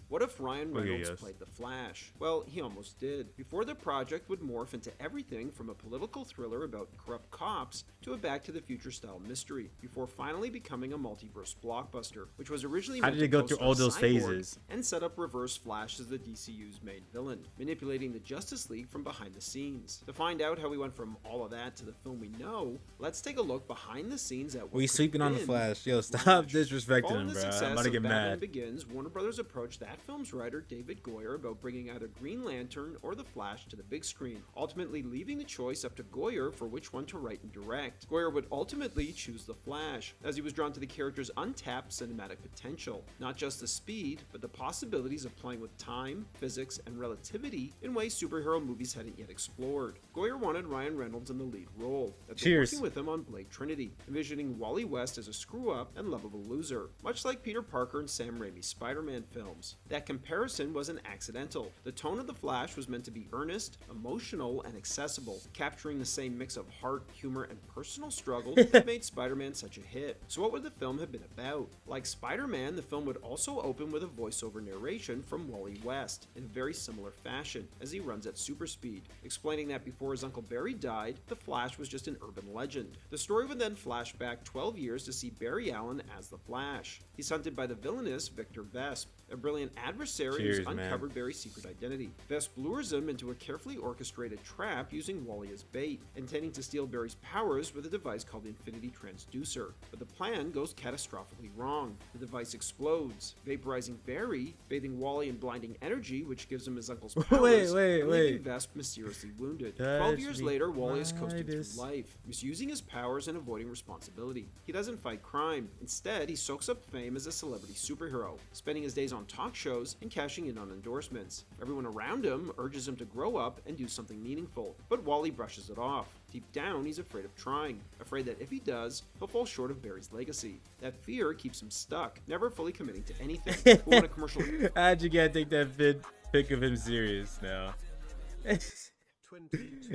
What if Ryan Okay, Reynolds yes. played the Flash? Well, he almost did. Before the project would morph into everything from a political thriller about corrupt cops to a Back to the Future style mystery, before finally becoming a multiverse blockbuster, which was originally How meant did to it go through co-star all those Cyborg phases? and set up Reverse Flash as the DCU's main villain, manipulating the Justice League from behind the scenes. To find out how we went from all of that to the film we know, let's take a look behind the scenes at what We could sleeping have on the been Flash. Yo, The stop Flash. disrespecting Following him, the bro. I'm success about to of get Batman mad. Begins, Warner Brothers approached that film's writer David Goyer about bringing either Green Lantern or The Flash to the big screen, ultimately leaving the choice up to Goyer for which one to write and direct. Goyer would ultimately choose The Flash, as he was drawn to the character's untapped cinematic potential, not just the speed, but the possibilities of playing with time, physics, and relativity in ways superhero movies hadn't yet explored. Goyer wanted Ryan Reynolds in the lead role, after Cheers. working with him on Blade Trinity, envisioning Wally West as a screw-up and lovable loser, much like Peter Parker in Sam Raimi's Spider-Man films. That comparison wasn't accidental. The tone of The Flash was meant to be earnest, emotional, and accessible, capturing the same mix of heart, humor, and personal struggle that made Spider-Man such a hit. So what would the film have been about? Like Spider-Man, the film would also open with a voiceover narration from Wally West, in a very similar fashion, as he runs at super speed, explaining that before his Uncle Barry died, the Flash was just an urban legend. The story would then flash back 12 years to see Barry Allen as the Flash. He's hunted by the villainous Victor Vesp, a brilliant adversary Cheers, who's man. uncovered Barry's secret identity. Vesp lures him into a carefully orchestrated trap using Wally as bait, intending to steal Barry's powers with a device called the Infinity Transducer. But the plan goes catastrophically wrong. The device explodes, vaporizing Barry, bathing Wally in blinding energy, which gives him his uncle's powers, and leaving Vesp mysteriously wounded. 12 years later, Wally is coasting through life, misusing his powers and avoiding responsibility. He doesn't fight crime. Instead, he soaks up fame as a celebrity superhero, spending his days on talk shows and cashing in on endorsements. Everyone around him urges him to grow up and do something meaningful, but Wally brushes it off. Deep down, he's afraid of trying, afraid that if he does, he'll fall short of Barry's legacy. That fear keeps him stuck, never fully committing to anything. But when a commercial How'd you gotta take that pic of him serious now?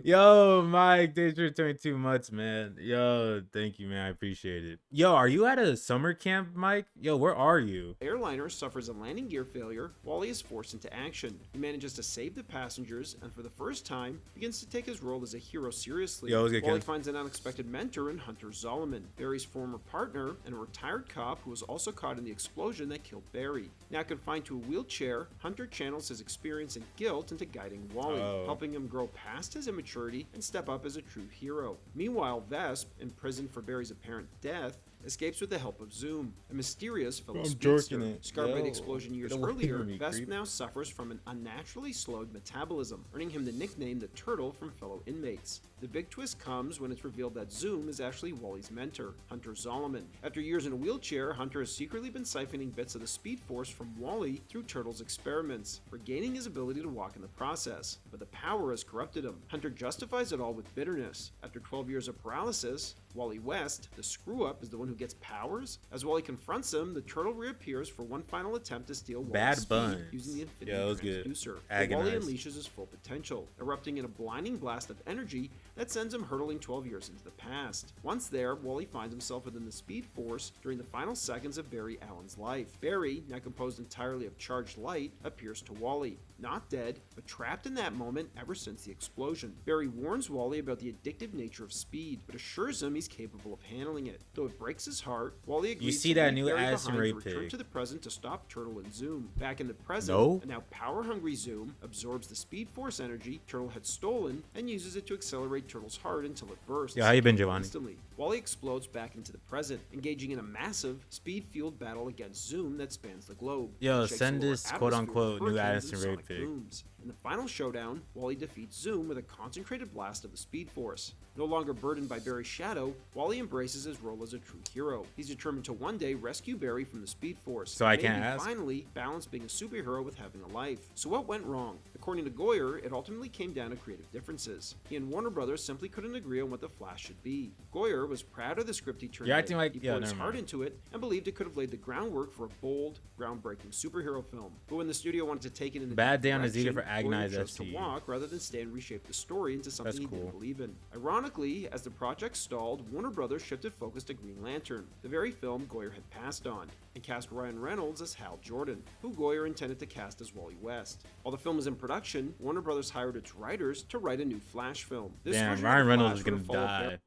Yo, Mike, thanks for returning 2 months, man. Yo, thank you, man. I appreciate it. Yo, are you at a summer camp, Mike? Yo, where are you? airliner suffers a landing gear failure, Wally is forced into action. He manages to save the passengers and for the first time begins to take his role as a hero seriously. Yo, what's good, Wally Ken? finds an unexpected mentor in Hunter Zolomon, Barry's former partner and a retired cop who was also caught in the explosion that killed Barry. Now confined to a wheelchair, Hunter channels his experience and guilt into guiding Wally, helping him grow past his immaturity and step up as a true hero. Meanwhile, Vesp, imprisoned for Barry's apparent death, escapes with the help of Zoom, a mysterious fellow I'm speedster. jerking it. Scarred by Yo, the explosion years get away earlier, from me, Vesp creep. now suffers from an unnaturally slowed metabolism, earning him the nickname the Turtle from fellow inmates. The big twist comes when it's revealed that Zoom is actually Wally's mentor, Hunter Zolomon. After years in a wheelchair, Hunter has secretly been siphoning bits of the Speed Force from Wally through Turtle's experiments, regaining his ability to walk in the process. But the power has corrupted him. Hunter justifies it all with bitterness. After 12 years of paralysis, Wally West, the screw-up, is the one who gets powers. As Wally confronts him, the Turtle reappears for one final attempt to steal Wally's Bad speed Buns. using the Infinity Yeah, that was good. Transducer. But Wally Agonized. unleashes his full potential, erupting in a blinding blast of energy that sends him hurtling 12 years into the past. Once there, Wally finds himself within the Speed Force during the final seconds of Barry Allen's life. Barry, now composed entirely of charged light, appears to Wally. Not dead, but trapped in that moment ever since the explosion. Barry warns Wally about the addictive nature of speed, but assures him he's capable of handling it. Though it breaks his heart, Wally agrees see to that leave new Barry Addison behind Rae to return pic? to the present to stop Turtle and Zoom. Back in the present, No? a now power-hungry Zoom absorbs the Speed Force energy Turtle had stolen and uses it to accelerate Turtle's heart until it bursts. Yo, how you been, Giovanni? Instantly, Wally explodes back into the present, engaging in a massive, speed-fueled battle against Zoom that spans the globe. Yo, It shakes send the lower this atmosphere quote-unquote with new hurricanes Addison and Rae sonic pic. booms. In the final showdown, Wally defeats Zoom with a concentrated blast of the Speed Force. No longer burdened by Barry's shadow, Wally embraces his role as a true hero. He's determined to one day rescue Barry from the Speed Force. So I Maybe can't ask? finally balance being a superhero with having a life. So what went wrong? The According to Goyer, it ultimately came down to creative differences. He and Warner Brothers simply couldn't agree on what the Flash should be. Goyer was proud of the script he turned You're in. acting like He yeah, poured his never heart mind. into it and believed it could have laid the groundwork for a bold, groundbreaking superhero film. But when the studio wanted to take it in a Bad different day on Azita direction, for agonized Goyer chose to FTE. walk rather than stay and reshape the story into something That's he cool. didn't believe in. Ironically, as the project stalled, Warner Brothers shifted focus to Green Lantern, the very film Goyer had passed on, and cast Ryan Reynolds as Hal Jordan, who Goyer intended to cast as Wally West. While the film was in production, Warner Brothers hired its writers to write a new Flash film. This Damn, version of Ryan the Reynolds Flash is would gonna have followed die.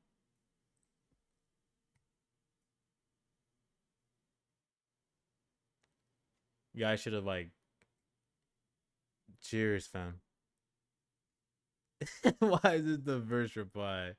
You guys should have like cheers, fam. Why is this the first reply?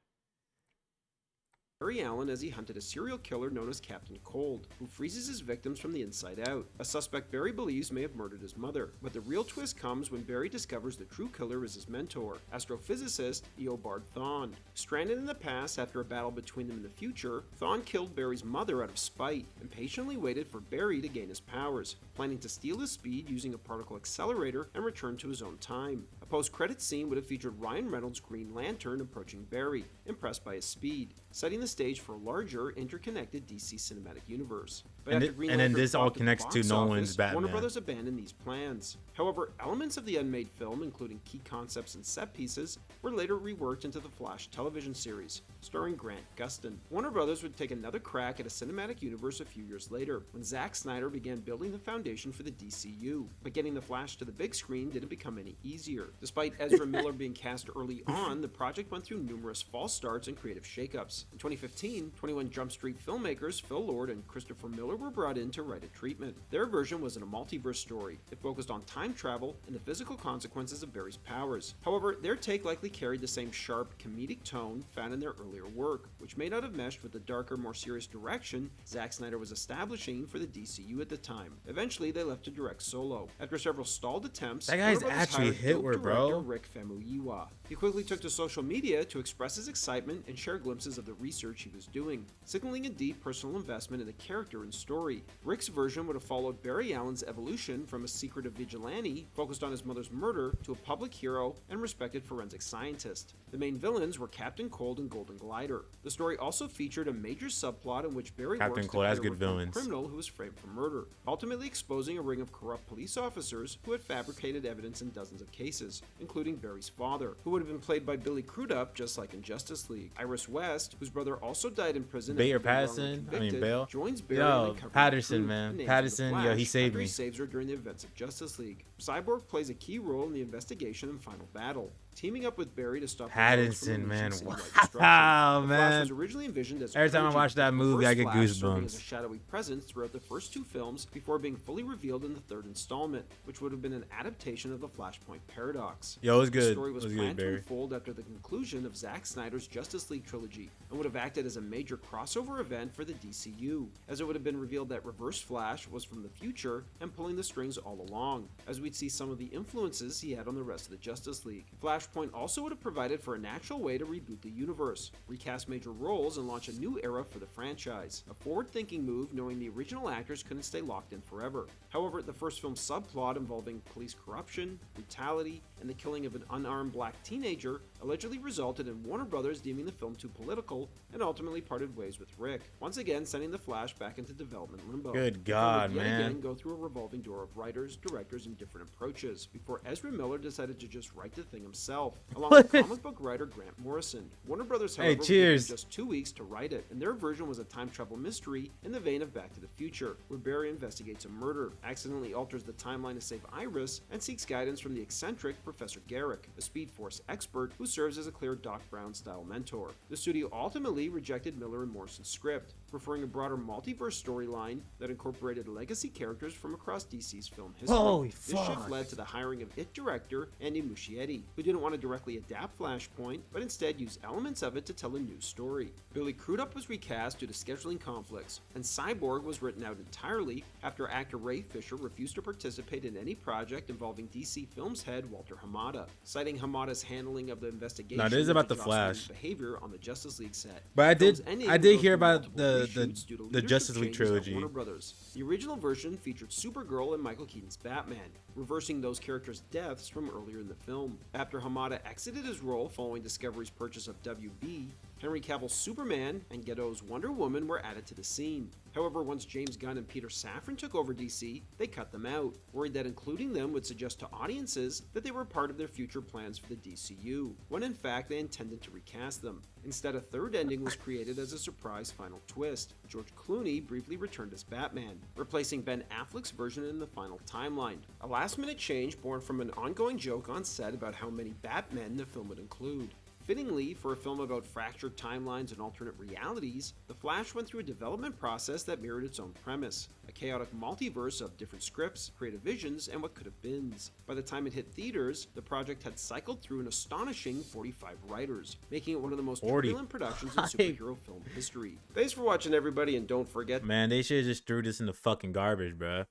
Barry Allen as he hunted a serial killer known as Captain Cold, who freezes his victims from the inside out. A suspect Barry believes may have murdered his mother, but the real twist comes when Barry discovers the true killer is his mentor, astrophysicist Eobard Thawne. Stranded in the past after a battle between them in the future, Thawne killed Barry's mother out of spite and patiently waited for Barry to gain his powers, planning to steal his speed using a particle accelerator and return to his own time. A post-credits scene would have featured Ryan Reynolds' Green Lantern approaching Barry, impressed by his speed, setting the stage for a larger, interconnected DC cinematic universe. But And after it- Green and then Lantern this all flopped at the connects to box Nolan's office, Batman. Warner Brothers abandoned these plans. However, elements of the unmade film, including key concepts and set pieces, were later reworked into the Flash television series, starring Grant Gustin. Warner Brothers would take another crack at a cinematic universe a few years later, when Zack Snyder began building the foundation for the DCU. But getting the Flash to the big screen didn't become any easier. Despite Ezra Miller being cast early on, the project went through numerous false starts and creative shakeups. In 2015, 21 Jump Street filmmakers Phil Lord and Christopher Miller were brought in to write a treatment. Their version was in a multiverse story. It focused on time travel and the physical consequences of Barry's powers. However, their take likely carried the same sharp, comedic tone found in their earlier work, which may not have meshed with the darker, more serious direction Zack Snyder was establishing for the DCU at the time. Eventually, they left to direct solo. After several stalled attempts, That guy's Warner Brothers actually hired Hitler, dope bro. director Rick Famuyiwa. He quickly took to social media to express his excitement and share glimpses of the research he was doing, signaling a deep personal investment in the character and story. Rick's version would have followed Barry Allen's evolution from a secretive vigilante focused on his mother's murder to a public hero and respected forensic scientist. The main villains were Captain Cold and Golden Glider. The story also featured a major subplot in which Barry Captain works Cold to has clear a good reformed villains. criminal who was framed for murder, ultimately exposing a ring of corrupt police officers who had fabricated evidence in dozens of cases, including Barry's father, who would have been played by Billy Crudup just like in Justice League. Iris West, whose brother also died in prison Bayer after being wrongly Patterson? I mean, convicted, Bale? joins Barry Yo, in uncovering Patterson, the truth man. and names of the Patterson, yo, he Flash saved after me. he saves her during the events of Justice League. Cyborg plays a key role in the investigation and final battle, teaming up with Barry to stop the rogues from Pattinson, unleashing man. citywide destruction. Wow, The Flash man. was originally envisioned as a Every time I co-chief, watch that with the movie, I first get Flash serving as a goosebumps. shadowy presence throughout the first two films before being fully revealed in the third installment, which would have been an adaptation of the Flashpoint paradox. Yo, it was The good. story It was was good, planned to Barry. unfold after the conclusion of Zack Snyder's Justice League trilogy and would have acted as a major crossover event for the DCU, as it would have been revealed that Reverse Flash was from the future and pulling the strings all along, as we'd see some of the influences he had on the rest of the Justice League. Flashpoint also would have provided for a natural way to reboot the universe, recast major roles, and launch a new era for the franchise. A forward-thinking move knowing the original actors couldn't stay locked in forever. However, the first film's subplot involving police corruption, brutality, and the killing of an unarmed black teenager allegedly resulted in Warner Brothers deeming the film too political and ultimately parted ways with Rick, once again sending the Flash back into development limbo. Good The film God, would yet man. again go through a revolving door of writers, directors, and different approaches before Ezra Miller decided to just write the thing himself, along with comic book writer Grant Morrison. Warner Brothers, however, would give him cheers. just 2 weeks to write it, and their version was a time travel mystery in the vein of Back to the Future, where Barry investigates a murder, accidentally alters the timeline to save Iris, and seeks guidance from the eccentric Professor Garrick, a Speed Force expert who serves as a clear Doc Brown-style mentor. The studio ultimately rejected Miller and Morrison's script, preferring a broader multiverse storyline that incorporated legacy characters from across DC's film history. Holy This shift fuck. led to the hiring of IT director Andy Muschietti, who didn't want want to directly adapt Flashpoint, but instead use elements of it to tell a new story. Billy Crudup was recast due to scheduling conflicts, and Cyborg was written out entirely after actor Ray Fisher refused to participate in any project involving DC Films head Walter Hamada, citing Hamada's handling of the investigation. No, this is about into the Joss Whedon's Flash behavior on the Justice League set. But I Film's did ending I would did go hear through about multiple the reshoots due to the leadership Justice League changes at trilogy. Warner Brothers. The original version featured Supergirl and Michael Keaton's Batman, reversing those characters' deaths from earlier in the film. After Hamada exited his role following Discovery's purchase of WB, Henry Cavill's Superman and Gadot's Wonder Woman were added to the scene. However, once James Gunn and Peter Safran took over DC, they cut them out, worried that including them would suggest to audiences that they were part of their future plans for the DCU, when in fact they intended to recast them. Instead, a third ending was created as a surprise final twist. George Clooney briefly returned as Batman, replacing Ben Affleck's version in the final timeline. A last-minute change born from an ongoing joke on set about how many Batmen the film would include. Fittingly, for a film about fractured timelines and alternate realities, The Flash went through a development process that mirrored its own premise, a chaotic multiverse of different scripts, creative visions, and what could have beens. By the time it hit theaters, the project had cycled through an astonishing 45 writers, making it one of the most turbulent productions in superhero film history. Thanks for watching, everybody, and don't forget... Man, they should have just threw this in the fucking garbage, bruh.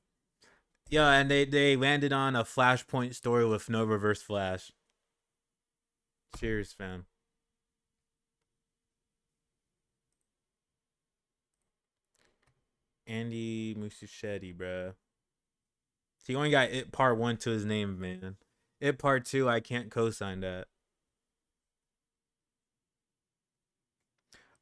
Yeah, and they landed on a Flashpoint story with no Reverse Flash. Cheers, fam. Andy Muschietti, bruh. He only got It Part 1 to his name, man. It Part 2, I can't co-sign that.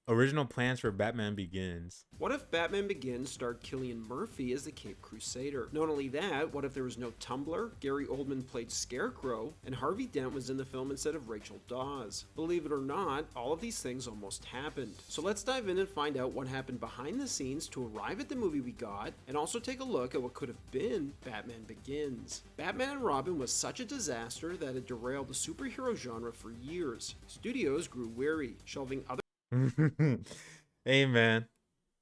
Original plans for Batman Begins. What if Batman Begins starred Cillian Murphy as the Cape Crusader? Not only that, what if there was no Tumbler, Gary Oldman played Scarecrow, and Harvey Dent was in the film instead of Rachel Dawes? Believe it or not, all of these things almost happened. So let's dive in and find out what happened behind the scenes to arrive at the movie we got, and also take a look at what could have been Batman Begins. Batman and Robin was such a disaster that it derailed the superhero genre for years. Studios grew weary, shelving other Hey, man.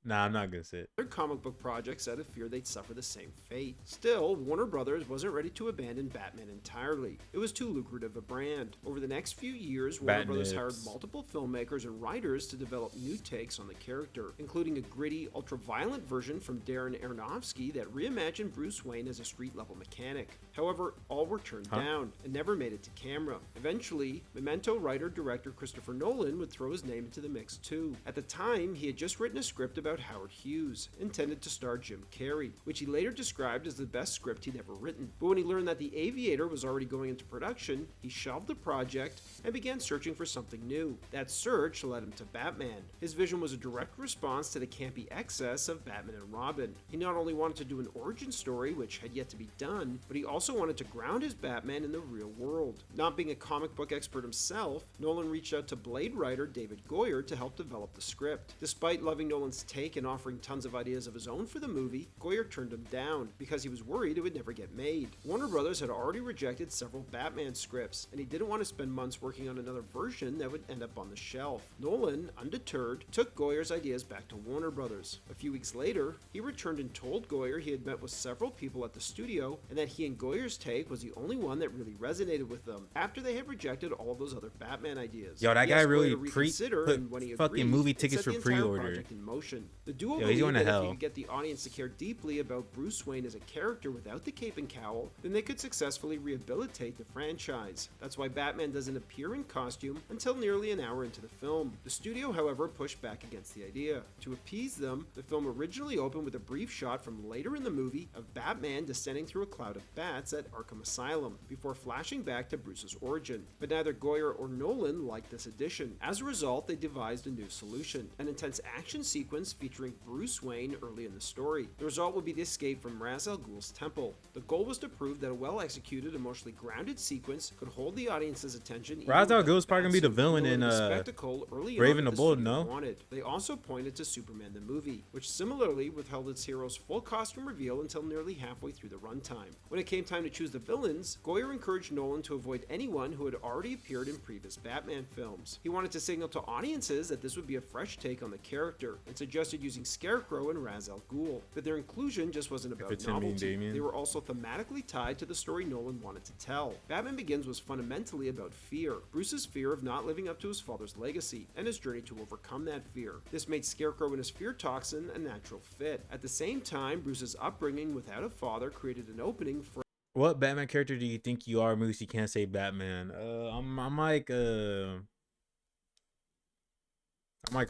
Nah, I'm not gonna say it. Other comic book projects out of fear they'd suffer the same fate. Still, Warner Brothers wasn't ready to abandon Batman entirely. It was too lucrative a brand. Over the next few years, Warner Brothers hired multiple filmmakers and writers to develop new takes on the character, including a gritty, ultra-violent version from Darren Aronofsky that reimagined Bruce Wayne as a street-level mechanic. However, all were turned down and never made it to camera. Eventually, Memento writer-director Christopher Nolan would throw his name into the mix too. At the time, he had just written a script about Howard Hughes, intended to star Jim Carrey, which he later described as the best script he'd ever written. But when he learned that The Aviator was already going into production, he shelved the project and began searching for something new. That search led him to Batman. His vision was a direct response to the campy excess of Batman and Robin. He not only wanted to do an origin story, which had yet to be done, but he also wanted to ground his Batman in the real world. Not being a comic book expert himself, Nolan reached out to Blade writer David Goyer to help develop the script. Despite loving Nolan's take and offering tons of ideas of his own for the movie, Goyer turned him down because he was worried it would never get made. Warner Brothers had already rejected several Batman scripts, and he didn't want to spend months working on another version that would end up on the shelf. Nolan, undeterred, took Goyer's ideas back to Warner Brothers. A few weeks later, he returned and told Goyer he had met with several people at the studio and that he and Goyer's take was the only one that really resonated with them after they had rejected all of those other Batman ideas. Yo, that guy really put fucking agreed, movie tickets for set the entire pre-order. project in motion. The duo Yo, he's believed going to that if hell. you could get the audience to care deeply about Bruce Wayne as a character without the cape and cowl, then they could successfully rehabilitate the franchise. That's why Batman doesn't appear in costume until nearly an hour into the film. The studio, however, pushed back against the idea. To appease them, the film originally opened with a brief shot from later in the movie of Batman descending through a cloud of bats at Arkham Asylum, before flashing back to Bruce's origin. But neither Goyer or Nolan liked this addition. As a result, they devised a new solution, an intense action sequence featuring Bruce Wayne early in the story. The result would be the escape from Ra's al Ghul's temple. The goal was to prove that a well-executed, emotionally grounded sequence could hold the audience's attention. Ra's al Ghul's probably gonna be the villain in Brave and the Bold, no? They also pointed to Superman the movie, which similarly withheld its hero's full costume reveal until nearly halfway through the runtime. When it came time to choose the villains, Goyer encouraged Nolan to avoid anyone who had already appeared in previous Batman films. He wanted to signal to audiences that this would be a fresh take on the character, and suggested suggested using Scarecrow and Ra's al Ghul, but their inclusion just wasn't about it's him being novelty. Damien. They were also thematically tied to the story Nolan wanted to tell. Batman Begins was fundamentally about fear, Bruce's fear of not living up to his father's legacy, and his journey to overcome that fear. This made Scarecrow and his fear toxin a natural fit. At the same time, Bruce's upbringing without a father created an opening for What Batman character do you think you are, Moose? You can't say Batman. I'm like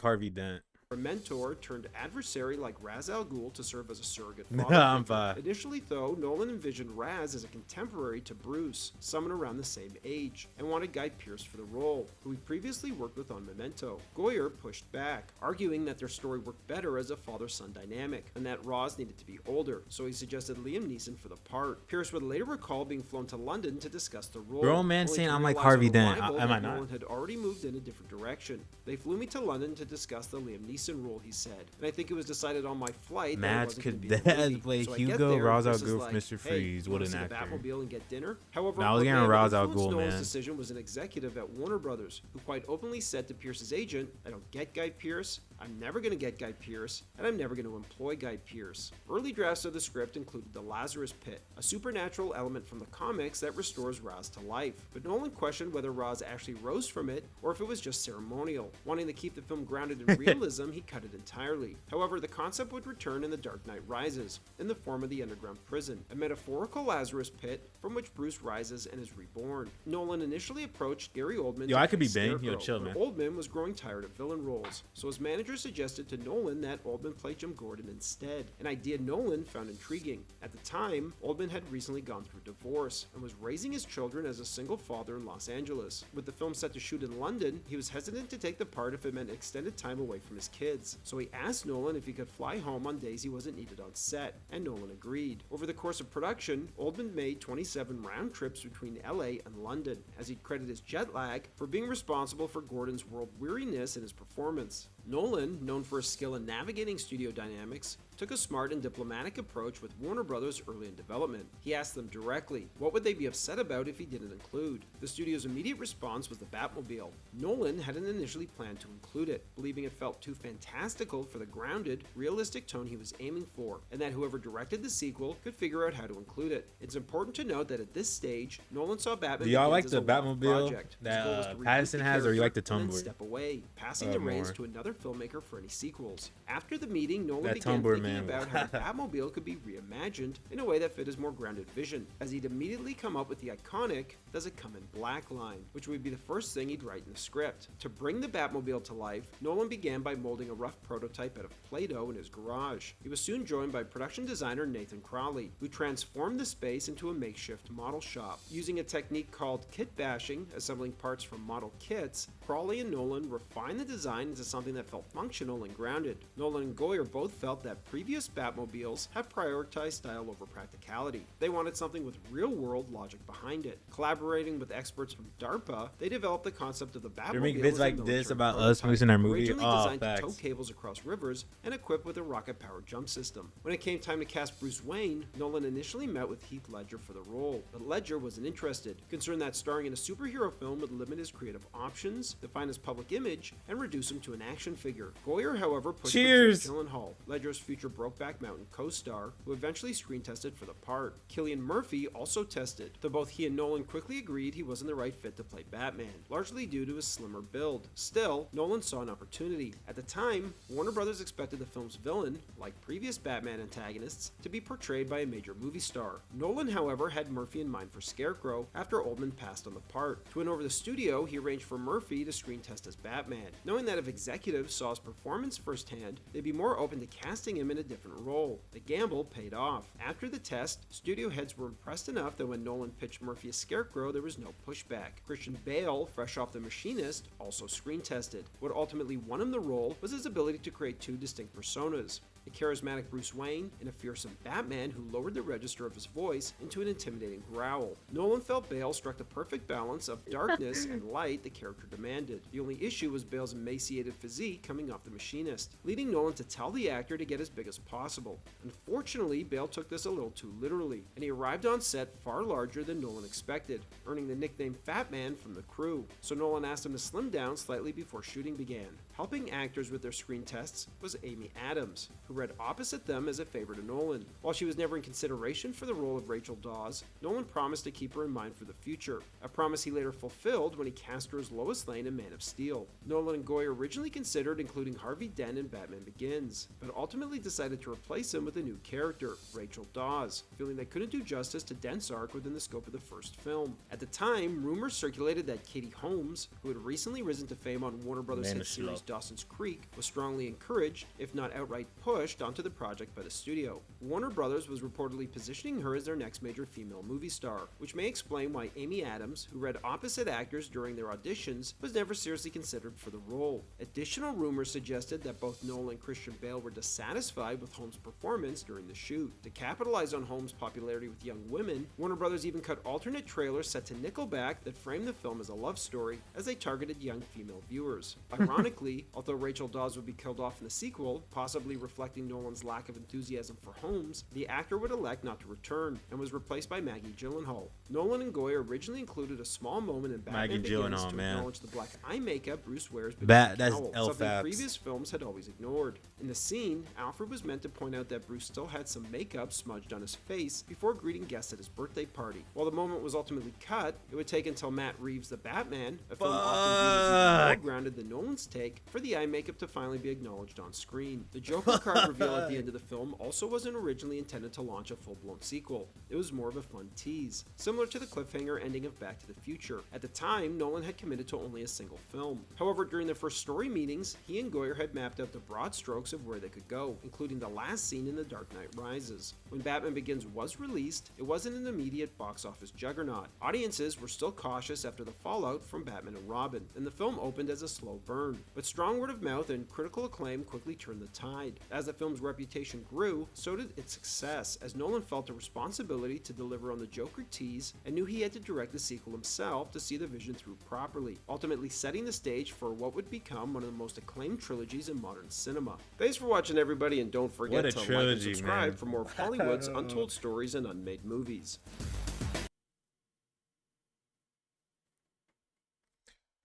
Harvey Dent. a mentor turned adversary like Ra's al Ghul to serve as a surrogate Nah, father I'm figure. fine. Initially, though, Nolan envisioned Raz as a contemporary to Bruce, someone around the same age, and wanted Guy Pearce for the role, who he previously worked with on Memento. Goyer pushed back, arguing that their story worked better as a father-son dynamic, and that Raz needed to be older, so he suggested Liam Neeson for the part. Pearce would later recall being flown to London to discuss the role. Bro, man, only saying to I'm like realize Harvey on Dent. arrival Am I that not? Nolan had already moved in a different direction. They flew me to London to discuss the Liam Neeson role, he said. And I think it was decided on my flight that it Mads wasn't gonna could be in the dead movie. play So I get Hugo, there, Ra's al Chris is Ghul like, for Mr. "Hey, Freeze. you What wanna an see the actor." Batmobile and get dinner? However, Nah, I was a getting man who Ra's al influenced Ghul, Nolan's man. decision was an executive at Warner Brothers, who quite openly said to Pierce's agent, "I don't get Guy Pearce, I'm never going to get Guy Pearce, and I'm never going to employ Guy Pearce." Early drafts of the script included the Lazarus Pit, a supernatural element from the comics that restores Raz to life, but Nolan questioned whether Raz actually rose from it or if it was just ceremonial. Wanting to keep the film grounded in realism, he cut it entirely. However, the concept would return in The Dark Knight Rises, in the form of the underground prison, a metaphorical Lazarus pit from which Bruce rises and is reborn. Nolan initially approached Gary Oldman Yo, to I could play be banged. Yo, Scarecrow, chill, but man. Oldman was growing tired of villain roles, so his manager suggested to Nolan that Oldman play Jim Gordon instead, an idea Nolan found intriguing. At the time, Oldman had recently gone through divorce and was raising his children as a single father in Los Angeles. With the film set to shoot in London, he was hesitant to take the part if it meant extended time away from his kids, so he asked Nolan if he could fly home on days he wasn't needed on set, and Nolan agreed. Over the course of production, Oldman made 27 round trips between LA and London, as he'd credit his jet lag for being responsible for Gordon's world weariness in his performance. Nolan, known for his skill in navigating studio dynamics, took a smart and diplomatic approach with Warner Brothers early in development. He asked them directly, what would they be upset about if he didn't include? The studio's immediate response was the Batmobile. Nolan hadn't initially planned to include it, believing it felt too fantastical for the grounded, realistic tone he was aiming for, and that whoever directed the sequel could figure out how to include it. It's important to note that at this stage, Nolan saw Batman Do y'all Begins like as the a one-off Batmobile project. His that goal was to reboot Pattinson the has, or you like the character and then Tumblr? step away, passing the reins more. to another filmmaker for any sequels. After the meeting, Nolan That began Tumblr thinking man. about how the Batmobile could be reimagined in a way that fit his more grounded vision, as he'd immediately come up with the iconic "Does it come in black?" line, which would be the first thing he'd write in the script. To bring the Batmobile to life, Nolan began by molding a rough prototype out of Play-Doh in his garage. He was soon joined by production designer Nathan Crowley, who transformed the space into a makeshift model shop. Using a technique called kit bashing, assembling parts from model kits, Crowley and Nolan refined the design into something that felt functional and grounded. Nolan and Goyer both felt that previous Batmobiles had prioritized style over practicality. They wanted something with real-world logic behind it. Collaborating with experts from DARPA, they developed the concept of the Batmobile. They make as vids a like military this about us prototype, moose in our movie. originally Oh, designed to tow facts. cables across rivers and equipped with a rocket-powered jump system. When it came time to cast Bruce Wayne, Nolan initially met with Heath Ledger for the role, but Ledger wasn't interested, concerned that starring in a superhero film would limit his creative options, define his public image, and reduce him to an action figure. Goyer, however, pushed Cheers! for Jake Gyllenhaal, Ledger's future Brokeback Mountain co-star, who eventually screen tested for the part. Cillian Murphy also tested, though both he and Nolan quickly agreed he wasn't the right fit to play Batman, largely due to his slimmer build. Still, Nolan saw an opportunity. At the time, Warner Brothers expected the film's villain, like previous Batman antagonists, to be portrayed by a major movie star. Nolan, however, had Murphy in mind for Scarecrow after Oldman passed on the part. To win over the studio, he arranged for Murphy to screen test as Batman, knowing that if executives saw his performance firsthand, they'd be more open to casting him in a different role. The gamble paid off. After the test, studio heads were impressed enough that when Nolan pitched Murphy as Scarecrow, there was no pushback. Christian Bale, fresh off The Machinist, also screen tested. What ultimately won him the role was his ability to create two distinct personas. a charismatic Bruce Wayne, and a fearsome Batman who lowered the register of his voice into an intimidating growl. Nolan felt Bale struck the perfect balance of darkness and light the character demanded. The only issue was Bale's emaciated physique coming off the machinist, leading Nolan to tell the actor to get as big as possible. Unfortunately, Bale took this a little too literally, and he arrived on set far larger than Nolan expected, earning the nickname Fat Man from the crew. So Nolan asked him to slim down slightly before shooting began. Helping actors with their screen tests was Amy Adams, who read opposite them as a favor to Nolan. While she was never in consideration for the role of Rachel Dawes, Nolan promised to keep her in mind for the future, a promise he later fulfilled when he cast her as Lois Lane in Man of Steel. Nolan and Goyer originally considered including Harvey Dent in Batman Begins, but ultimately decided to replace him with a new character, Rachel Dawes, feeling they couldn't do justice to Dent's arc within the scope of the first film. At the time, rumors circulated that Katie Holmes, who had recently risen to fame on Warner Brothers hit series Dawson's Creek, was strongly encouraged, if not outright pushed, onto the project by the studio. Warner Brothers was reportedly positioning her as their next major female movie star, which may explain why Amy Adams, who read opposite actors during their auditions, was never seriously considered for the role. Additional rumors suggested that both Nolan and Christian Bale were dissatisfied with Holmes' performance during the shoot. To capitalize on Holmes' popularity with young women, Warner Brothers even cut alternate trailers set to Nickelback that framed the film as a love story, as they targeted young female viewers. Ironically, although Rachel Dawes would be killed off in the sequel, possibly reflecting Nolan's lack of enthusiasm for Holmes, the actor would elect not to return, and was replaced by Maggie Gyllenhaal. Nolan and Goyer originally included a small moment in Batman Begins to acknowledge the black eye makeup Bruce wears beneath the cowl, something previous films had always ignored. In the scene, Alfred was meant to point out that Bruce still had some makeup smudged on his face before greeting guests at his birthday party. While the moment was ultimately cut, it would take until Matt Reeves' The Batman, a film often viewed as even more grounded than Nolan's take, for the eye makeup to finally be acknowledged on screen. The Joker card reveal at the end of the film also wasn't originally intended to launch a full-blown sequel. It was more of a fun tease, similar to the cliffhanger ending of Back to the Future. At the time, Nolan had committed to only a single film. However, during their first story meetings, he and Goyer had mapped out the broad strokes of where they could go, including the last scene in The Dark Knight Rises. When Batman Begins was released, it wasn't an immediate box office juggernaut. Audiences were still cautious after the fallout from Batman and Robin, and the film opened as a slow burn. But strong word of mouth and critical acclaim quickly turned the tide. As the film's reputation grew, so did its success, as Nolan felt a responsibility to deliver on the Joker tease and knew he had to direct the sequel himself to see the vision through properly, ultimately setting the stage for what would become one of the most acclaimed trilogies in modern cinema. Thanks for watching, everybody, and don't forget to like and subscribe for more of Hollywood's untold stories and unmade movies.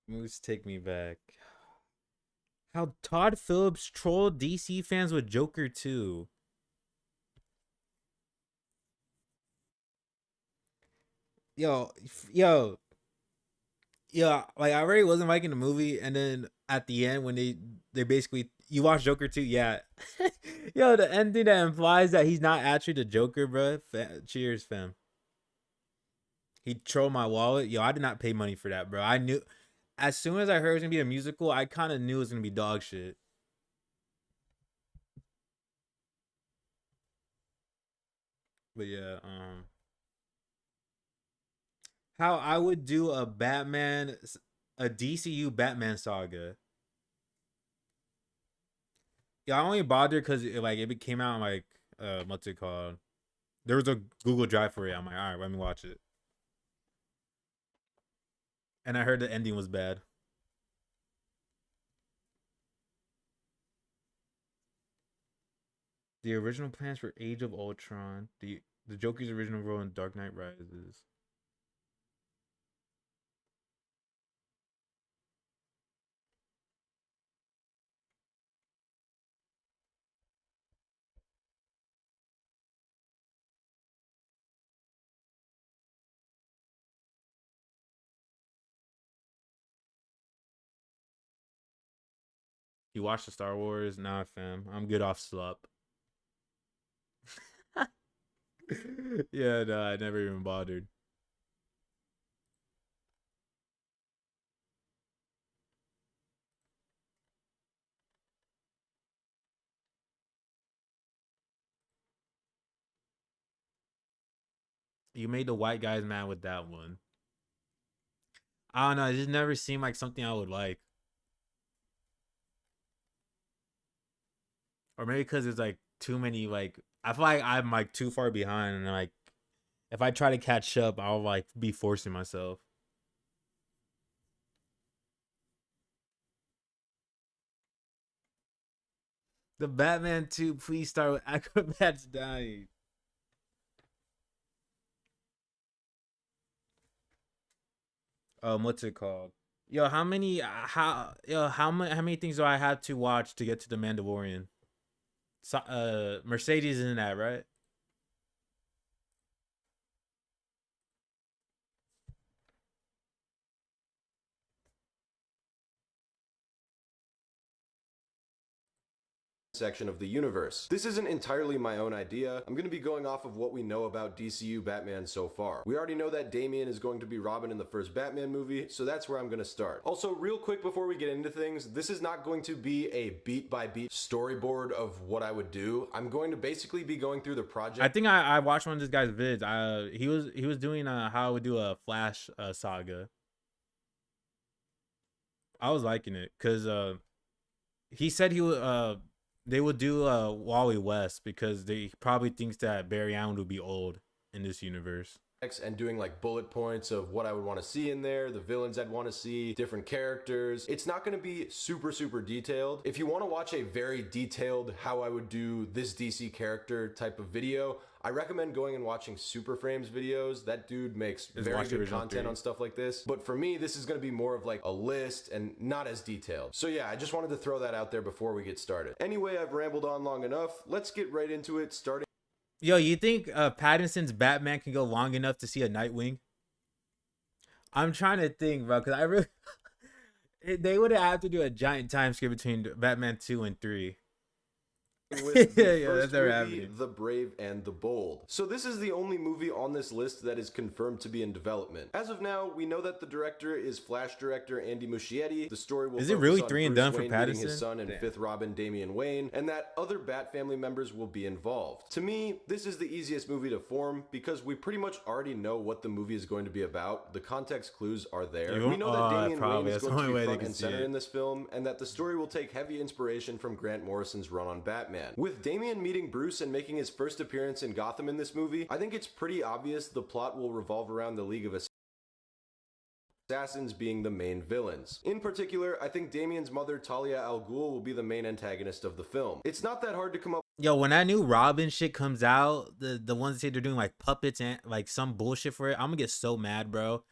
Moose, take me back. How Todd Phillips trolled DC fans with Joker 2. Yo, like I already wasn't liking the movie, and then at the end when they basically, you watch Joker 2, yeah. Yo, the ending that implies that he's not actually the Joker, bro. Cheers, fam. He trolled my wallet. Yo, I did not pay money for that, bro. I knew as soon as I heard it was gonna be a musical, I kind of knew it was gonna be dog shit. But yeah, how I would do a DCU Batman saga. Yeah, I only bothered because it came out like what's it called? There was a Google Drive for it. I'm like, all right, let me watch it. And I heard the ending was bad. The original plans for Age of Ultron, the Joker's original role in Dark Knight Rises. You watch the Star Wars? Nah, fam. I'm good off slup. Yeah, no, I never even bothered. You made the white guys mad with that one. I don't know. It just never seemed like something I would like. Or maybe because it's like too many like I feel like I'm like too far behind, and like if I try to catch up, I'll like be forcing myself. The Batman 2, please start with acrobats dying. What's it called? Yo, how many things do I have to watch to get to the Mandalorian? So, Mercedes isn't that right? Section of the universe. This isn't entirely my own idea. I'm going to be going off of what we know about DCU Batman so far. We already know that Damian is going to be Robin in the first Batman movie, so that's where I'm going to start. Also, real quick before we get into things, this is not going to be a beat-by-beat storyboard of what I would do. I'm going to basically be going through the project. I think I watched one of this guy's vids. He was doing how I would do a Flash saga. I was liking it because he said he would they would do Wally West because they probably thinks that Barry Allen would be old in this universe. And doing like bullet points of what I would want to see in there, the villains I'd want to see, different characters. It's not going to be super detailed. If you want to watch a very detailed how I would do this DC character type of video, I recommend going and watching Super Frames videos. That dude makes very good content on stuff like this. But for me, this is going to be more of like a list and not as detailed. So yeah, I just wanted to throw that out there before we get started. Anyway, I've rambled on long enough. Let's get right into it, starting. Yo, you think Pattinson's Batman can go long enough to see a Nightwing? I'm trying to think, bro, because I really... they would have to do a giant time skip between Batman 2 and 3. With the first movie, The Brave and the Bold. So this is the only movie on this list that is confirmed to be in development. As of now, we know that the director is Flash director Andy Muschietti. The story will is it really on 3 and Bruce done for Wayne Pattinson? meeting his son and fifth Robin Damian Wayne, and that other Bat family members will be involved. To me, this is the easiest movie to form because we pretty much already know what the movie is going to be about. The context clues are there. We know that Damian Wayne is going to be front and center in this film, and that the story will take heavy inspiration from Grant Morrison's run on Batman. With Damian meeting Bruce and making his first appearance in Gotham in this movie, I think it's pretty obvious the plot will revolve around the League of Assassins being the main villains. In particular, I think Damian's mother, Talia al Ghul, will be the main antagonist of the film. It's not that hard to come up. Yo, when that new Robin shit comes out, the ones that say they're doing like puppets and like some bullshit for it, I'm gonna get so mad, bro.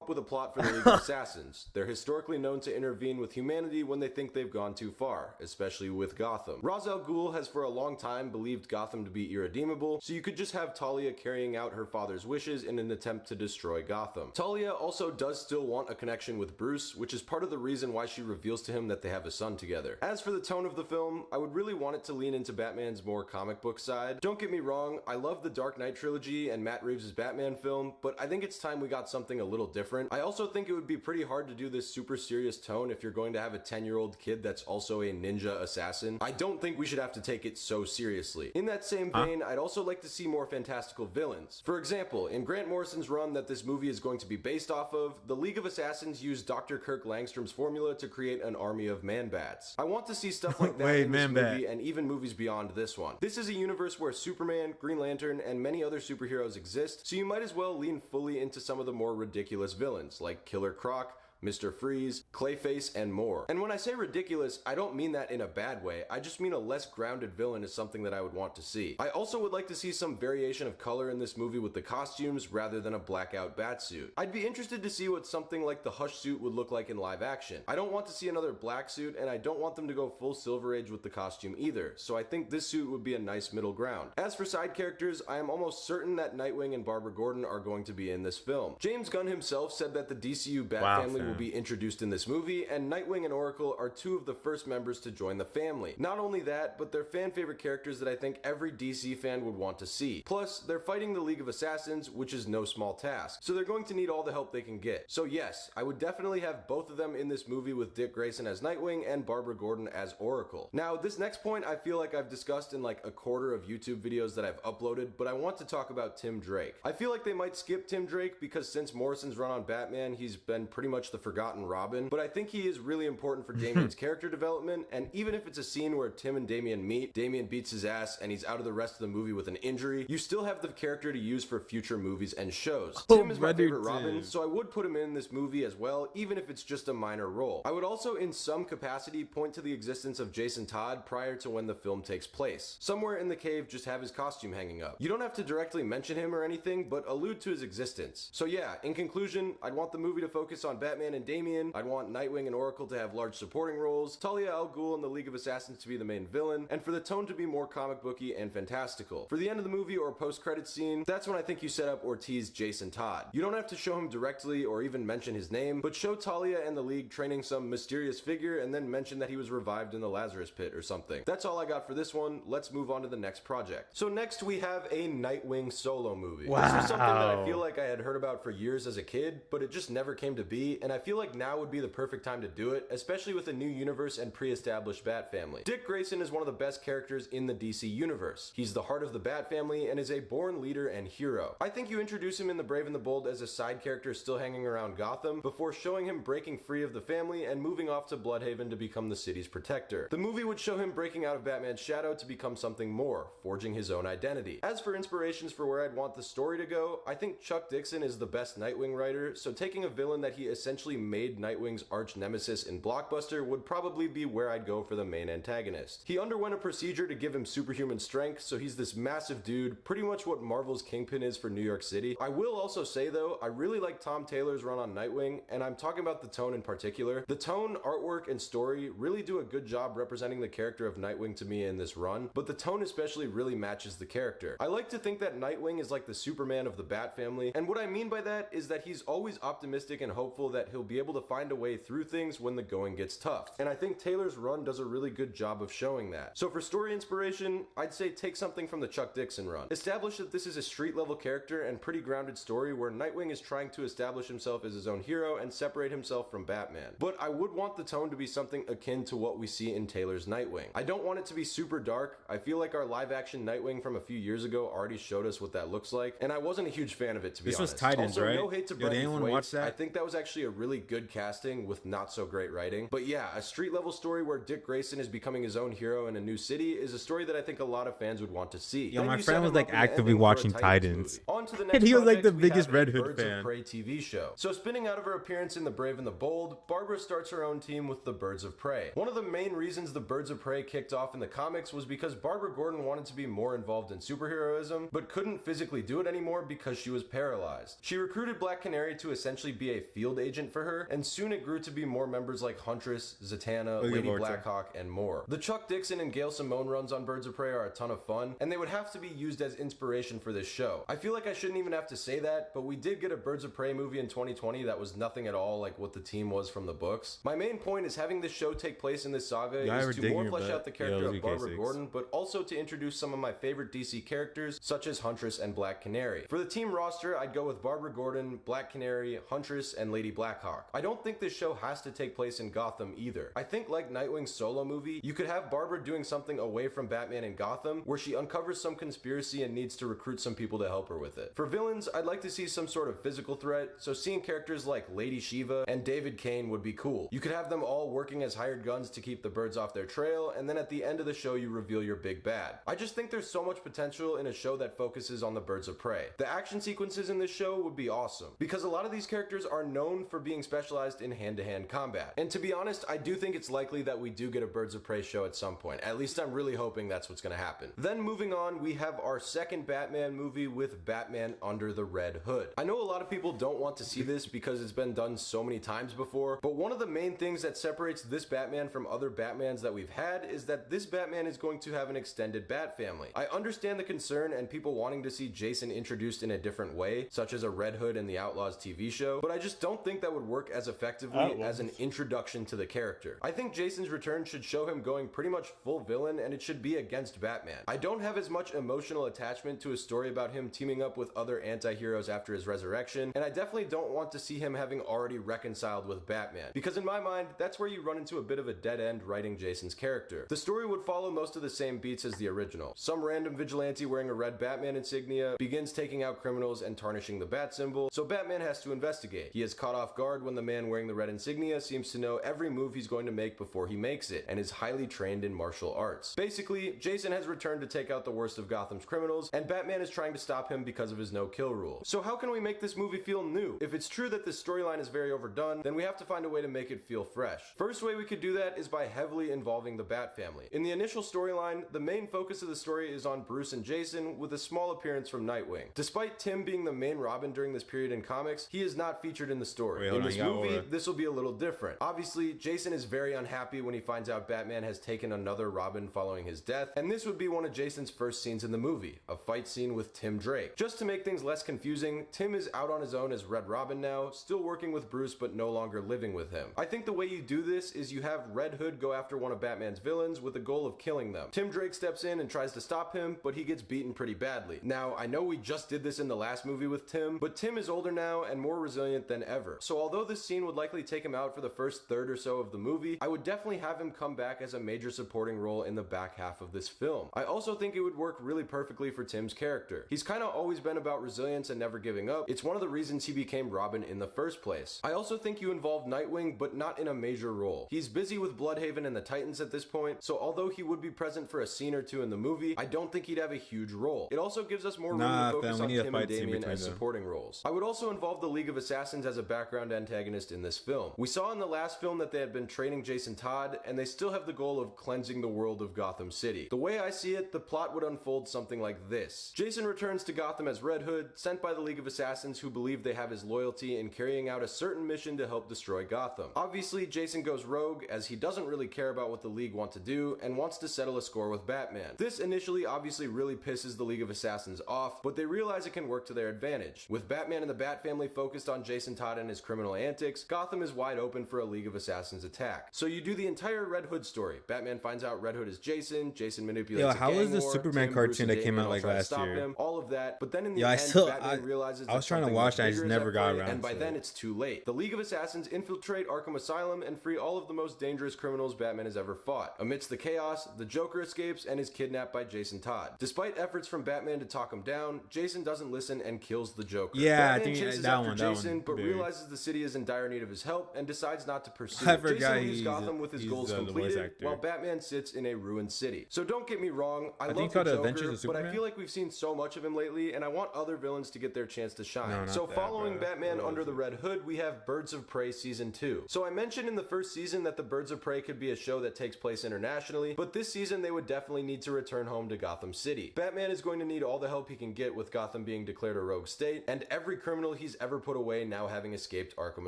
With a plot for the League of Assassins. They're historically known to intervene with humanity when they think they've gone too far, especially with Gotham. Ra's al Ghul has for a long time believed Gotham to be irredeemable, so you could just have Talia carrying out her father's wishes in an attempt to destroy Gotham. Talia also does still want a connection with Bruce, which is part of the reason why she reveals to him that they have a son together. As for the tone of the film, I would really want it to lean into Batman's more comic book side. Don't get me wrong, I love the Dark Knight trilogy and Matt Reeves' Batman film, but I think it's time we got something a little different. I also think it would be pretty hard to do this super serious tone if you're going to have a 10-year-old kid that's also a ninja assassin. I don't think we should have to take it so seriously. In that same vein, I'd also like to see more fantastical villains. For example, in Grant Morrison's run that this movie is going to be based off of, the League of Assassins used Dr. Kirk Langstrom's formula to create an army of man-bats. I want to see stuff like that in this movie and even movies beyond this one. This is a universe where Superman, Green Lantern, and many other superheroes exist, so you might as well lean fully into some of the more ridiculous villains, like Killer Croc, Mr. Freeze, Clayface, and more. And when I say ridiculous, I don't mean that in a bad way, I just mean a less grounded villain is something that I would want to see. I also would like to see some variation of color in this movie with the costumes rather than a blackout batsuit. I'd be interested to see what something like the Hush suit would look like in live action. I don't want to see another black suit, and I don't want them to go full Silver Age with the costume either, so I think this suit would be a nice middle ground. As for side characters, I am almost certain that Nightwing and Barbara Gordon are going to be in this film. James Gunn himself said that the DCU Bat family will be introduced in this movie, and Nightwing and Oracle are two of the first members to join the family. Not only that, but they're fan favorite characters that I think every DC fan would want to see. Plus, they're fighting the League of Assassins, which is no small task, so they're going to need all the help they can get. So yes, I would definitely have both of them in this movie with Dick Grayson as Nightwing and Barbara Gordon as Oracle. Now, this next point I feel like I've discussed in like a quarter of YouTube videos that I've uploaded, but I want to talk about Tim Drake. I feel like they might skip Tim Drake because since Morrison's run on Batman, he's been pretty much the forgotten Robin, but I think he is really important for Damien's character development, and even if it's a scene where Tim and Damien meet, Damien beats his ass, and he's out of the rest of the movie with an injury, you still have the character to use for future movies and shows. Tim is my favorite Robin, so I would put him in this movie as well, even if it's just a minor role. I would also, in some capacity, point to the existence of Jason Todd prior to when the film takes place. Somewhere in the cave, just have his costume hanging up. You don't have to directly mention him or anything, but allude to his existence. So yeah, in conclusion, I'd want the movie to focus on Batman and Damien, I'd want Nightwing and Oracle to have large supporting roles, Talia al Ghul and the League of Assassins to be the main villain, and for the tone to be more comic booky and fantastical. For the end of the movie or post-credits scene, that's when I think you set up or tease Jason Todd. You don't have to show him directly or even mention his name, but show Talia and the League training some mysterious figure and then mention that he was revived in the Lazarus Pit or something. That's all I got for this one. Let's move on to the next project. So next we have a Nightwing solo movie. Wow. This was something that I feel like I had heard about for years as a kid, but it just never came to be, and I feel like now would be the perfect time to do it, especially with a new universe and pre-established Bat family. Dick Grayson is one of the best characters in the DC universe. He's the heart of the Bat family and is a born leader and hero. I think you introduce him in The Brave and the Bold as a side character still hanging around Gotham before showing him breaking free of the family and moving off to Bloodhaven to become the city's protector. The movie would show him breaking out of Batman's shadow to become something more, forging his own identity. As for inspirations for where I'd want the story to go, I think Chuck Dixon is the best Nightwing writer, so taking a villain that he essentially made Nightwing's arch nemesis in Blockbuster would probably be where I'd go for the main antagonist. He underwent a procedure to give him superhuman strength, so he's this massive dude, pretty much what Marvel's Kingpin is for New York City. I will also say though, I really like Tom Taylor's run on Nightwing, and I'm talking about the tone in particular. The tone, artwork, and story really do a good job representing the character of Nightwing to me in this run, but the tone especially really matches the character. I like to think that Nightwing is like the Superman of the Bat family, and what I mean by that is that he's always optimistic and hopeful that he'll be able to find a way through things when the going gets tough. And I think Taylor's run does a really good job of showing that. So for story inspiration, I'd say take something from the Chuck Dixon run. Establish that this is a street level character and pretty grounded story where Nightwing is trying to establish himself as his own hero and separate himself from Batman. But I would want the tone to be something akin to what we see in Taylor's Nightwing. I don't want it to be super dark. I feel like our live action Nightwing from a few years ago already showed us what that looks like, and I wasn't a huge fan of it, to be honest. This was Titans, also, right? No hate to Yo, did Brendan anyone Thwaites. watch that? I think that was actually a really good casting with not so great writing. But yeah, a street level story where Dick Grayson is becoming his own hero in a new city is a story that I think a lot of fans would want to see. Yo, Then my you friend set was him like up in the actively ending for a watching Titans Titans. movie. On to the And next he was like project, the we biggest have a Red Hood Birds fan. of Prey TV show. So spinning out of her appearance in The Brave and the Bold, Barbara starts her own team with the Birds of Prey. One of the main reasons the Birds of Prey kicked off in the comics was because Barbara Gordon wanted to be more involved in superheroism, but couldn't physically do it anymore because she was paralyzed. She recruited Black Canary to essentially be a field agent for her, and soon it grew to be more members like Huntress, Zatanna, Lady Blackhawk, and more. The Chuck Dixon and Gail Simone runs on Birds of Prey are a ton of fun, and they would have to be used as inspiration for this show. I feel like I shouldn't even have to say that, but we did get a Birds of Prey movie in 2020 that was nothing at all like what the team was from the books. My main point is having this show take place in this saga is to more flesh out the character of Barbara Gordon, but also to introduce some of my favorite DC characters, such as Huntress and Black Canary. For the team roster, I'd go with Barbara Gordon, Black Canary, Huntress, and Lady Blackhawk. I don't think this show has to take place in Gotham either. I think like Nightwing's solo movie, you could have Barbara doing something away from Batman in Gotham, where she uncovers some conspiracy and needs to recruit some people to help her with it. For villains, I'd like to see some sort of physical threat, so seeing characters like Lady Shiva and David Kane would be cool. You could have them all working as hired guns to keep the birds off their trail, and then at the end of the show you reveal your big bad. I just think there's so much potential in a show that focuses on the Birds of Prey. The action sequences in this show would be awesome, because a lot of these characters are known for being specialized in hand-to-hand combat. And to be honest, I do think it's likely that we do get a Birds of Prey show at some point. At least I'm really hoping that's what's gonna happen. Then moving on, we have our second Batman movie with Batman Under the Red Hood. I know a lot of people don't want to see this because it's been done so many times before, but one of the main things that separates this Batman from other Batmans that we've had is that this Batman is going to have an extended Bat family. I understand the concern and people wanting to see Jason introduced in a different way, such as a Red Hood in the Outlaws TV show, but I just don't think that would work as effectively as an introduction to the character. I think Jason's return should show him going pretty much full villain, and it should be against Batman. I don't have as much emotional attachment to a story about him teaming up with with other anti-heroes after his resurrection, and I definitely don't want to see him having already reconciled with Batman, because in my mind, that's where you run into a bit of a dead end writing Jason's character. The story would follow most of the same beats as the original. Some random vigilante wearing a red Batman insignia begins taking out criminals and tarnishing the bat symbol, so Batman has to investigate. He is caught off guard when the man wearing the red insignia seems to know every move he's going to make before he makes it, and is highly trained in martial arts. Basically, Jason has returned to take out the worst of Gotham's criminals, and Batman is trying to stop him because of his no-kill rule. So how can we make this movie feel new? If it's true that this storyline is very overdone, then we have to find a way to make it feel fresh. First way we could do that is by heavily involving the Bat family. In the initial storyline, the main focus of the story is on Bruce and Jason, with a small appearance from Nightwing. Despite Tim being the main Robin during this period in comics, he is not featured in the story. In this movie, this will be a little different. Obviously, Jason is very unhappy when he finds out Batman has taken another Robin following his death, and this would be one of Jason's first scenes in the movie, a fight scene with Tim Drake. Just to make things less confusing, Tim is out on his own as Red Robin now, still working with Bruce but no longer living with him. I think the way you do this is you have Red Hood go after one of Batman's villains with the goal of killing them. Tim Drake steps in and tries to stop him, but he gets beaten pretty badly. Now, I know we just did this in the last movie with Tim, but Tim is older now and more resilient than ever. So although this scene would likely take him out for the first third or so of the movie, I would definitely have him come back as a major supporting role in the back half of this film. I also think it would work really perfectly for Tim's character. He's kind of always been about resilience and never giving up. It's one of the reasons he became Robin in the first place. I also think you involve Nightwing, but not in a major role. He's busy with Bloodhaven and the Titans at this point, so although he would be present for a scene or two in the movie, I don't think he'd have a huge role. It also gives us more room to focus on Tim and Damian as supporting roles. I would also involve the League of Assassins as a background antagonist in this film. We saw in the last film that they had been training Jason Todd, and they still have the goal of cleansing the world of Gotham City. The way I see it, the plot would unfold something like this. Jason returns to Gotham as Red Hood, sent by the League of Assassins who believe they have his loyalty in carrying out a certain mission to help destroy Gotham. Obviously, Jason goes rogue as he doesn't really care about what the League want to do and wants to settle a score with Batman. This initially obviously really pisses the League of Assassins off, but they realize it can work to their advantage. With Batman and the Bat family focused on Jason Todd and his criminal antics, Gotham is wide open for a League of Assassins attack. So you do the entire Red Hood story. Batman finds out Red Hood is Jason manipulates how was the Superman cartoon that came out like last year? All of that, but then in the end, Batman realizes I was trying to watch that, I just never got around. And by then it's too late. The League of Assassins infiltrate Arkham Asylum and free all of the most dangerous criminals Batman has ever fought. Amidst the chaos, the Joker escapes and is kidnapped by Jason Todd. Despite efforts from Batman to talk him down, Jason doesn't listen and kills the Joker. Yeah, Batman chases after Jason, but realizes the city is in dire need of his help and decides not to pursue. Jason leaves Gotham with his goals completed, while Batman sits in a ruined city. So don't get me wrong, I love the Joker, but I feel like we've seen so much of him lately, and I want other villains to get their chance to shine. So following Batman under the Red Hood, we have Birds of Prey Season 2. So I mentioned in the first season that the Birds of Prey could be a show that takes place internationally, but this season they would definitely need to return home to Gotham City. Batman is going to need all the help he can get with Gotham being declared a rogue state, and every criminal he's ever put away now having escaped Arkham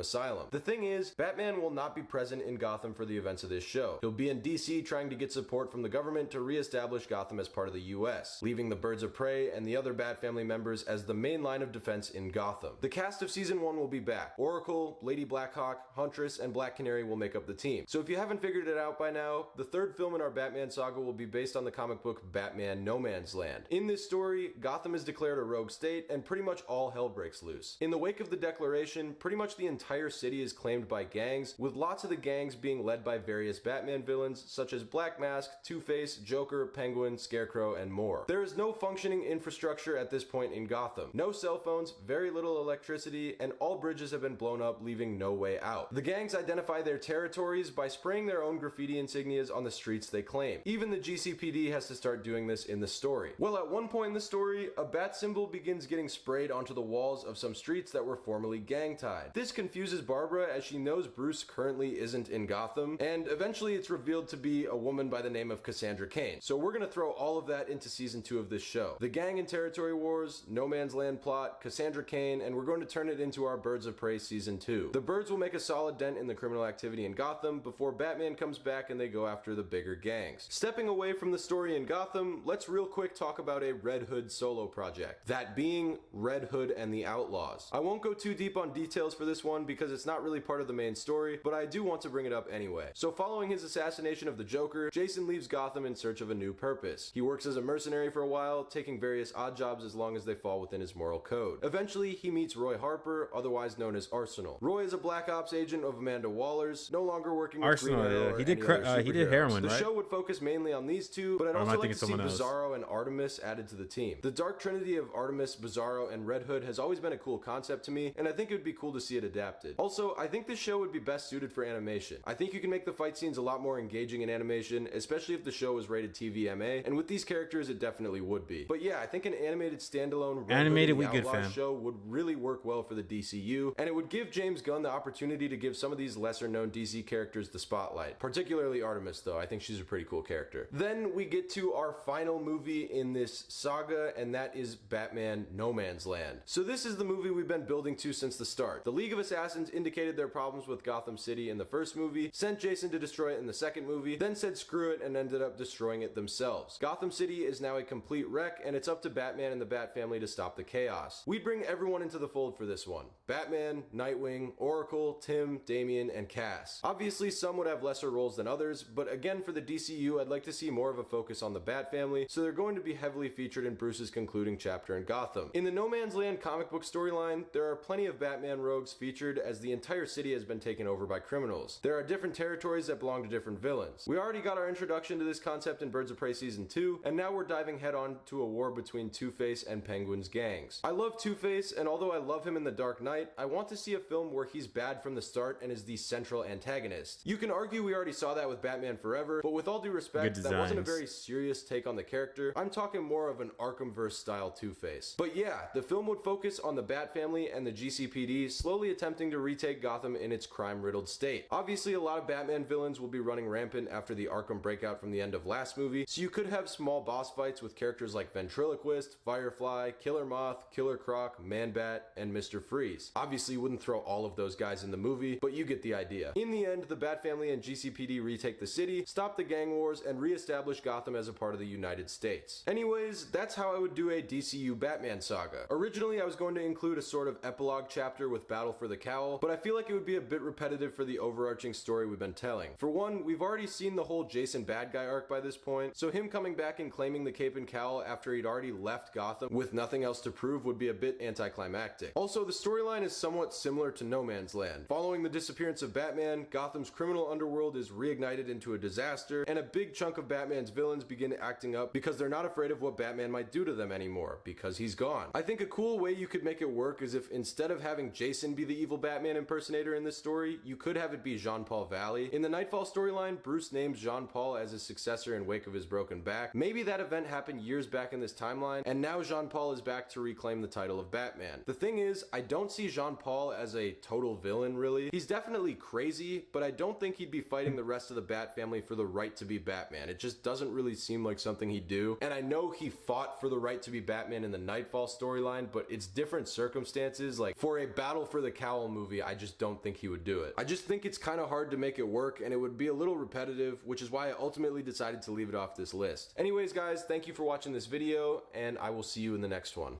Asylum. The thing is, Batman will not be present in Gotham for the events of this show. He'll be in DC trying to get support from the government to re-establish Gotham as part of the US, leaving the Birds of Prey and the other Bat family members as the main line of defense in Gotham. The cast of Season 1 will be back. Oracle, Lady Blackhawk, Huntress, and Black Canary will make up the team. So if you haven't figured it out by now, the third film in our Batman saga will be based on the comic book Batman No Man's Land. In this story, Gotham is declared a rogue state and pretty much all hell breaks loose. In the wake of the declaration, pretty much the entire city is claimed by gangs, with lots of the gangs being led by various Batman villains such as Black Mask, Two-Face, Joker, Penguin, Scarecrow, and more. There is no functioning infrastructure at this point in Gotham. No cell phones, very little electricity, and all bridges have been blown up, leaving no way out. The gangs identify their territories by spraying their own graffiti insignias on the streets they claim. Even the GCPD has to start doing this in the story. Well, at one point in the story, a bat symbol begins getting sprayed onto the walls of some streets that were formerly gang-tied. This confuses Barbara as she knows Bruce currently isn't in Gotham, and eventually it's revealed to be a woman by the name of Cassandra Cain. So we're gonna throw all of that into Season 2 of this show. The gang and territory wars, No Man's Land plot, Cassandra Cain, and we're going to turn it into our Birds of Prey Season 2. The Birds will make a solid dent in the criminal activity in Gotham before Batman comes back and they go after the bigger gangs. Stepping away from the story in Gotham, let's real quick talk about a Red Hood solo project. That being Red Hood and the Outlaws. I won't go too deep on details for this one because it's not really part of the main story, but I do want to bring it up anyway. So following his assassination of the Joker, Jason leaves Gotham in search of a new purpose. He works as a mercenary for a while, taking various odd jobs as long as as they fall within his moral code. Eventually, he meets Roy Harper, otherwise known as Arsenal. Roy is a Black Ops agent of Amanda Waller's, no longer working with Arsenal, Green Arrow or he did any other he did superheroes. heroin, The right? show would focus mainly on these two, but I'd Or am I also like thinking to see someone else? Bizarro and Artemis added to the team. The dark trinity of Artemis, Bizarro, and Red Hood has always been a cool concept to me, and I think it would be cool to see it adapted. Also, I think this show would be best suited for animation. I think you can make the fight scenes a lot more engaging in animation, especially if the show was rated TVMA, and with these characters it definitely would be. But yeah, I think an animated standalone Red Animated, Hood and we the good, Outlaws fam. show would really work well for the DCU, and it would give James Gunn the opportunity to give some of these lesser known DC characters the spotlight. Particularly Artemis though, I think she's a pretty cool character. Then we get to our final movie in this saga, and that is Batman No Man's Land. So this is the movie we've been building to since the start. The League of Assassins indicated their problems with Gotham City in the first movie, sent Jason to destroy it in the second movie, then said screw it and ended up destroying it themselves. Gotham City is now a complete wreck, and it's up to Batman and the Bat family to stop the chaos. We'd bring everyone into the fold for this one. Batman, Nightwing, Oracle, Tim, Damian, and Cass. Obviously some would have lesser roles than others, but again for the DCU I'd like to see more of a focus on the Bat family, so they're going to be heavily featured in Bruce's concluding chapter in Gotham. In the No Man's Land comic book storyline, there are plenty of Batman rogues featured as the entire city has been taken over by criminals. There are different territories that belong to different villains. We already got our introduction to this concept in Birds of Prey Season 2, and now we're diving head on to a war between Two-Face and Penguin's gangs. I love Two-Face, and although I love him in The Dark Knight, I want to see a film where he's bad from the start and is the central antagonist. You can argue we already saw that with Batman Forever, but with all due respect, that wasn't a very serious take on the character. I'm talking more of an Arkhamverse style Two-Face. But yeah, the film would focus on the Bat family and the GCPD slowly attempting to retake Gotham in its crime-riddled state. Obviously, a lot of Batman villains will be running rampant after the Arkham breakout from the end of last movie, so you could have small boss fights with characters like Ventriloquist, Firefly, Killer Moth, Killer Croc, Man-Bat, and Mr. Freeze. Obviously, you wouldn't throw all of those guys in the movie, but you get the idea. In the end, the Bat family and GCPD retake the city, stop the gang wars, and re-establish Gotham as a part of the United States. Anyways, that's how I would do a DCU Batman saga. Originally, I was going to include a sort of epilogue chapter with Battle for the Cowl, but I feel like it would be a bit repetitive for the overarching story we've been telling. For one, we've already seen the whole Jason bad guy arc by this point, so him coming back and claiming the cape and cowl after he'd already left Gotham with nothing else to prove would be a bit anticlimactic. Also, the storyline is somewhat similar to No Man's Land. Following the disappearance of Batman, Gotham's criminal underworld is reignited into a disaster, and a big chunk of Batman's villains begin acting up because they're not afraid of what Batman might do to them anymore, because he's gone. I think a cool way you could make it work is if instead of having Jason be the evil Batman impersonator in this story, you could have it be Jean-Paul Valley. In the Nightfall storyline, Bruce names Jean-Paul as his successor in wake of his broken back. Maybe that event happened years back in this timeline, and now Jean-Paul is back to reclaim the title of Batman. The thing is, I don't see Jean-Paul as a total villain, really. He's definitely crazy, but I don't think he'd be fighting the rest of the Bat family for the right to be Batman. It just doesn't really seem like something he'd do. And I know he fought for the right to be Batman in the Nightfall storyline, but it's different circumstances. Like, for a Battle for the Cowl movie, I just don't think he would do it. I just think it's kind of hard to make it work, and it would be a little repetitive, which is why I ultimately decided to leave it off this list. Anyways, guys, thank you for watching this video, and I will see you in the next one.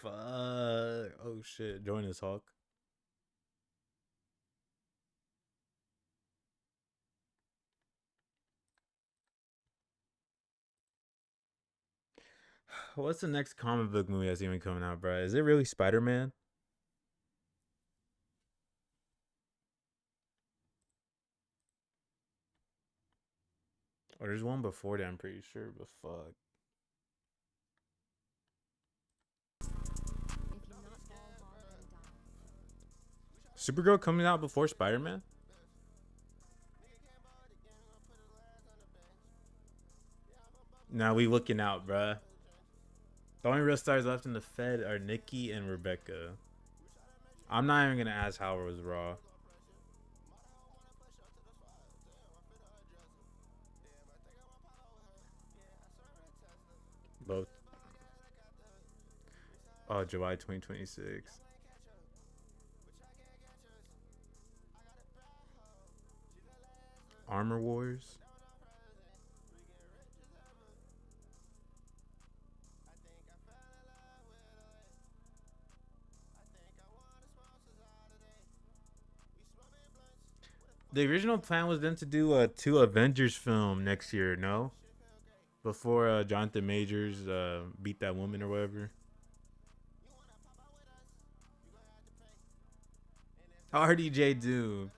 Fuck. Oh shit. Join us, Hawk. What's the next comic book movie that's even coming out, bro? Is it really Spider-Man? Or there's one before that, I'm pretty sure, but fuck. Supergirl coming out before Spider-Man? Now we looking out, bruh. The only real stars left in the Fed are Nikki and Rebecca. I'm not even gonna ask how it was raw. Both. Oh, July 2026. Armor Wars. The original plan was then to do a 2 Avengers film next year, no? before Jonathan Majors beat that woman or whatever. RDJ dude.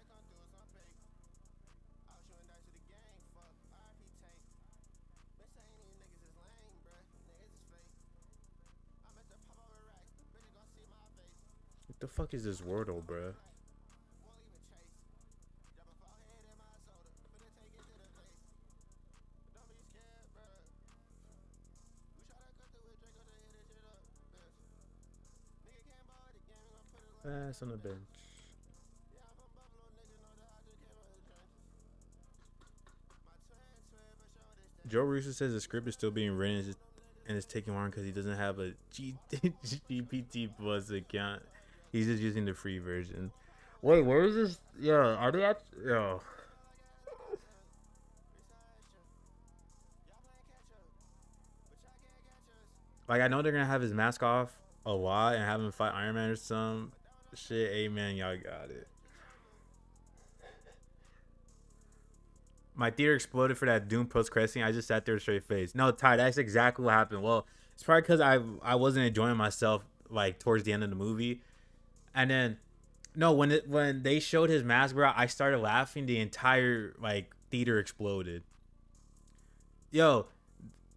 What the fuck is this Wordle, bruh? Ass on the bench. Joe Russo says the script is still being written and it's taking long because he doesn't have a GPT Plus account. He's just using the free version. Wait, where is this? Yo, are they at? Yo. Like, I know they're gonna have his mask off a lot and have him fight Iron Man or some shit. Amen, y'all got it. My theater exploded for that Doom post-credit scene. I just sat there with a straight face. No, Ty, that's exactly what happened. Well, it's probably because I wasn't enjoying myself like towards the end of the movie, and then no, when they showed his mask, bro, I started laughing. The entire like theater exploded. Yo,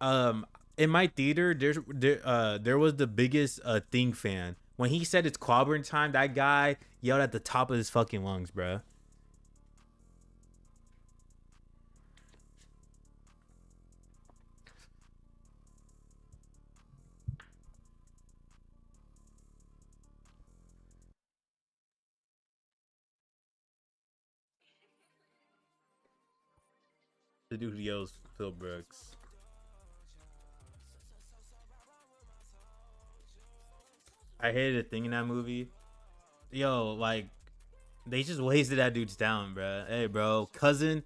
in my theater, there was the biggest Thing fan. When he said it's clobbering time, that guy yelled at the top of his fucking lungs, bro. The dude who yells Phil Brooks. I hated a thing in that movie. Yo, like, they just wasted that dude's talent, bro. Hey, bro, Cousin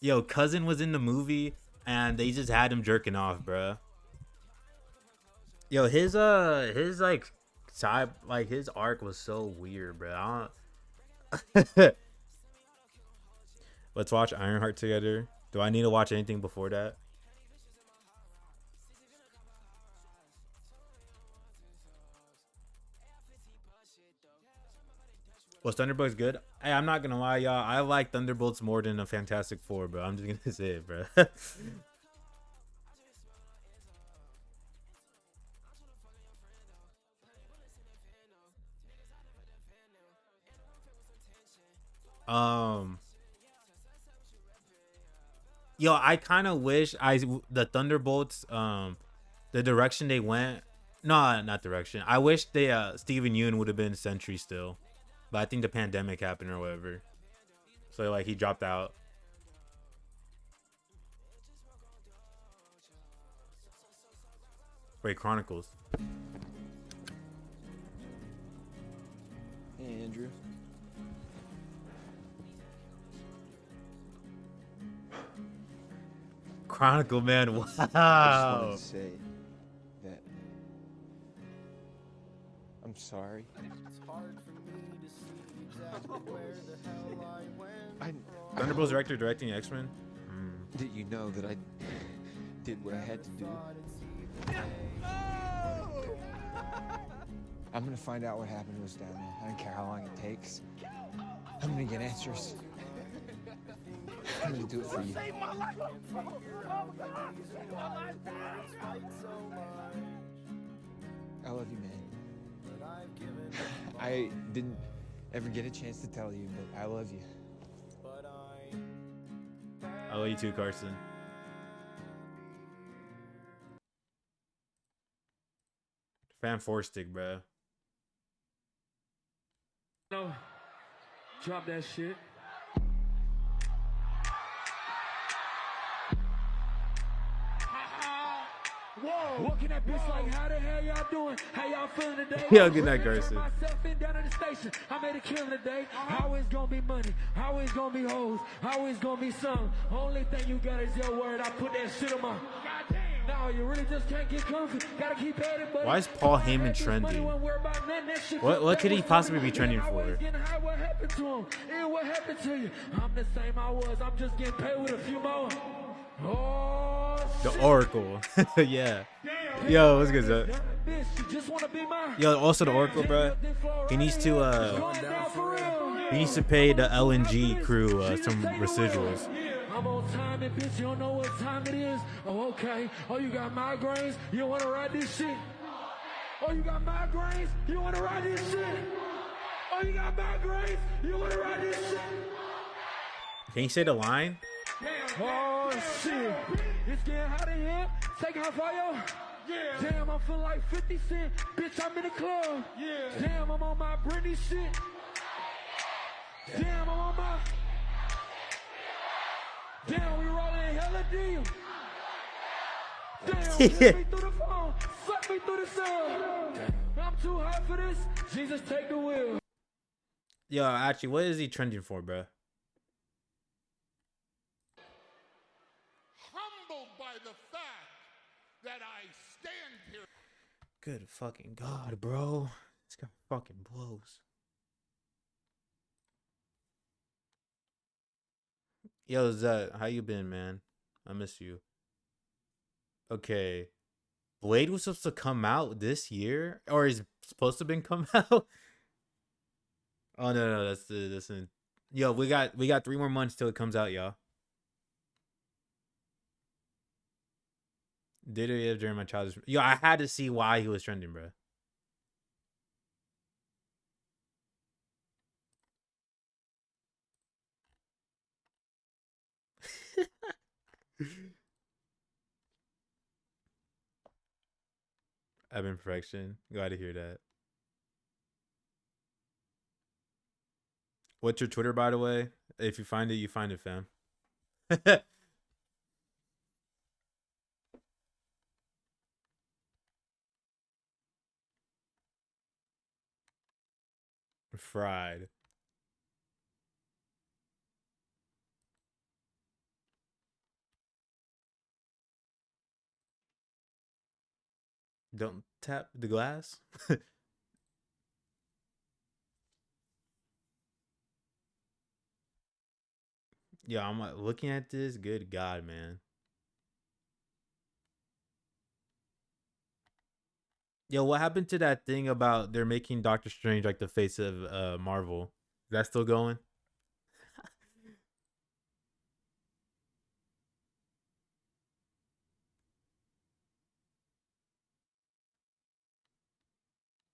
was in the movie, and they just had him jerking off, bro. Yo, his like side, like his arc was so weird, bro. Let's watch Ironheart together. Do I need to watch anything before that? Was Thunderbolts good? Hey, I'm not gonna lie, y'all. I like Thunderbolts more than a Fantastic Four, bro. I'm just gonna say it, bro. Yo, I kind of wish the Thunderbolts, the direction they went. No, not direction. I wish they Steven Yeun would have been Sentry still. But I think the pandemic happened or whatever. So, like, he dropped out. Wait, Chronicles. Hey, Andrew. Chronicle, man. Wow. I just wanted to say that I'm sorry. Thunderbolts director directing X-Men? Did you know that I did what I had to do? I'm gonna find out what happened to us down there. I don't care how long it takes. I'm gonna get answers. I'm gonna do it for you. I love you, man. I didn't ever get a chance to tell you, but I love you. I love you too, Carson. Fan 4 stick, bro. No, drop that shit. Whoa! Walking that bitch like, how the hell y'all doing? How y'all feeling today? Yo, good night, Carson. Myself in down at the station. I made a killing today. Always gonna be money. Always gonna be hoes. Always gonna be some. Only thing you got is your word. I put that shit on my. Goddamn. No, you really just can't get comfy. Gotta keep at it, buddy. Why is Paul Heyman trending? What could he possibly be trending for? What happened to him? What happened to you? I'm the same I was. I'm just getting paid with a few more. Oh, The shit. Oracle. Yeah. Damn. Yo, what's good, up? Bitch, you just wanna be my. Yo, also the Oracle, bro. He needs to he needs to pay the LNG crew some residuals. I'm on time and bitch, you don't know what time it is. Oh, okay. Oh, you got migraines? You wanna ride this shit? Oh, you got migraines? You wanna ride this shit? Oh, you got migraines? You wanna ride this shit? Can you say the line? Oh, shit. It's getting hot in here. Taking hot fire. Yeah. Damn, I'm feeling like 50 Cent. Bitch, I'm in the club. Yeah. Damn, I'm on my Britney shit. Damn, I'm on my. Damn, we rolling hella deal. Damn, hit me through the phone. Suck me through the cell. I'm too hot for this. Jesus, take the wheel. Yo, actually, what is he trending for, bro? Humbled by the fact that I stand here. Good fucking God, bro. This guy fucking blows. Yo, Zed, how you been, man? I miss you. Okay. Blade was supposed to come out this year? Or is supposed to been come out? Oh no, that's the Yo, we got 3 more months till it comes out, y'all. Did it during my childhood? Yo, I had to see why he was trending, bro. I've been perfection. Glad to hear that. What's your Twitter, by the way? If you find it, you find it, fam. Fried. Don't tap the glass. Yeah, I'm looking at this. Good God, man. Yo, what happened to that thing about they're making Doctor Strange like the face of Marvel? Is that still going?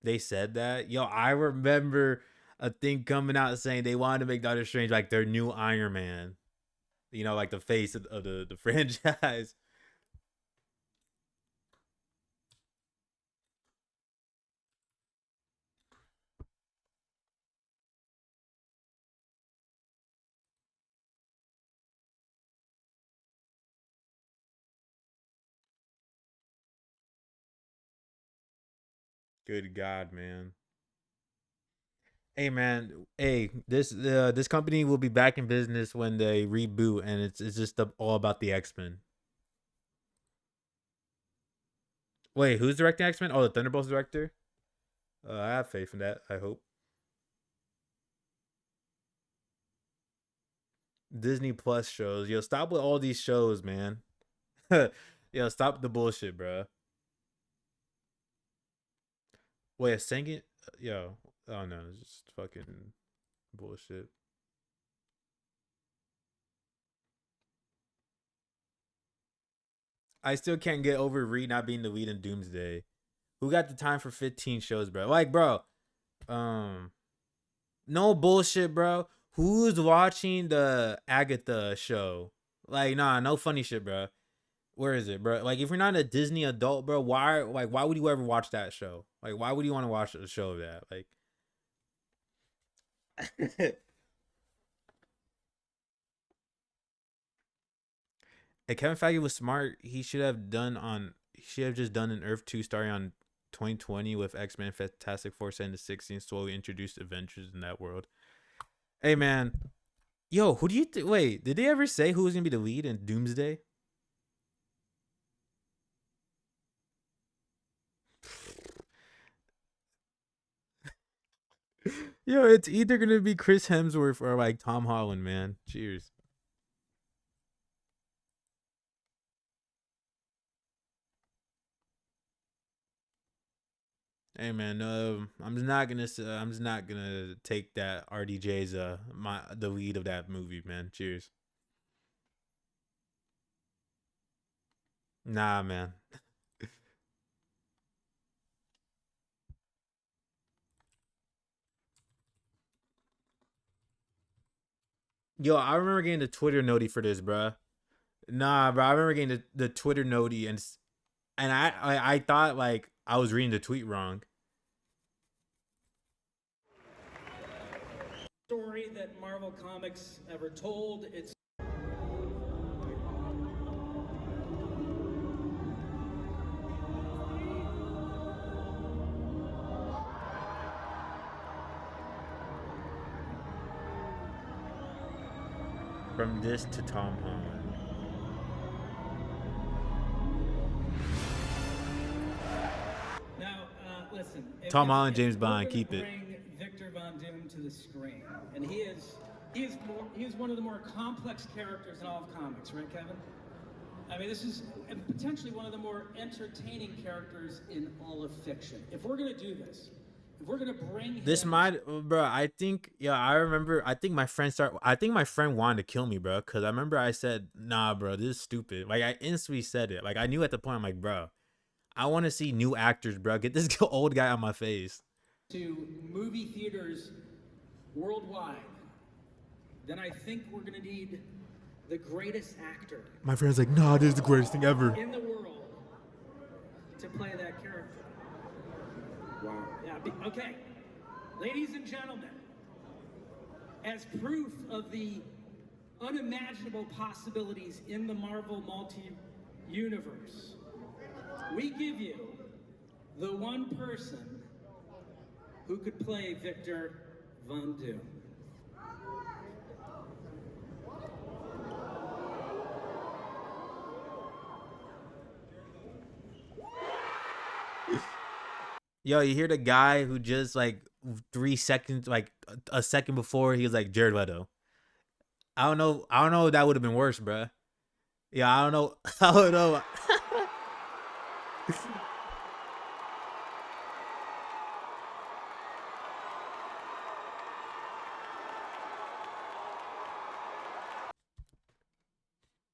They said that. Yo, I remember a thing coming out saying they wanted to make Doctor Strange like their new Iron Man. You know, like the face of the franchise. Good God, man. Hey man, hey, this company will be back in business when they reboot, and it's just all about the X-Men. Wait, who's directing X-Men? Oh, the Thunderbolts director. I have faith in that. I hope. Disney Plus shows. Yo, stop with all these shows, man. Yo, stop the bullshit, bro. Wait, sing it. Yo, oh no, it's just fucking bullshit. I still can't get over Reed not being the lead in Doomsday. Who got the time for 15 shows, bro? Like, bro, um, no bullshit, bro. Who's watching the Agatha show? Like, nah, no funny shit, bro. Where is it, bro? Like, if you're not a Disney adult, bro, why would you ever watch that show? Like, why would you want to watch a show of that? Like, if Kevin Feige was smart, he should have just done an Earth 2 starting on 2020 with X-Men, Fantastic Four, and the 16 slowly introduced Avengers in that world. Hey man, yo, who do you wait? Did they ever say who was gonna be the lead in Doomsday? Yo, it's either gonna be Chris Hemsworth or like Tom Holland, man. Cheers. Hey man, I'm just not gonna take that RDJ's the lead of that movie, man. Cheers. Nah, man. Yo, I remember getting the Twitter noti for this, bruh. Nah, bro, I remember getting the Twitter noti and I thought like I was reading the tweet wrong. Story that Marvel Comics ever told. It's From this to Tom Holland. now listen. Tom Holland, James Bond, keep it. Bring Victor Von Doom to the screen, and he is one of the more complex characters in all of comics, right, Kevin? I mean, this is potentially one of the more entertaining characters in all of fiction. If we're gonna do this, if we're gonna bring This him, might, bro. I think, yeah, I remember. I think my friend wanted to kill me, bro, because I remember I said, "Nah, bro, this is stupid." Like I instantly said it. Like I knew at the point. I'm like, bro, I want to see new actors, bro. Get this old guy on my face. to movie theaters worldwide, then I think we're gonna need the greatest actor My friend's like, "Nah, this is the greatest thing ever." in the world to play that character. Wow. Yeah. Okay, ladies and gentlemen, as proof of the unimaginable possibilities in the Marvel multi-universe, we give you the one person who could play Victor Von Doom. Yo, you hear the guy who just like 3 seconds, like a second before, he was like Jared Leto. I don't know. I don't know if that would have been worse, bruh. Yeah, I don't know. I don't know.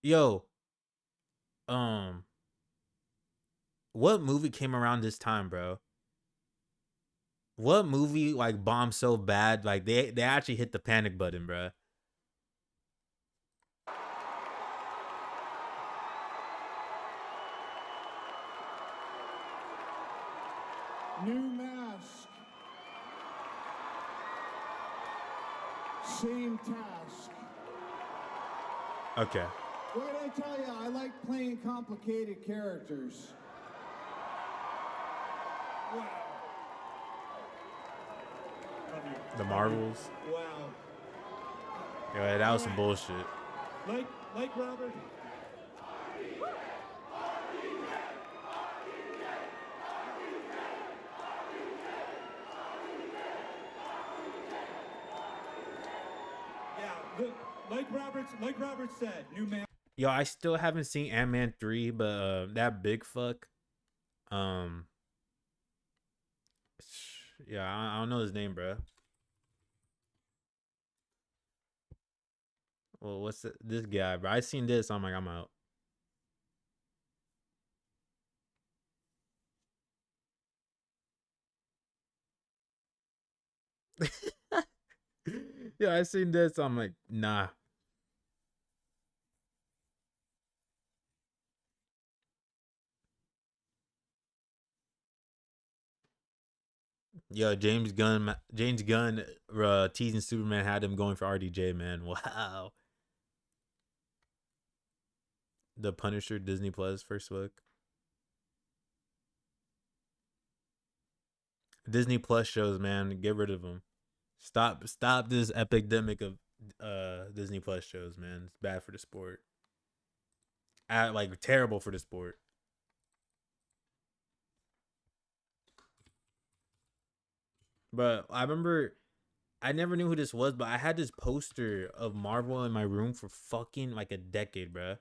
Yo, um, what movie came around this time, bro? What movie like bombed so bad, like they actually hit the panic button, bro? New mask. Same task. Okay. What did I tell you? I like playing complicated characters. Wow. The Marvels. Wow. Yeah, that was some bullshit. Like Robert. Yeah, like Robert said, new man. Yo, I still haven't seen Ant-Man 3, but that big fuck, um, yeah, I don't know his name, bro. Well, what's this guy, bro? I seen this. I'm like, I'm out. Yeah, I seen this. I'm like, nah. Yo, James Gunn, teasing Superman had him going for RDJ, man. Wow. The Punisher, Disney Plus, first book. Disney Plus shows, man, get rid of them. Stop this epidemic of Disney Plus shows, man. It's bad for the sport. Like terrible for the sport. But I remember I never knew who this was, but I had this poster of Marvel in my room for fucking like a decade, bruh.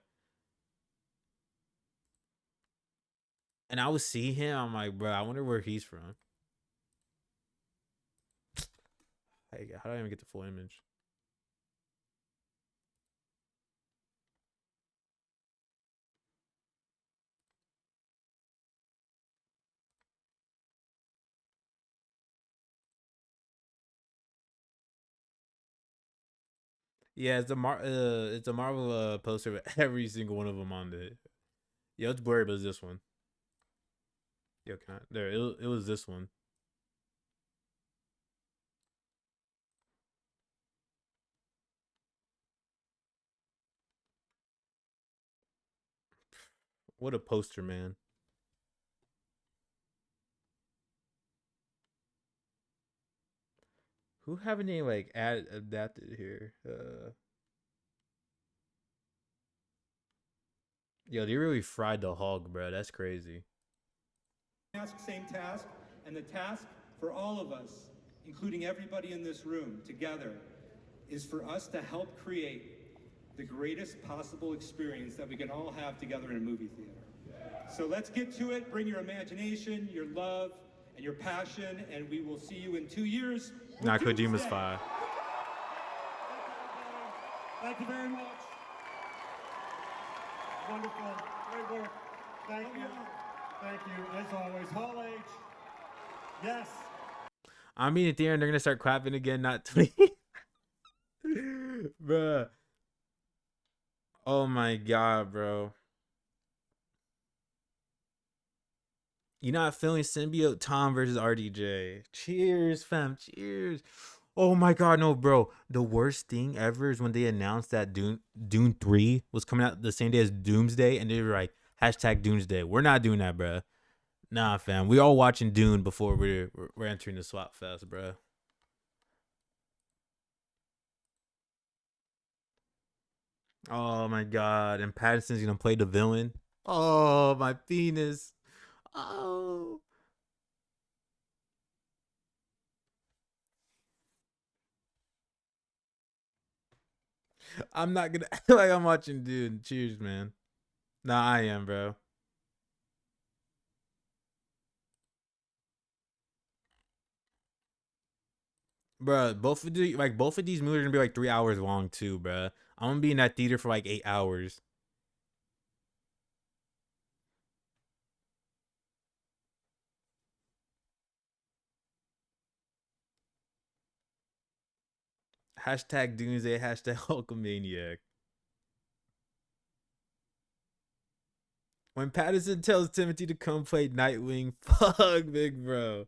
And I would see him, I'm like, bro, I wonder where he's from. How do I even get the full image? Yeah, it's a Marvel poster with every single one of them on it. Yeah, it's blurry, but it's this one. Yo, there? It was this one. What a poster, man. Who haven't they like adapted here? Yo, they really fried the hog, bro. That's crazy. Same task, and the task for all of us, including everybody in this room together, is for us to help create the greatest possible experience that we can all have together in a movie theater. So let's get to it. Bring your imagination, your love, and your passion, and we will see you in 2 years. Nah, Kojima's fire. Thank you very much. Wonderful. Great work. Thank you. Thank you. As always, Hall H. Yes. I'm being at the end. They're gonna start clapping again. Not 20. Bruh. Oh my god, bro. You're not feeling symbiote Tom versus RDJ. Cheers, fam. Cheers. Oh my god, no, bro. The worst thing ever is when they announced that Dune 3 was coming out the same day as Doomsday, and they were like, hashtag Doomsday. We're not doing that, bro. Nah, fam. We all watching Dune before we're entering the swap fest, bro. Oh my god. And Pattinson's gonna play the villain. Oh, my penis. Oh. I'm not gonna act like I'm watching Dune. Cheers, man. Nah, I am, bro. Bruh, both of these movies are gonna be like 3 hours long too, bruh. I'm gonna be in that theater for like 8 hours. Hashtag Doomsday, hashtag Hulkamaniac. When Pattinson tells Timothy to come play Nightwing, fuck big bro.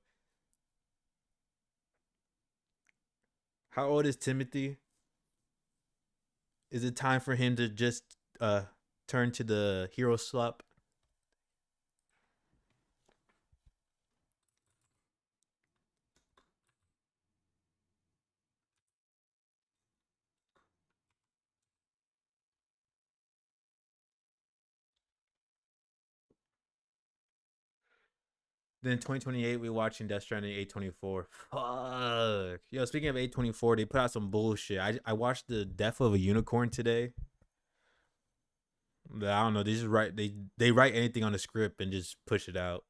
How old is Timothy? Is it time for him to just turn to the hero slap? Then 2028, we watching Death Stranding A24. Fuck. Yo, speaking of A24, they put out some bullshit. I watched the Death of a Unicorn today. I don't know. They just write they write anything on the script and just push it out.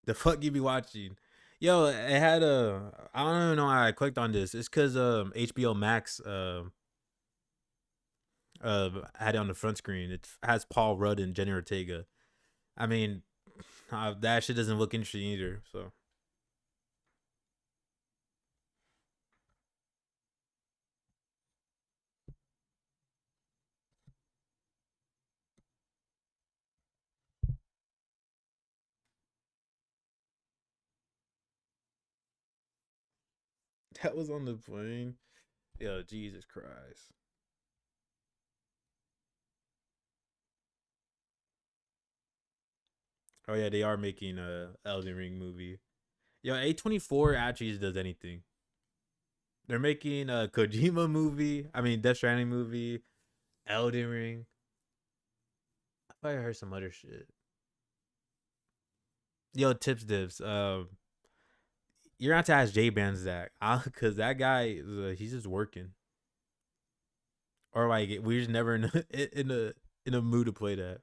The fuck you be watching? Yo, it had a I don't even know how I clicked on this. It's cause HBO Max had it on the front screen. It has Paul Rudd and Jenny Ortega. I mean, that shit doesn't look interesting either. So that was on the plane. Yo, Jesus Christ. Oh yeah, they are making a Elden Ring movie. Yo, A24 actually just does anything. They're making a Kojima movie. I mean, Death Stranding movie, Elden Ring. I thought I heard some other shit. Yo, tips dips. You're gonna have to ask J Bands that, cause that guy, he's just working. or like we're just never in a mood to play that.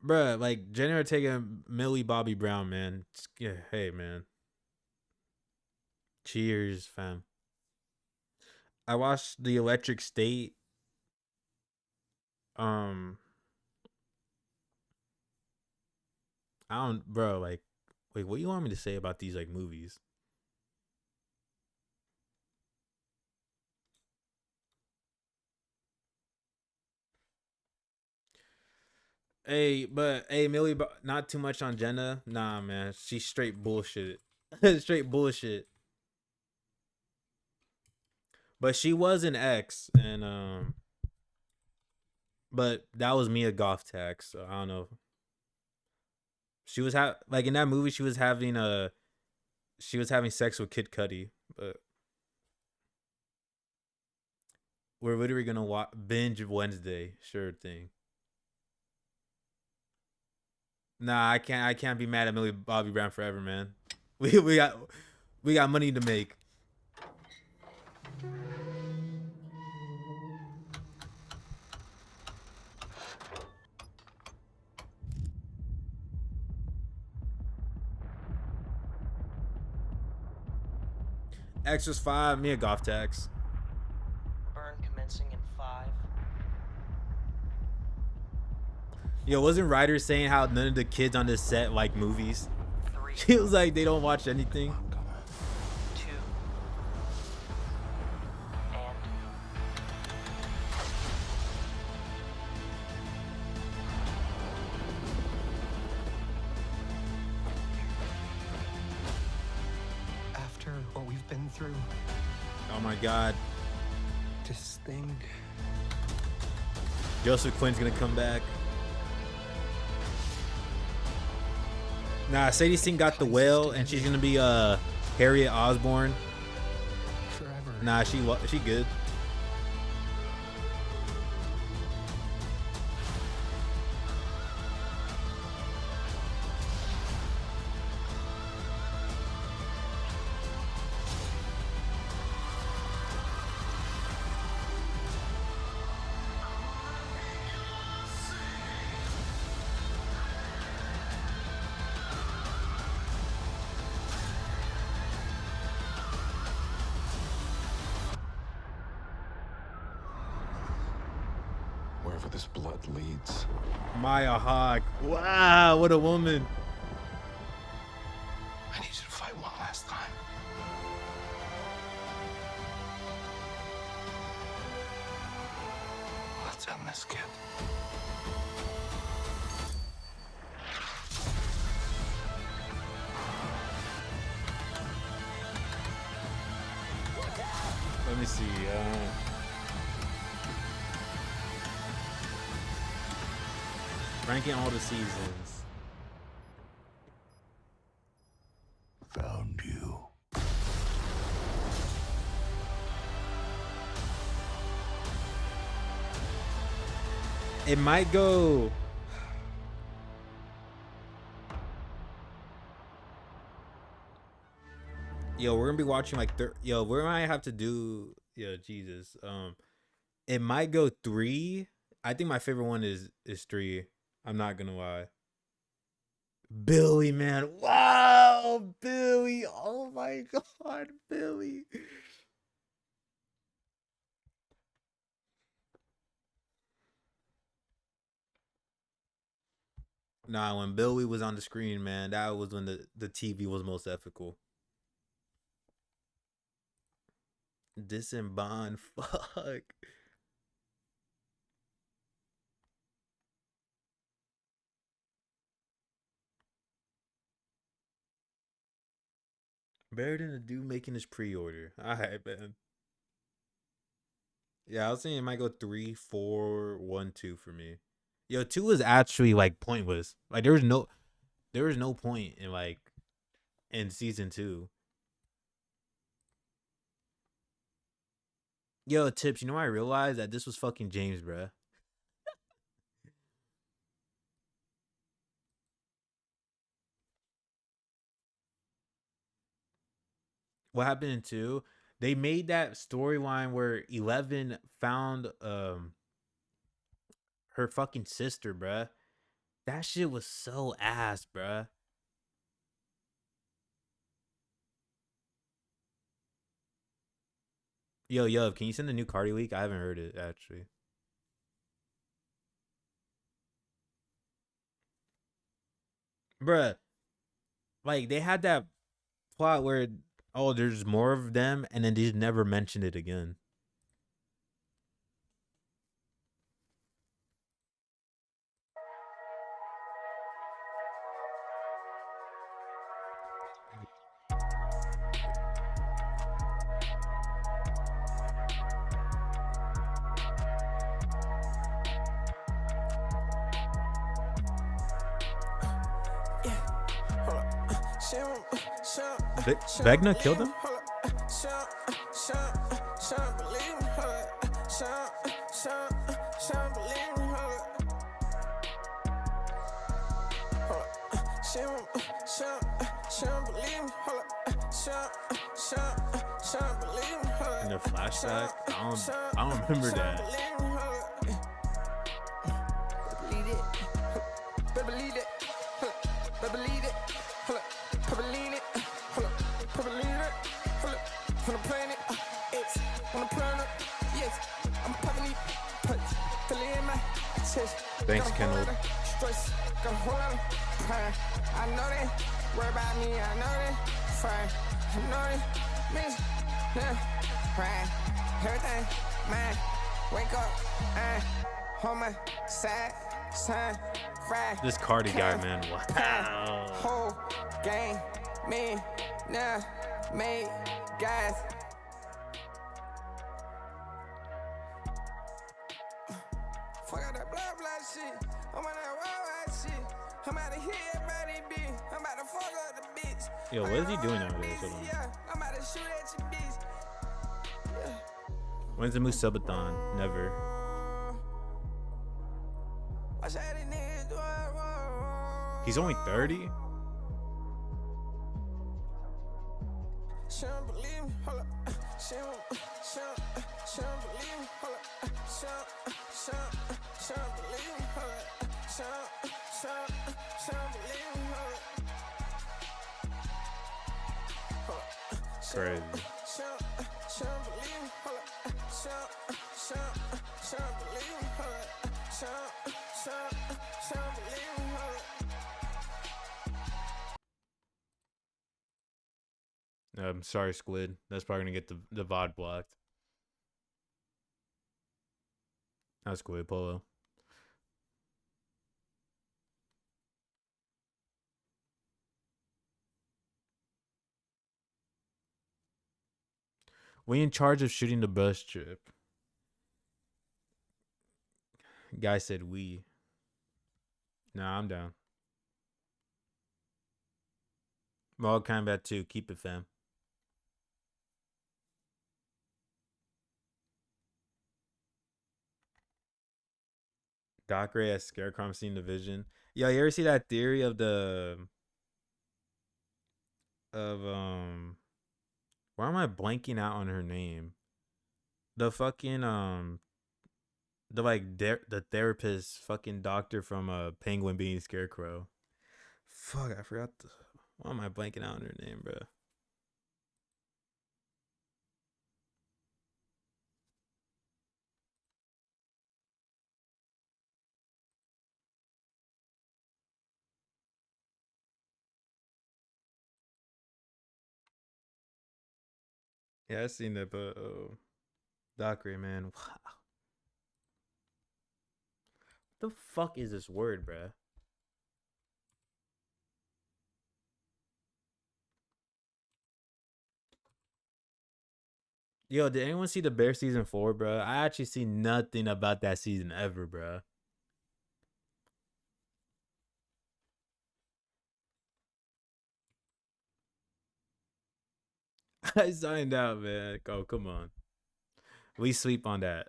Bruh, like Jenny Ortega and Millie Bobby Brown, man. Yeah, hey man. Cheers, fam. I watched The Electric State. Um, I don't, bro. Like, wait, what do you want me to say about these like movies? Hey, but hey, Millie, not too much on Jenna. Nah, man, she's straight bullshit. Straight bullshit. But she was an ex, and but that was Mia Goth tax. So I don't know. She was like in that movie. She was having sex with Kid Cudi, but we're literally gonna binge Wednesday. Sure thing. Nah, I can't be mad at Millie Bobby Brown forever, man. We got money to make. Extras 5, Mia Goth tax. Burn commencing in 5. Yo, wasn't Ryder saying how none of the kids on this set like movies? 3. She was like, they don't watch anything. 2. And After what we've been through, Oh my god. this thing. Joseph Quinn's gonna come back. Nah, Sadie Sink got the whale, and she's gonna be Harriet Osborne. Forever. Nah, she good. Wherever this blood leads. Maya Hawk. Wow, what a woman. I need you to fight one last time. Let's end this, kid. Let me see. Ranking all the seasons. Found you. It might go. Yo, we're gonna be watching like yo, we might have to do Jesus. It might go 3. I think my favorite one is 3. I'm not gonna lie. Billy, man. Wow, Billy. Oh my god, Billy. Nah, when Billy was on the screen, man, that was when the TV was most ethical. Disembond, fuck. Better than the dude making his pre-order. Alright, man. Yeah, I was saying it might go 3, 4, 1, 2 for me. Yo, 2 is actually like pointless. Like there was no point in like in season 2. Yo, Tips, you know what I realized? That this was fucking James, bruh. What happened in 2? They made that storyline where 11 found her fucking sister, bruh. That shit was so ass, bruh. Yo, can you send the new Cardi leak? I haven't heard it actually. Bruh, like they had that plot where oh, there's more of them, and then they just never mentioned it again. Vecna killed him? In the flashback? I don't remember that. Thanks, Kendall. I know they worry about me. I know they fine. I know they miss them. Right. Everything, man. Wake up and hold my side, sun, fry. This Cardi guy, man. Wow. Whole gang, me, now, made guys. Fuck out that blah blah shit. I'm on that wild shit. I'm out of here, everybody be. I'm about to fuck up the bitch. Yo, what is he doing nowadays? Hold on. Yeah, I'm about to shoot at your bitch. Yeah. When's the Moose Subathon? Never. Watch how these niggas do it. He's only 30? She don't believe me. Hold up. She don't believe me. Hold up. She don't believe me. Hold up. She don't believe me. Hold up. Crazy. She don't believe me. Hold up. She don't believe me. Hold up. She don't believe me. Hold up. I'm sorry, Squid. That's probably gonna get the VOD blocked. That's Squid Polo. We in charge of shooting the bus trip. Guy said we. Nah, I'm down. Mortal Kombat 2. Keep it, fam. Doc Ray as Scarecrow seen the Vision. Yo, you ever see that theory of why am I blanking out on her name? The fucking the therapist fucking doctor from Penguin being Scarecrow. Fuck, I forgot why am I blanking out on her name, bro? Yeah, I seen that, but Doc Ray, man. Wow. What the fuck is this word, bruh? Yo, did anyone see the Bear season 4, bro? I actually see nothing about that season ever, bro. I signed out, man. Oh, come on. We sleep on that.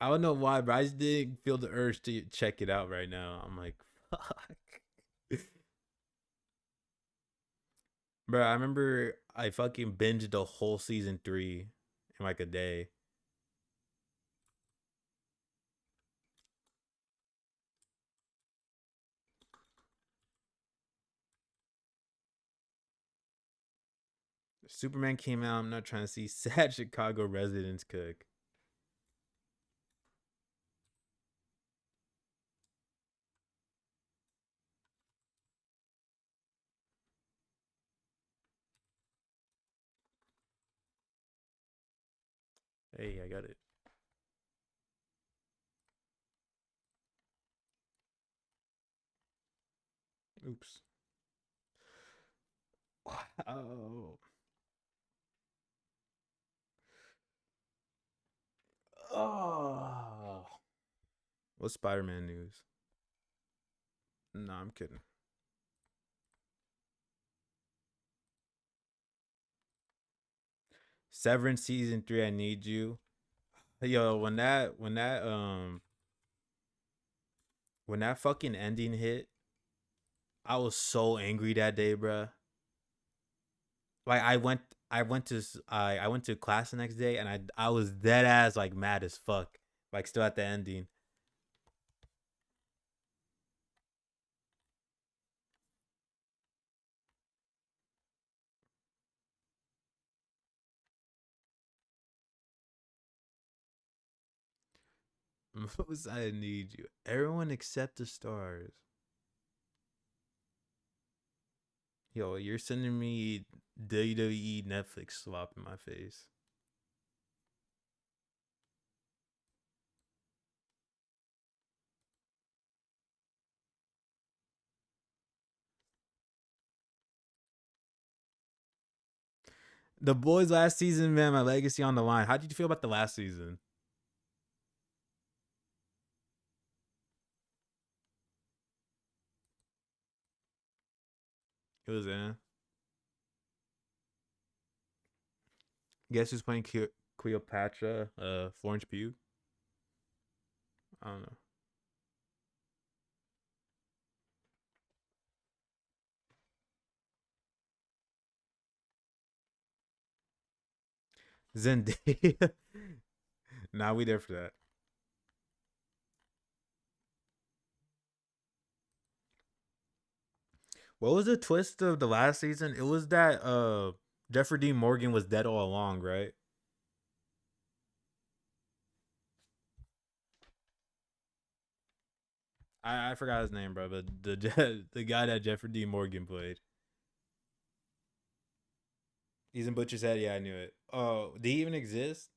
I don't know why, but I just didn't feel the urge to check it out right now. I'm like, fuck. Bro, I remember I fucking binged the whole season 3 in like a day. Superman came out. I'm not trying to see sad Chicago residents cook. Hey, I got it. Oops. Oh. Oh. What's Spider-Man news? No, I'm kidding. Severance season 3, I need you. Yo, when that fucking ending hit, I was so angry that day, bruh. Like I went to class the next day and I was dead ass like mad as fuck. Like still at the ending. What was I need you? Everyone except the stars. Yo, you're sending me WWE Netflix swap in my face. The Boys last season, man, my legacy on the line. How did you feel about the last season? It was in. Guess who's playing Cleopatra? Florence Pugh? I don't know. Zendaya. Nah, we there for that. What was the twist of the last season? It was that Jeffrey Dean Morgan was dead all along, right? I forgot his name, bro, but the guy that Jeffrey Dean Morgan played. He's in Butcher's Head. Yeah, I knew it. Oh, did he even exist?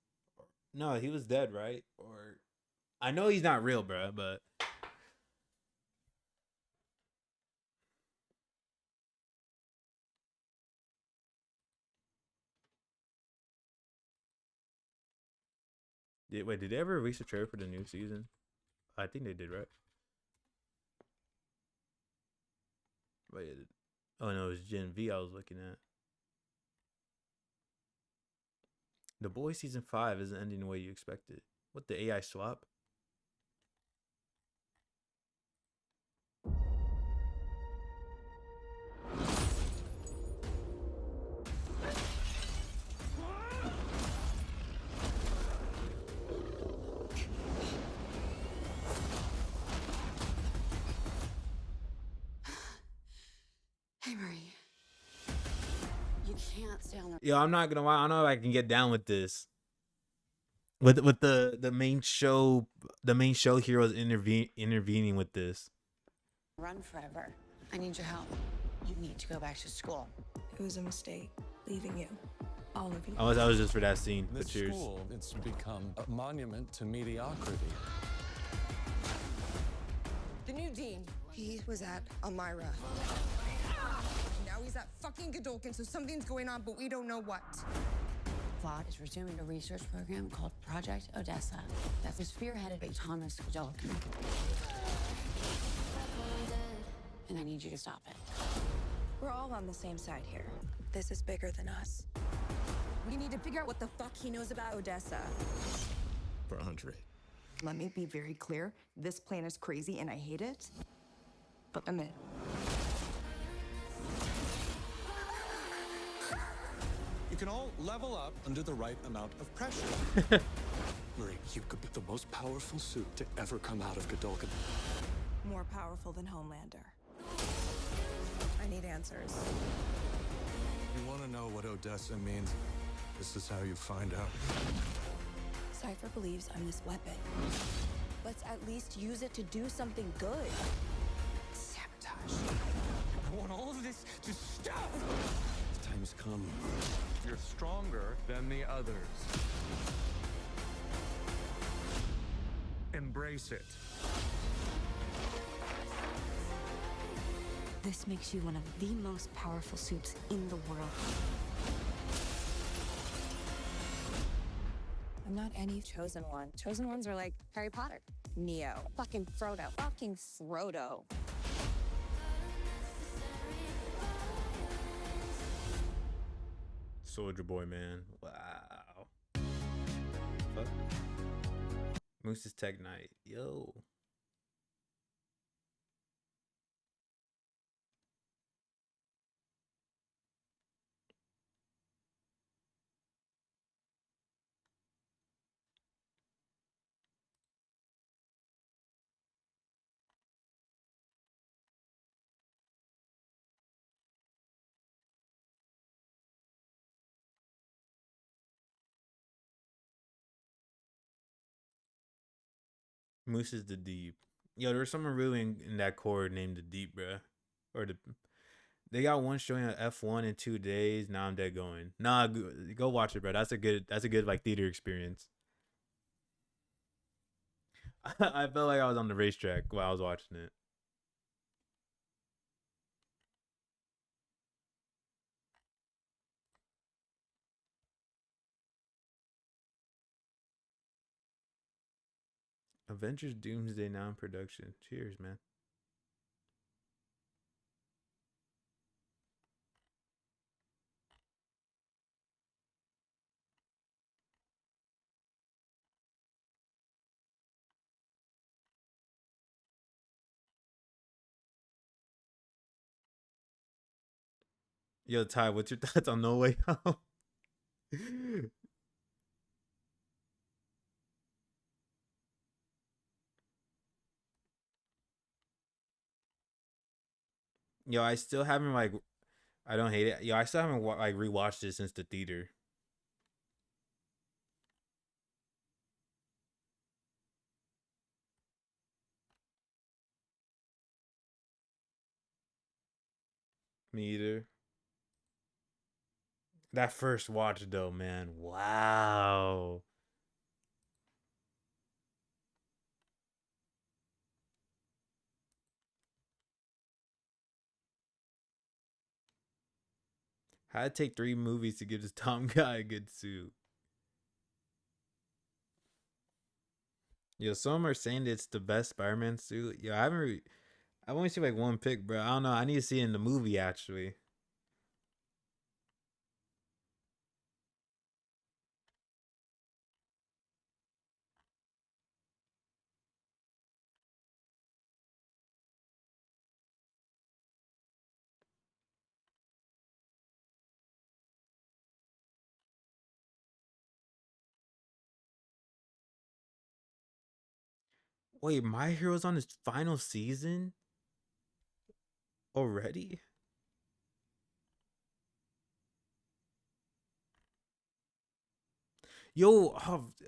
No, he was dead, right? Or I know he's not real, bro, but wait, did they ever release a trailer for the new season? I think they did, right? Wait, oh no, it was Gen V I was looking at. The Boys season 5 isn't ending the way you expected. What, the AI swap? Hey, Marie. You can't stay on the... Yo, I'm not gonna lie. I don't know if I can get down with this. With the main show heroes intervening with this. Run forever. I need your help. You need to go back to school. It was a mistake, leaving you. All of you. I was just for that scene. This But cheers. school, it's become a monument to mediocrity. The new dean, he was at Elmira. Now he's at fucking Godolkin, so something's going on, but we don't know what. Plot is resuming a research program called Project Odessa that was spearheaded by Thomas Godolkin. And I need you to stop it. We're all on the same side here. This is bigger than us. We need to figure out what the fuck he knows about Odessa. For Andre. Let me be very clear. This plan is crazy and I hate it, but I'm in. can all level up under the right amount of pressure. Marie, you could be the most powerful suit to ever come out of Godolphin. More powerful than Homelander. I need answers. You want to know what Odessa means? This is how you find out. Cypher believes I'm this weapon. Let's at least use it to do something good. Sabotage. I want all of this to stop! The time's come. You're stronger than the others. Embrace it. This makes you one of the most powerful suits in the world. I'm not any chosen one. Chosen ones are like Harry Potter, Neo, fucking Frodo, fucking Frodo. Soldier Boy, man. Wow. Fuck. Moose's Tech Night. Yo. Moose is the Deep. Yo, there was someone really in that core named the Deep, bruh. Or they got one showing on F1 in 2 days. Now I'm dead going. Nah, go watch it, bro. That's a good like theater experience. I felt like I was on the racetrack while I was watching it. Avengers Doomsday now in production. Cheers, man. Yo, Ty, what's your thoughts on No Way Home? Yo, I still haven't like. I don't hate it. Yo, I still haven't like rewatched it since the theater. Me either. That first watch though, man. Wow. Had to take 3 movies to give this Tom guy a good suit. Yo, some are saying it's the best Spider-Man suit. Yo, I've only seen like one pick, bro. I don't know. I need to see it in the movie actually. Wait, My Hero's on his final season already? Yo,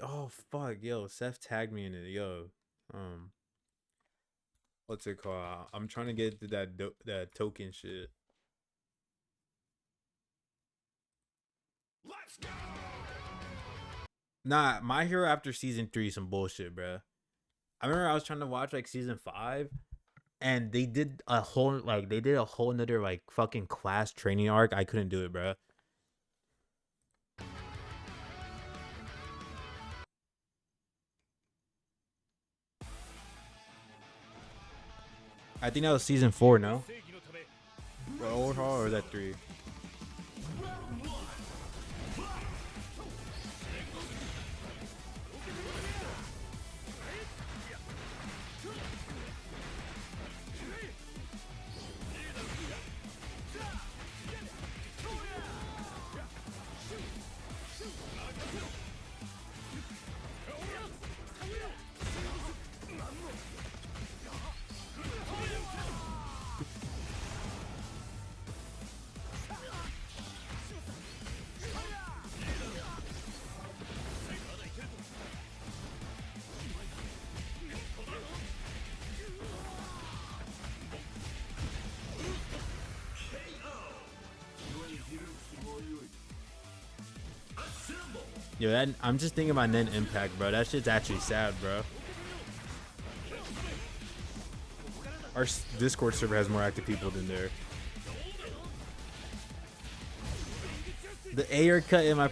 oh fuck, yo, Seth tagged me in it, yo. What's it called? I'm trying to get to that token shit. Let's go! Nah, My Hero after season 3 some bullshit, bro. I remember I was trying to watch like season 5, and they did a whole nother like fucking class training arc. I couldn't do it, bro. I think that was season 4, no? Or is that 3? Yo, I'm just thinking about Nen Impact, bro. That shit's actually sad, bro. Our Discord server has more active people than there. The Ayer cut in my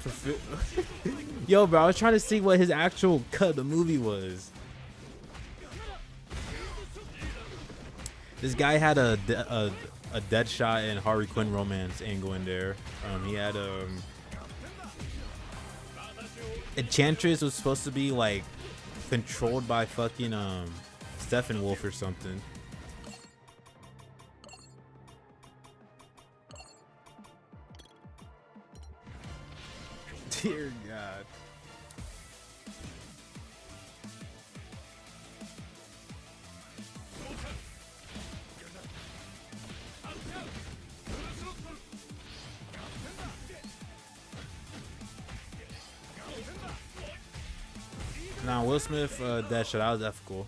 Yo, bro, I was trying to see what his actual cut of the movie was. This guy had a Deadshot and Harley Quinn romance angle in there. He had Enchantress was supposed to be like controlled by fucking Steppenwolf or something. Dear God. Nah, Will Smith, that shit, that was ethical.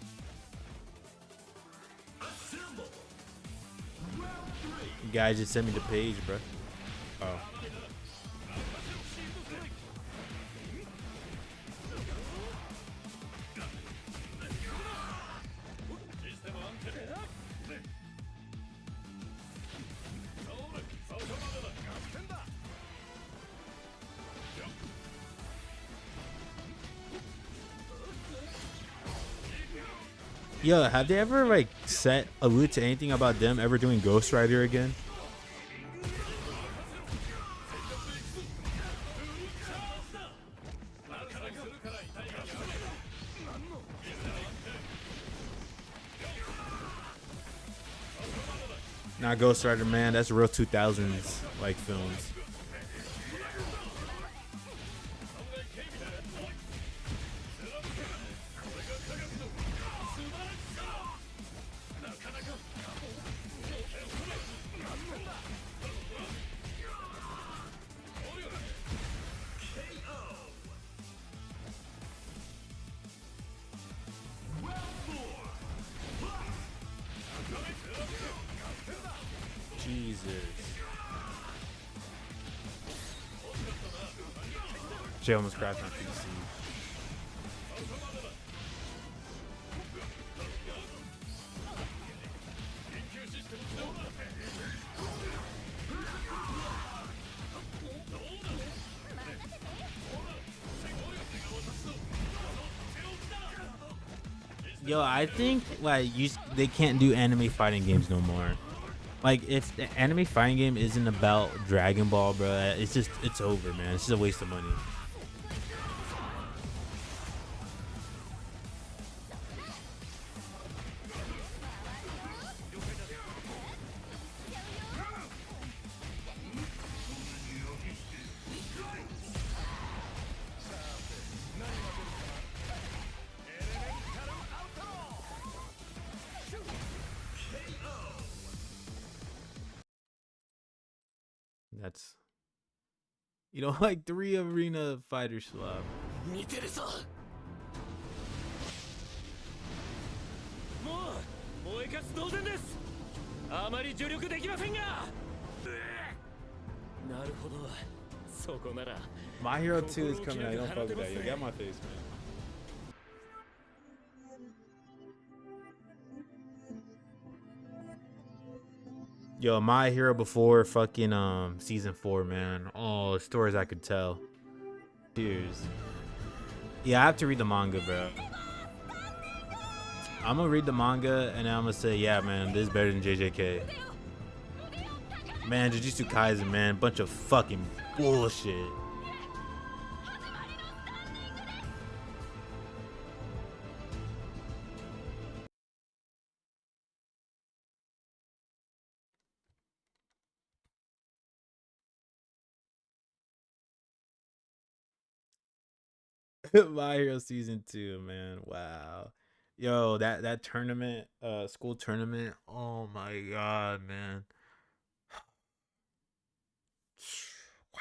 You guys just sent me the page, bro. Oh. Yo, have they ever like allude to anything about them ever doing Ghost Rider again? Not Ghost Rider, man. That's real 2000s like films. Jay almost crashed on PC. Yo, I think like they can't do anime fighting games no more. Like if the anime fighting game isn't about Dragon Ball, bro, it's over, man. It's just a waste of money. That's, you know, like 3 arena fighters swap. My Hero 2 is coming out. Don't fuck with that. Yo, get my face, man. Yo, My Hero before fucking season 4, man. Oh, stories I could tell. Cheers. Yeah, I have to read the manga, bro. I'm gonna read the manga and then I'm gonna say, yeah, man, this is better than JJK. Man, Jujutsu Kaisen, man, bunch of fucking bullshit. My Hero season 2, man. Wow. Yo, that tournament, school tournament. Oh my god, man. Wow.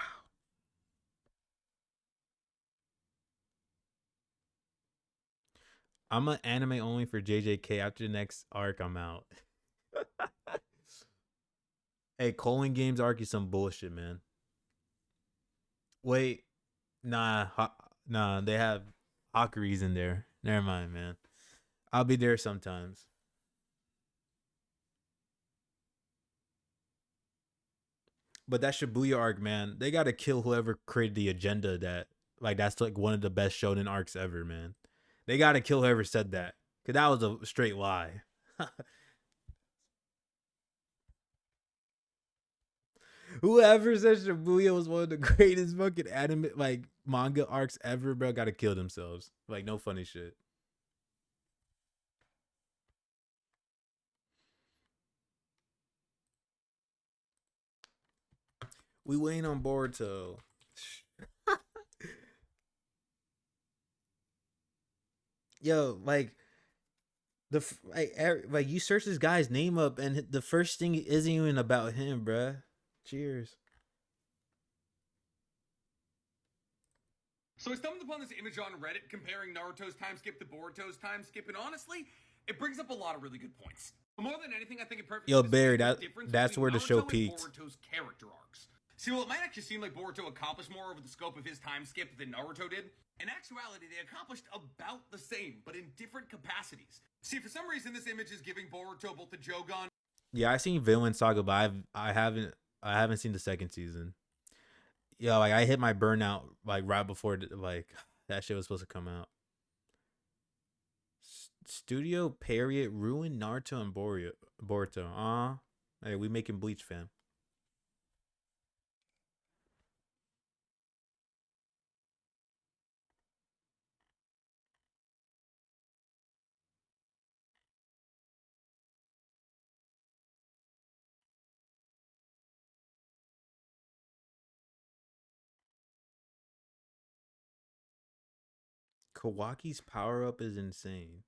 I'm an anime only for JJK. After the next arc, I'm out. Hey, Colon Games arc is some bullshit, man. Wait, nah, nah. They have Hakuris in there. Never mind, man. I'll be there sometimes. But that Shibuya arc, man, they gotta kill whoever created the agenda that like that's like one of the best shonen arcs ever, man. They gotta kill whoever said that. Cause that was a straight lie. Whoever said Shibuya was one of the greatest fucking anime like manga arcs ever, bro, gotta kill themselves. Like no funny shit. We waiting on Boruto. Yo, like like you search this guy's name up, and the first thing isn't even about him, bruh. Cheers. So I stumbled upon this image on Reddit comparing Naruto's time skip to Boruto's time skip, and honestly, it brings up a lot of really good points. But more than anything, I think it perfectly Yo, Barry, displays the difference that's between where the show Naruto and peaked. Boruto's character arcs. See, well, it might actually seem like Boruto accomplished more over the scope of his time skip than Naruto did. In actuality, they accomplished about the same, but in different capacities. See, for some reason, this image is giving Boruto both the Jogan. Yeah, I seen Villain Saga, but I haven't seen the second season. Yo, like I hit my burnout like right before like that shit was supposed to come out. Studio Period ruined Naruto and Boruto. Hey, we making Bleach, fam. Kawaki's power up is insane.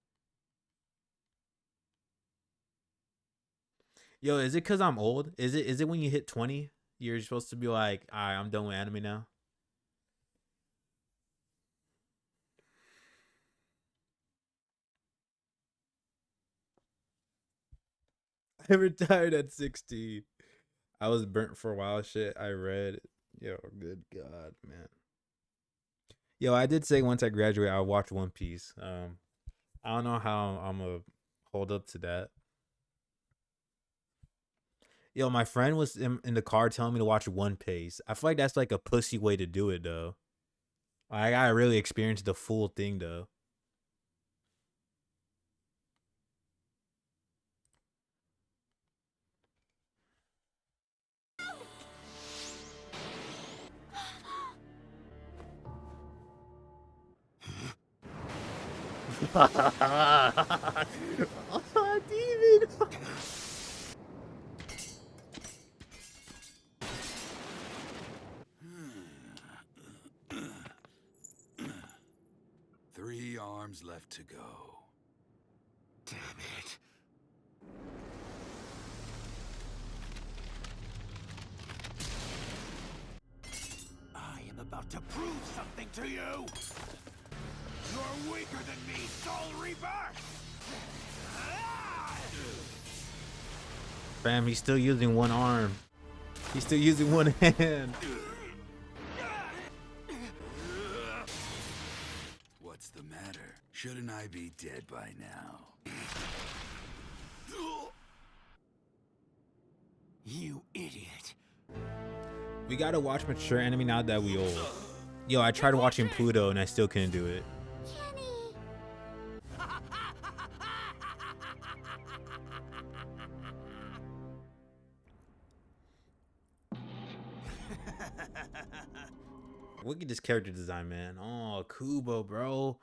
Yo, is it because I'm old? Is it when you hit 20, you're supposed to be like, all right, I'm done with anime now? I retired at 16. I was burnt for a while. Shit, I read. Yo, good God, man. Yo, I did say once I graduate, I'll watch One Piece. I don't know how I'm gonna hold up to that. Yo, my friend was in the car telling me to watch One Piece. I feel like that's like a pussy way to do it, though. I gotta really experience the full thing, though. Oh, demon. 3 arms left to go. Damn it. I am about to prove something to you. You're weaker than me, Soul Reaper! Fam, he's still using one arm. He's still using one hand. What's the matter? Shouldn't I be dead by now? You idiot. We gotta watch mature anime now that we old. Yo, I tried watching Pluto and I still couldn't do it. Look at this character design, man. Oh, Kubo, bro.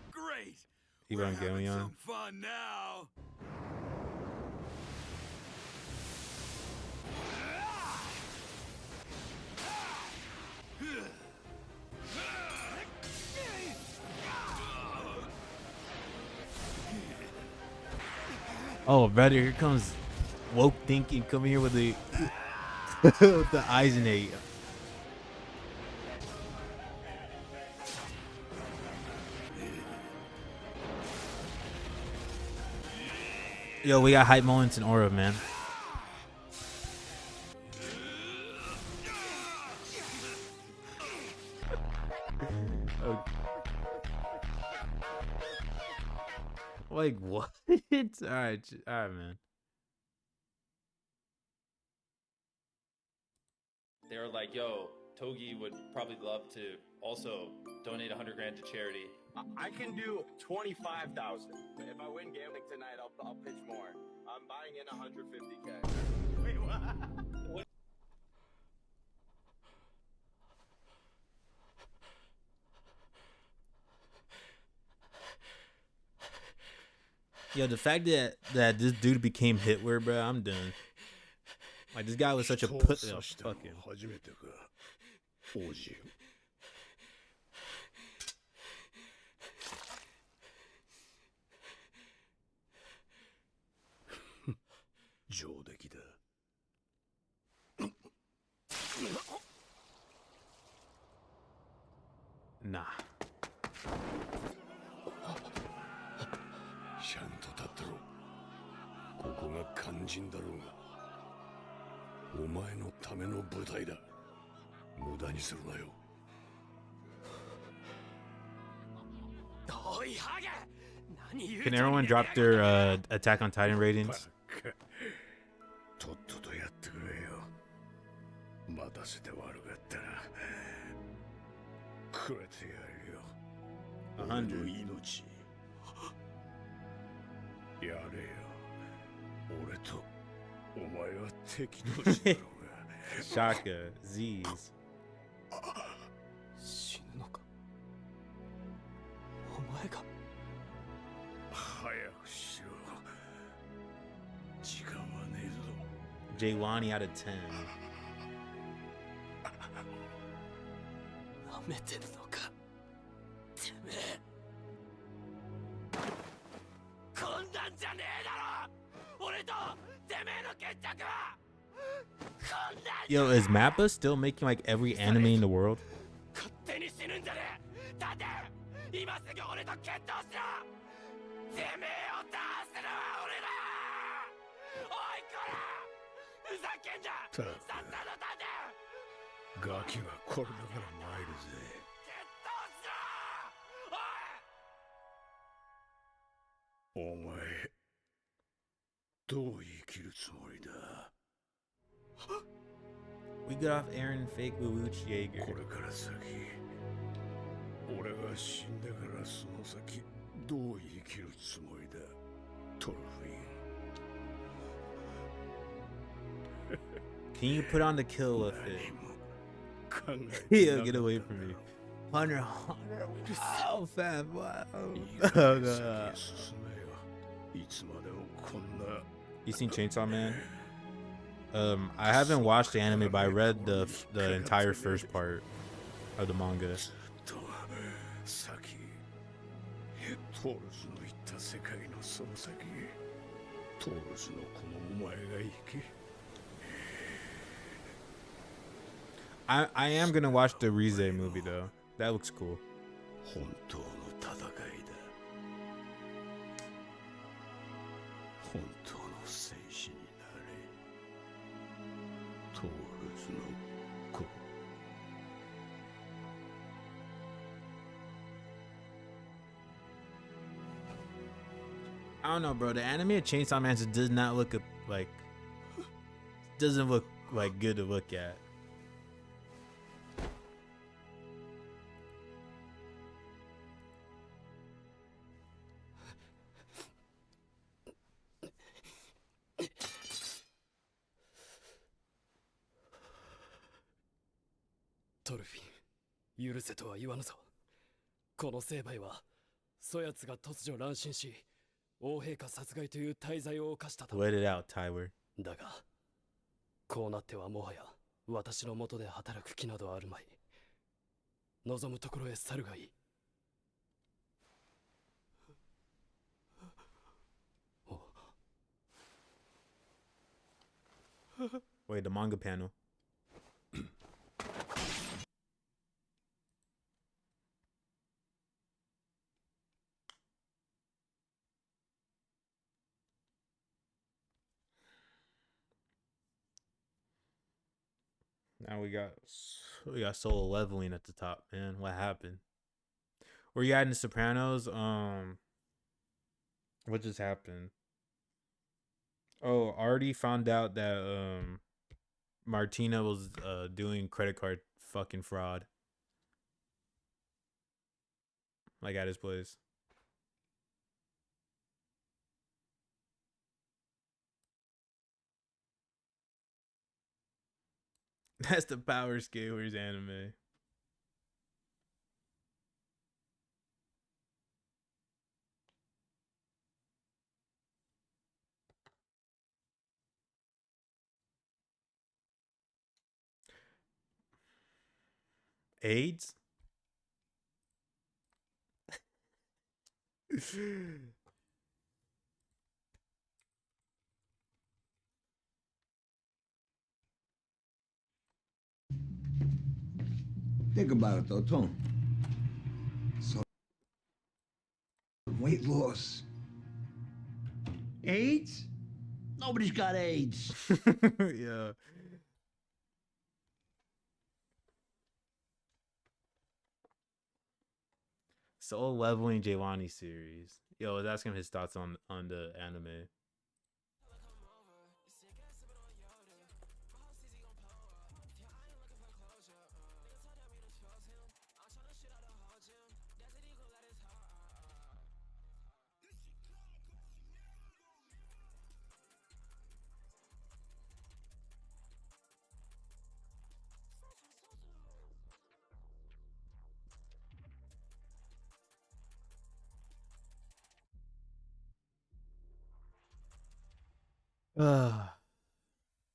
Great. Evangelion. Some fun now. Oh, brother, here comes woke thinking coming here with the the Eisenate. Yo, we got hype moments in Aura, man. Like what? All right, man. They were like, "Yo, Togi would probably love to also donate 100 grand to charity." I can do 25,000. If I win gambling tonight, I'll pitch more. I'm buying in 150K. Wait, what? Yo, the fact that this dude became Hitler, bro, I'm done. Like this guy was such a put. Oh, fuck him. 上出来だ。Nah. ちゃんと立ってろ。ここが肝心だろうが。お前のための舞台だ。無駄にするなよ。おいハゲ。 Can everyone drop their Attack on Titan ratings? とっととやってくれよ。待たせて悪かったな。これてやるよ。俺の命。やれよ。俺とお前は敵同士だろうが。Shaka, Z's. 死ぬのか。お前が。早くしろ。時間はねえぞ。 Jaywani out of 10. なめてんのか。てめえ。こんなんじゃねえだろ。俺とてめえの決着は。 Yo, is Mappa still making like every anime in the world? 勝手に死ぬんじゃねえ。立て。今すぐ俺と決闘しろ。てめえを倒すのは俺だ。おいこら。ふざけんな。さっさと立て。ガキがこれだから参るぜ。お前、どう生きるつもりだ。 We got off Aaron fake Wuwuchi Jaeger. これから先、俺が死んでからその先、どう生きるつもりだ、トルフィン。 Can you put on the kill with it? Yeah, get away from me. Hunter, wow, fam, wow. Oh, God. You seen Chainsaw Man? I haven't watched the anime, but I read the entire first part of the manga. I am gonna watch the Rize movie though. That looks cool. 本当の戦いだ。本当の戦士になれ。トールズの子。I don't know, bro. The anime of Chainsaw Man just does not look like, doesn't look like good to look at. Torfin, 許せとは言わぬぞ。この成敗は、そやつが突如乱心し、王陛下殺害という大罪を犯したため。 Let it out, Tyler. だが、こうなってはもはや私の下で働く気などあるまい。望むところへ去るがいい。 Wait, the manga panel. Now we got solo leveling at the top, man. What happened? Were you adding the Sopranos? What What just happened? Oh, already found out that Martina was doing credit card fucking fraud. Like at his place. That's the Power Scalers anime. AIDS? Think about it though, Tom. So, weight loss. AIDS? Nobody's got AIDS. Yeah. Soul Leveling Jaywani series. Yo, I was asking him his thoughts on the anime.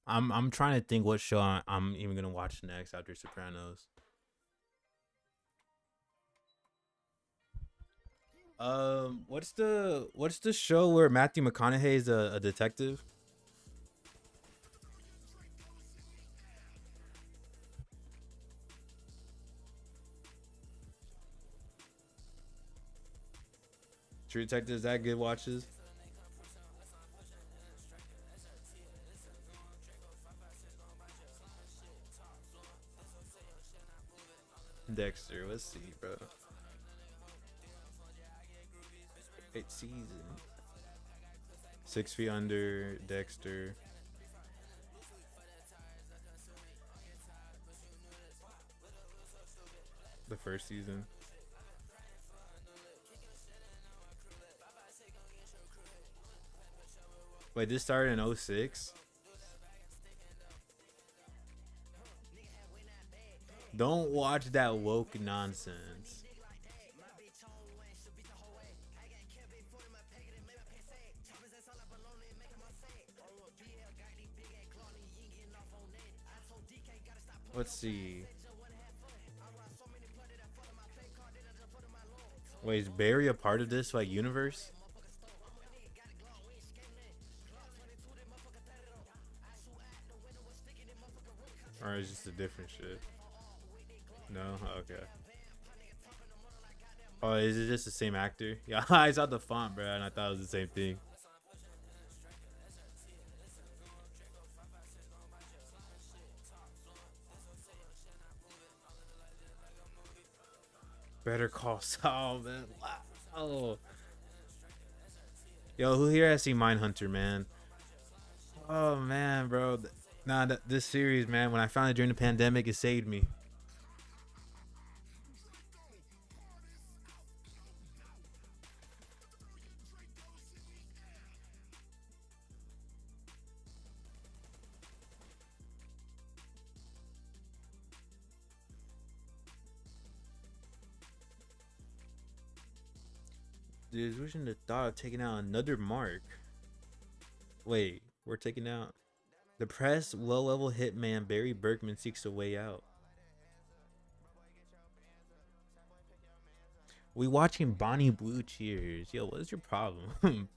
I'm trying to think what show I'm even gonna watch next after Sopranos. What's the show where Matthew McConaughey is a detective? True Detective, is that good watches? Dexter, let's see, bro. 8 seasons. 6 Feet Under, Dexter. The first season. Wait, this started in 06? Don't watch that woke nonsense. Let's see. Wait, is Barry a part of this like universe? Or is it just a different shit? No? Okay. Oh, is it just the same actor? Yeah, I saw the font, bro, and I thought it was the same thing. Better Call Saul, man. Wow. Yo, who here has seen Mindhunter, man? Oh, man, bro. Nah, this series, man, when I found it during the pandemic, it saved me. Dude, wishing the thought of taking out another mark. Wait, we're taking out... Depressed, low-level hitman Barry Berkman seeks a way out. We watching Bonnie Blue Cheers. Yo, what is your problem?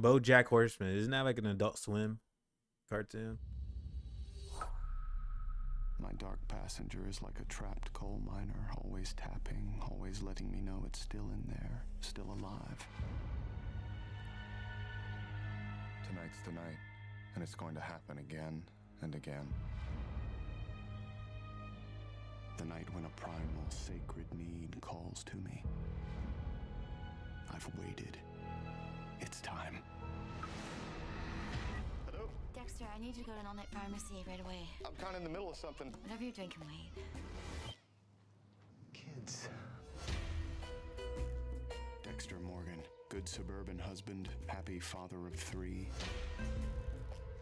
BoJack Horseman. Isn't that like an Adult Swim cartoon? My dark passenger is like a trapped coal miner, always tapping, always letting me know it's still in there, still alive. Tonight's the night, and it's going to happen again and again. The night when a primal sacred need calls to me. I've waited. It's time. Hello? Dexter, I need you to go to an all-night pharmacy right away. I'm kind of in the middle of something. Whatever you're doing can wait. Kids. Dexter Morgan, good suburban husband, happy father of 3.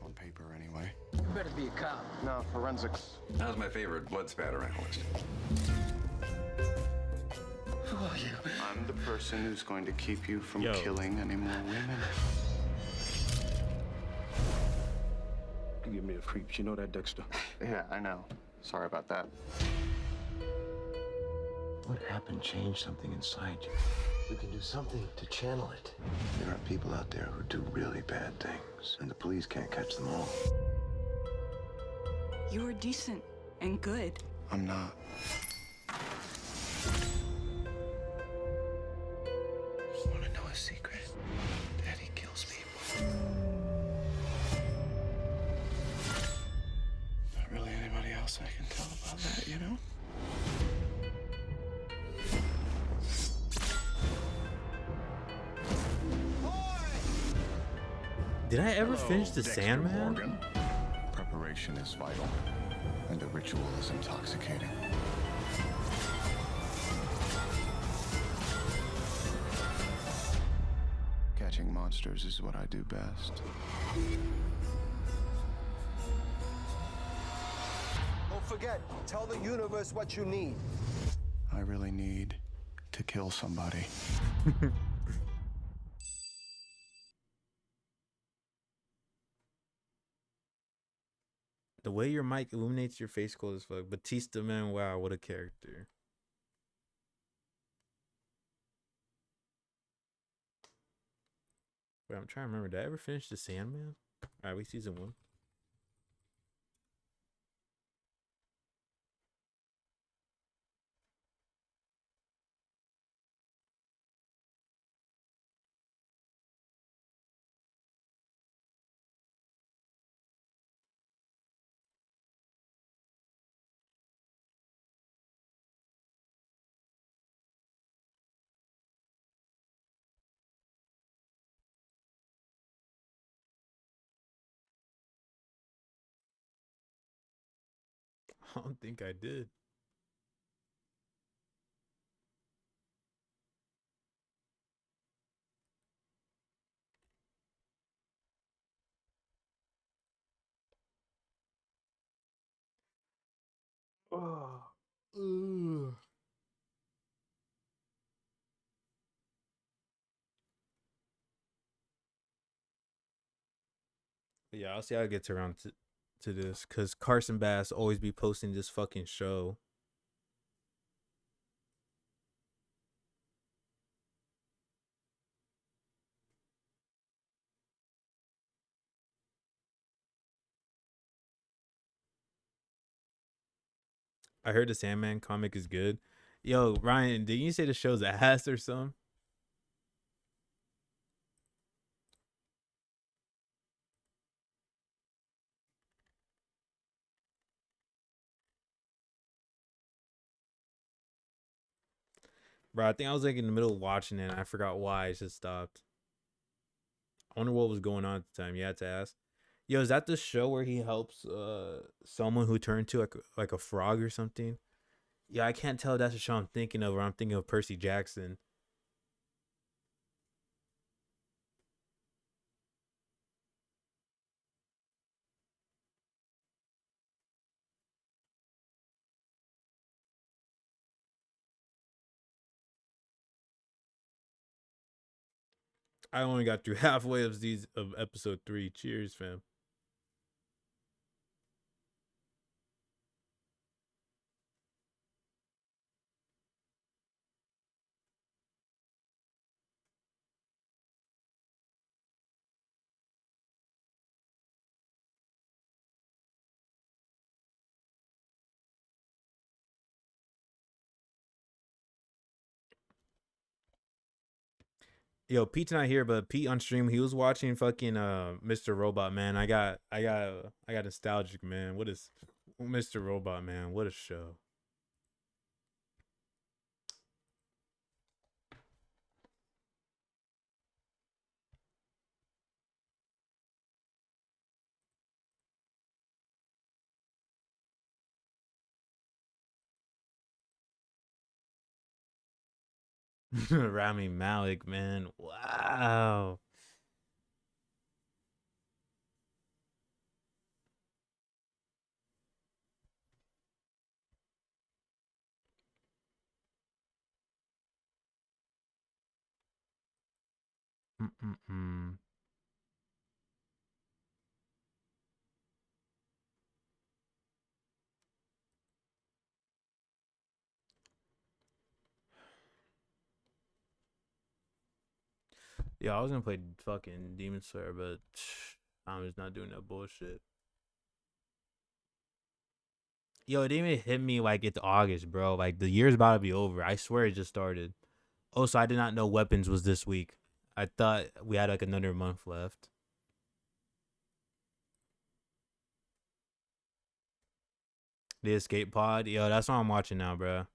On paper, anyway. You better be a cop. No, forensics. That was my favorite blood spatter analyst. Who are you? I'm the person who's going to keep you from killing any more women. You give me the creeps. You know that, Dexter? Yeah, I know. Sorry about that. What happened changed something inside you. We can do something to channel it. There are people out there who do really bad things, and the police can't catch them all. You were decent and good. I'm not. Want to know a secret? Daddy kills people. Not really anybody else I can tell about that, you know? Did I ever finish The Sandman? Morgan. Preparation is vital, and the ritual is intoxicating. Catching monsters is what I do best. Don't forget, tell the universe what you need. I really need to kill somebody. The way your mic illuminates your face cool as fuck. Batista, man, wow, what a character. Wait, I'm trying to remember. Did I ever finish The Sandman? Alright, we season 1. I don't think I did. Oh. Ugh. Yeah, I'll see how it gets around to this, because Carson Bass always be posting this fucking show. I heard the Sandman comic is good. Yo, Ryan, did you say the show's ass or something? Bro, I think I was like in the middle of watching it and I forgot why. I just stopped. I wonder what was going on at the time. You had to ask. Yo, is that the show where he helps someone who turned to like a frog or something? Yeah, I can't tell if that's the show I'm thinking of, or I'm thinking of Percy Jackson. I only got through halfway of episode 3. Cheers, fam. Yo, Pete's not here, but Pete on stream, he was watching fucking Mr. Robot, man. I got nostalgic, man. What is Mr. Robot, man? What a show. Rami Malek, man. Wow. Mm-mm-mm. Yeah, I was gonna play fucking Demon Slayer, but I'm just not doing that bullshit. Yo, it didn't even hit me like it's August, bro. Like the year's about to be over. I swear it just started. Oh, so I did not know Weapons was this week. I thought we had like another month left. The Escape Pod, yo, that's what I'm watching now, bro.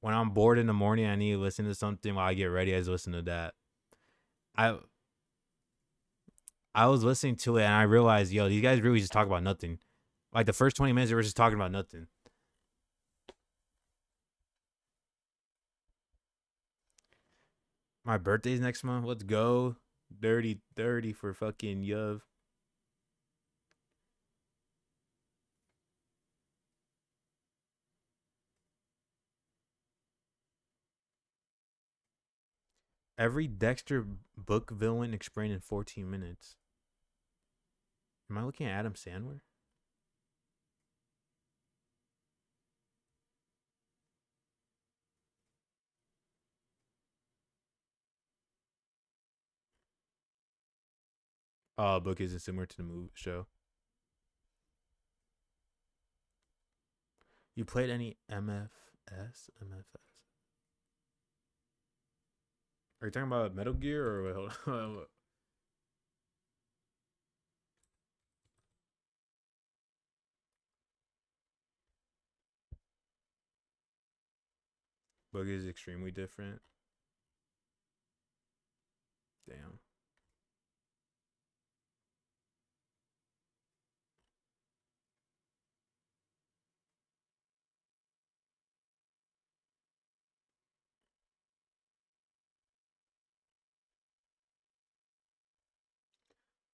When I'm bored in the morning, I need to listen to something while I get ready. I just listen to that. I I was listening to it and I realized, yo, these guys really just talk about nothing. Like the first 20 minutes, they were just talking about nothing. My birthday's next month. Let's go. Dirty 30 for fucking Yuv. Every Dexter book villain explained in 14 minutes. Am I looking at Adam Sandler? Book isn't similar to the movie show. You played any MFS? MFS? Are you talking about Metal Gear or what? Hold on. Book is extremely different. Damn.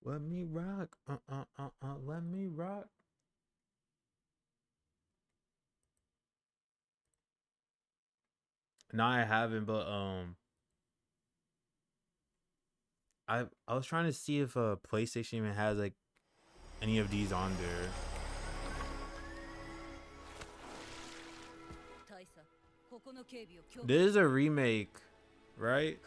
Let me rock. Let me rock. No, I haven't, but I was trying to see if PlayStation even has like any of these on there. This is a remake, right?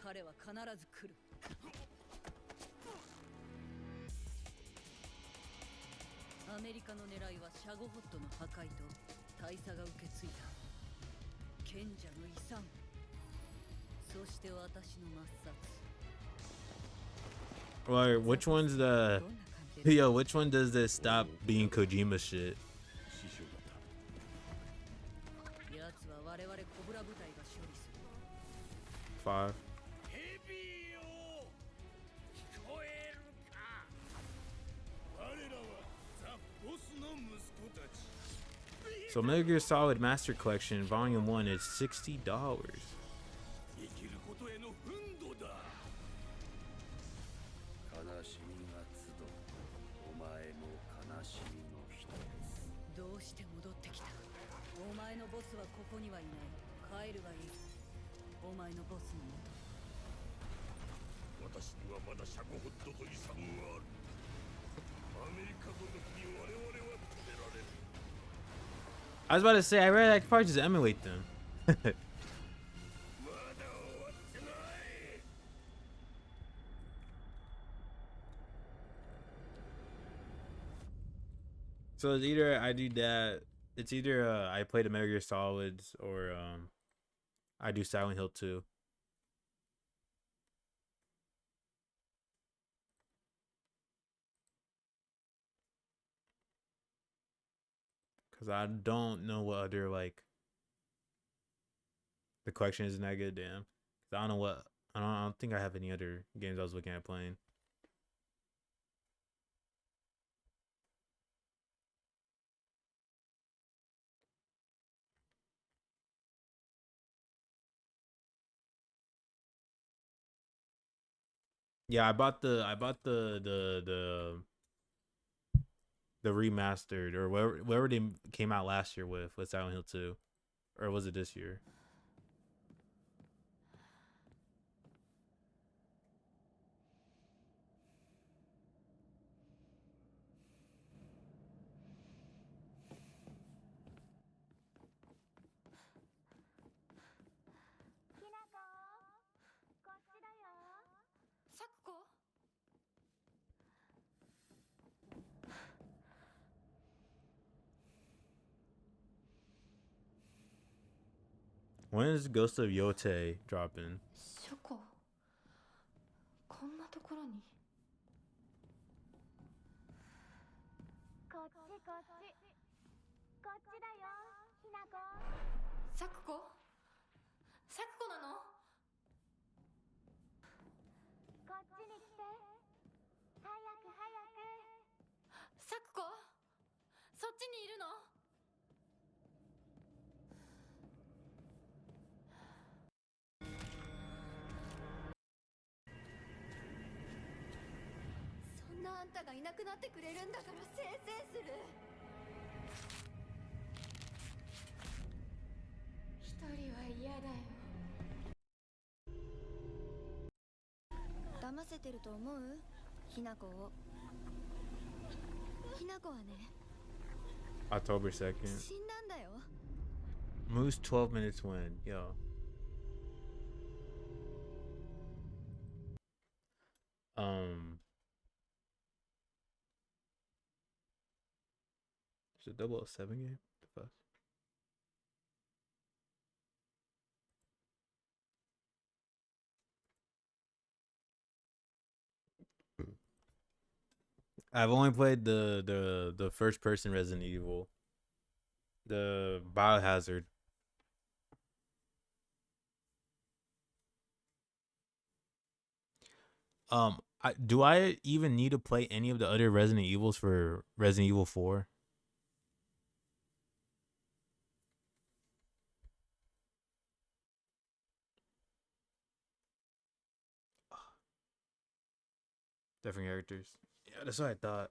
Or which one's the yo? Which one does this stop being Kojima shit? 5. So Metal Gear Solid Master Collection Volume 1 is $60. I was about to say, I read I could probably just emulate them. So it's either I do that. It's either I play the Metal Gear Solids or I do Silent Hill 2. Cause I don't know what other like the collection isn't that good, damn. Cause I don't know what I don't think I have any other games I was looking at playing. Yeah, I bought the remastered or whatever they came out last year with Silent Hill 2, or was it this year? When is Ghost of Yote dropping? ショコ、こんなところに。こっちこっち。こっちだよ、ひなこ。サクコ？サクコなの？こっちに来て。早く早く。サクコ？そっちにいるの？そんなあんたがいなくなってくれるんだからせいせいする。一人は嫌だよ。騙せてると思う？ひなこを。ひなこはね。October 2nd. 死んだんだよ。Moose 12 minutes win. Yo. It's a 007 game? The fuck? I've only played the first person Resident Evil. The Biohazard. Do I even need to play any of the other Resident Evils for Resident Evil 4? Different characters. Yeah, that's what I thought.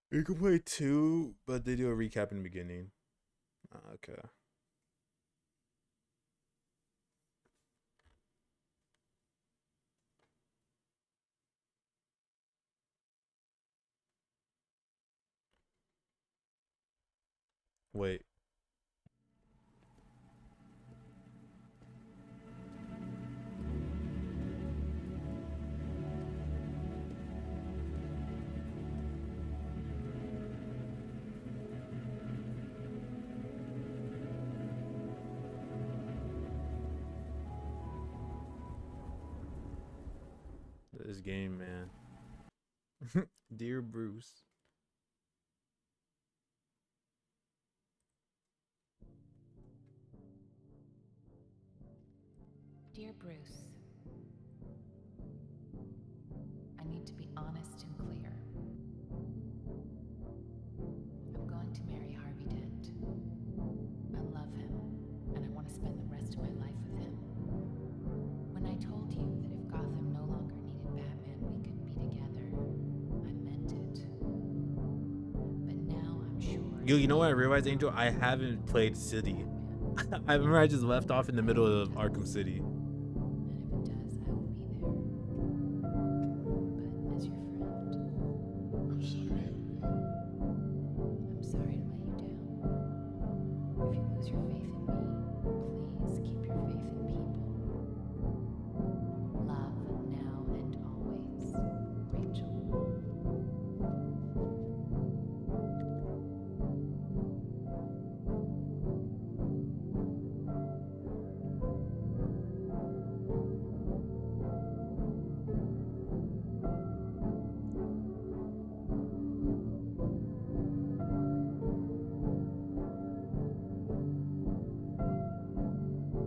You can play 2, but they do a recap in the beginning. Okay. Wait. This game, man. Dear Bruce. Dear Bruce, I need to be honest and clear. I'm going to marry Harvey Dent. I love him, and I want to spend the rest of my life with him. When I told you that if Gotham no longer needed Batman, we could be together, I meant it. But now I'm sure... Yo, you know what I realized, Angel? I haven't played City. I remember I just left off in the middle of Arkham City.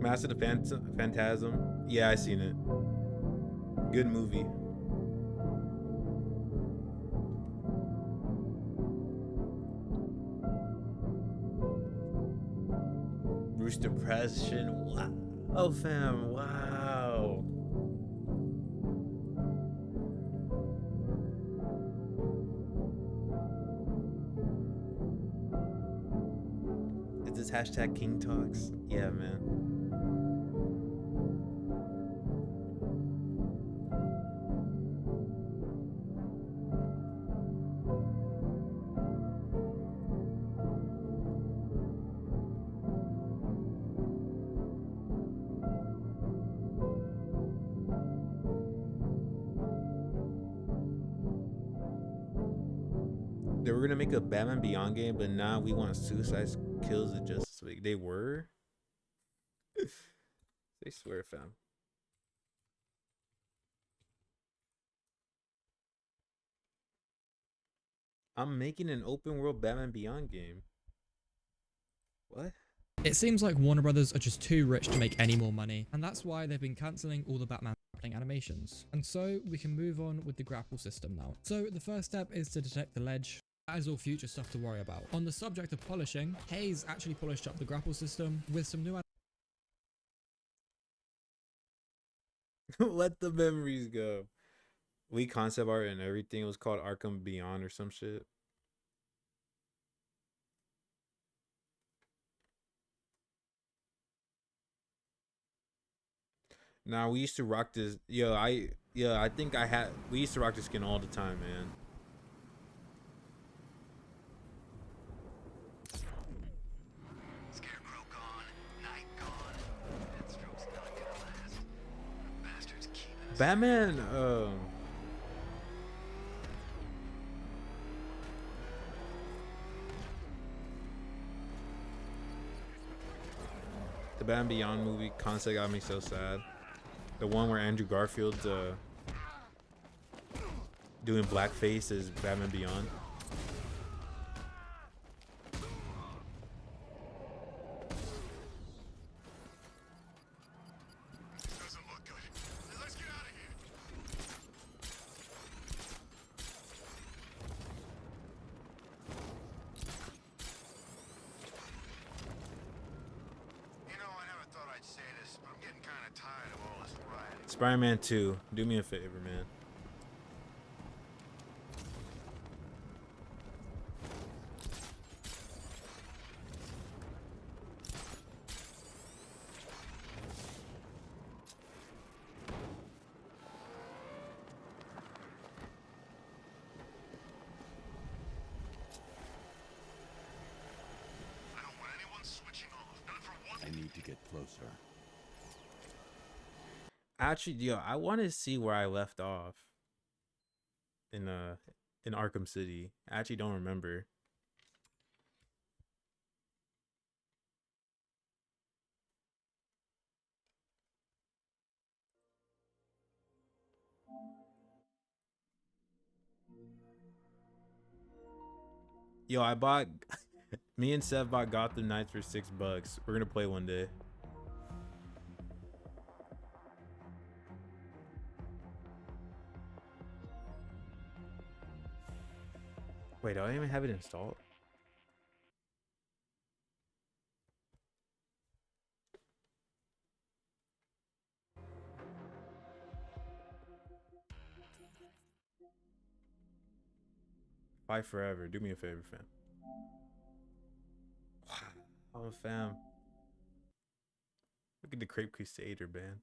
Master of the Phantasm. Yeah, I seen it. Good movie. Bruce depression. Wow. Oh, fam. Wow. Is this hashtag King Talks? Yeah, man. They were gonna make a Batman Beyond game, but now we want Suicide Kills of Justice League. They were? They swear, fam. I'm making an open world Batman Beyond game. What? It seems like Warner Brothers are just too rich to make any more money, and that's why they've been cancelling all the Batman grappling animations. And so we can move on with the grapple system now. So the first step is to detect the ledge. That is all future stuff to worry about. On the subject of polishing, Hayes actually polished up the grapple system with some new Let the memories go. We concept art and everything. It was called Arkham Beyond or some shit. Now we used to rock this. I think we used to rock this skin all the time, man. Scarecrow gone, night gone. Deathstroke's not gonna last. Bastards keep us. Batman, the Batman Beyond movie concept got me so sad. The one where Andrew Garfield's doing blackface as Batman Beyond. Doesn't look good. Let's get out of here. You know, I never thought I'd say this, but I'm getting kind of tired of all this rioting. Spider-Man 2, do me a favor, man. I don't want anyone switching off. Not for one. I need to get closer. Actually, yo, I want to see where I left off in Arkham City. I actually don't remember. Yo, I bought me and Seth bought Gotham Knights for $6. We're gonna play one day. Wait, do I even have it installed? Fight forever. Do me a favor, fam. Oh, fam. Look at the Crepe Crusader, man.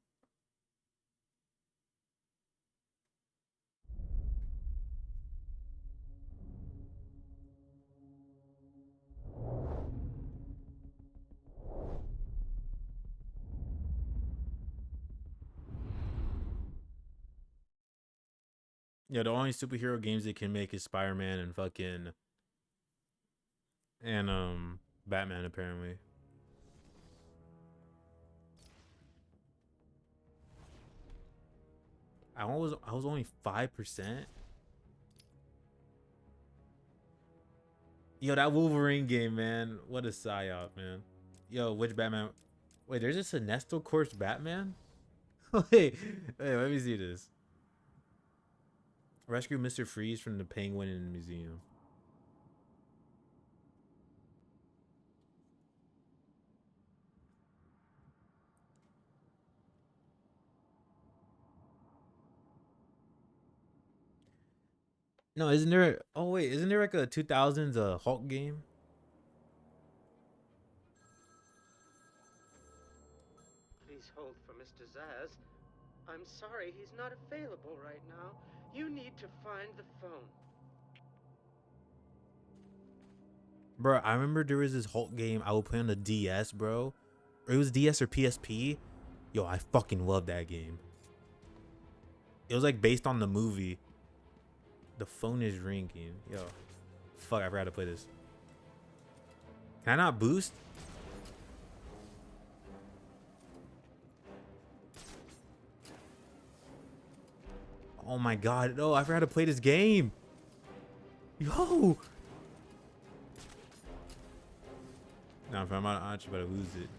Yeah, the only superhero games they can make is Spider-Man and fucking Batman, apparently. I was only 5%. Yo, that Wolverine game, man. What a psyop, man. Yo, which Batman? Wait, there's a Sinestro Corps Batman? wait, let me see this. Rescue Mr. Freeze from the Penguin in the museum. No, isn't there? Oh wait, isn't there like a 2000s Hulk game? Please hold for Mr. Zaz. I'm sorry, he's not available right now. You need to find the phone. Bro, I remember there was this Hulk game I would play on the DS, bro. Or it was DS or PSP. Yo, I fucking love that game. It was like based on the movie. The phone is ringing. Yo, fuck, I forgot to play this. Can I not boost? Oh my god, no, I forgot to play this game. Yo. Nah, if I'm actually about to lose it.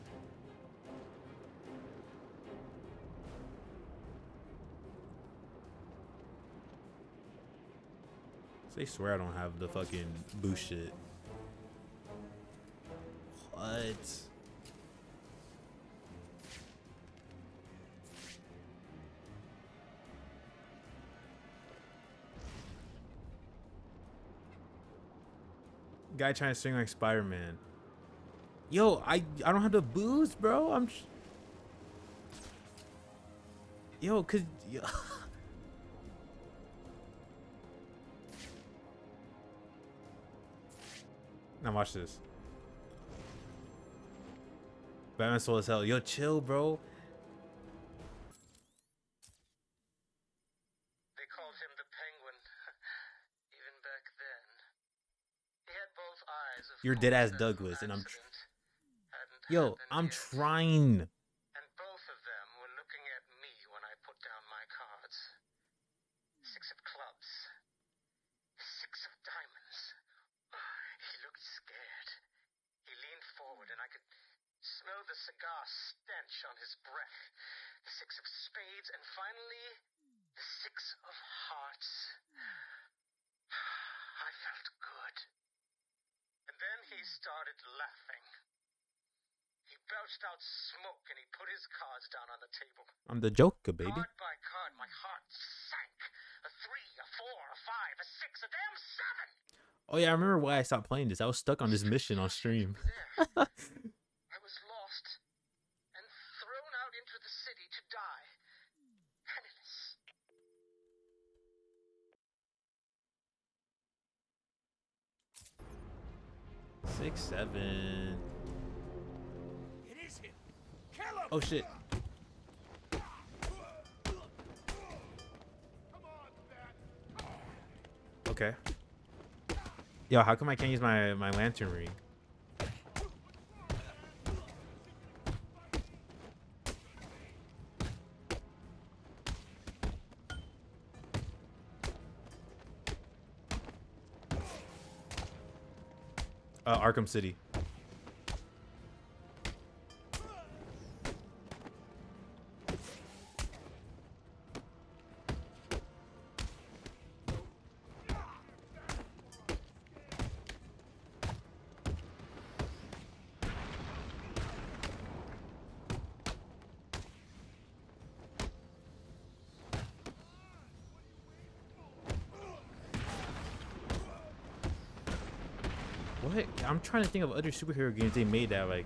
They swear I don't have the fucking boost shit. What? Guy trying to swing like Spider-Man. Yo, I don't have the boost, bro. Yo, cause yo. Now watch this. Batman slow as hell. Yo, chill, bro. They called him the Penguin, even back then. He had both eyes of You're dead ass Douglas, and yo, I'm trying. and both of them were looking at me when I put down my cards. 6 of clubs. 6 of diamonds. He looked scared. He leaned forward and I could smell the cigar stench on his breath. The 6 of spades and finally the 6 of hearts. I felt good. And then he started laughing. He belched out smoke and he put his cards down on the table. I'm the Joker, baby. Card by card, my heart sank. A 3, a 4, a 5, a 6, a damn 7. Oh yeah, I remember why I stopped playing this. I was stuck on this mission on stream. I was lost and thrown out into the city to die. Penniless. 6, 7. It is him. Kill him. Oh shit. Okay. Yo, how come I can't use my lantern ring? Arkham City. What? I'm trying to think of other superhero games they made that like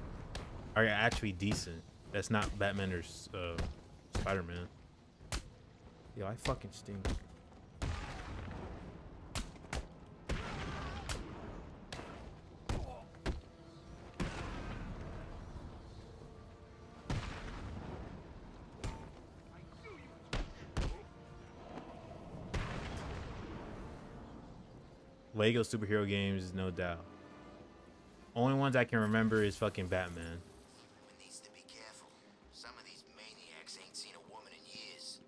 are actually decent. That's not Batman or Spider-Man. Yo, I fucking stink. Lego superhero games, no doubt. Only ones I can remember is fucking Batman. Needs to be careful. Some of these maniacs ain't seen a woman in years.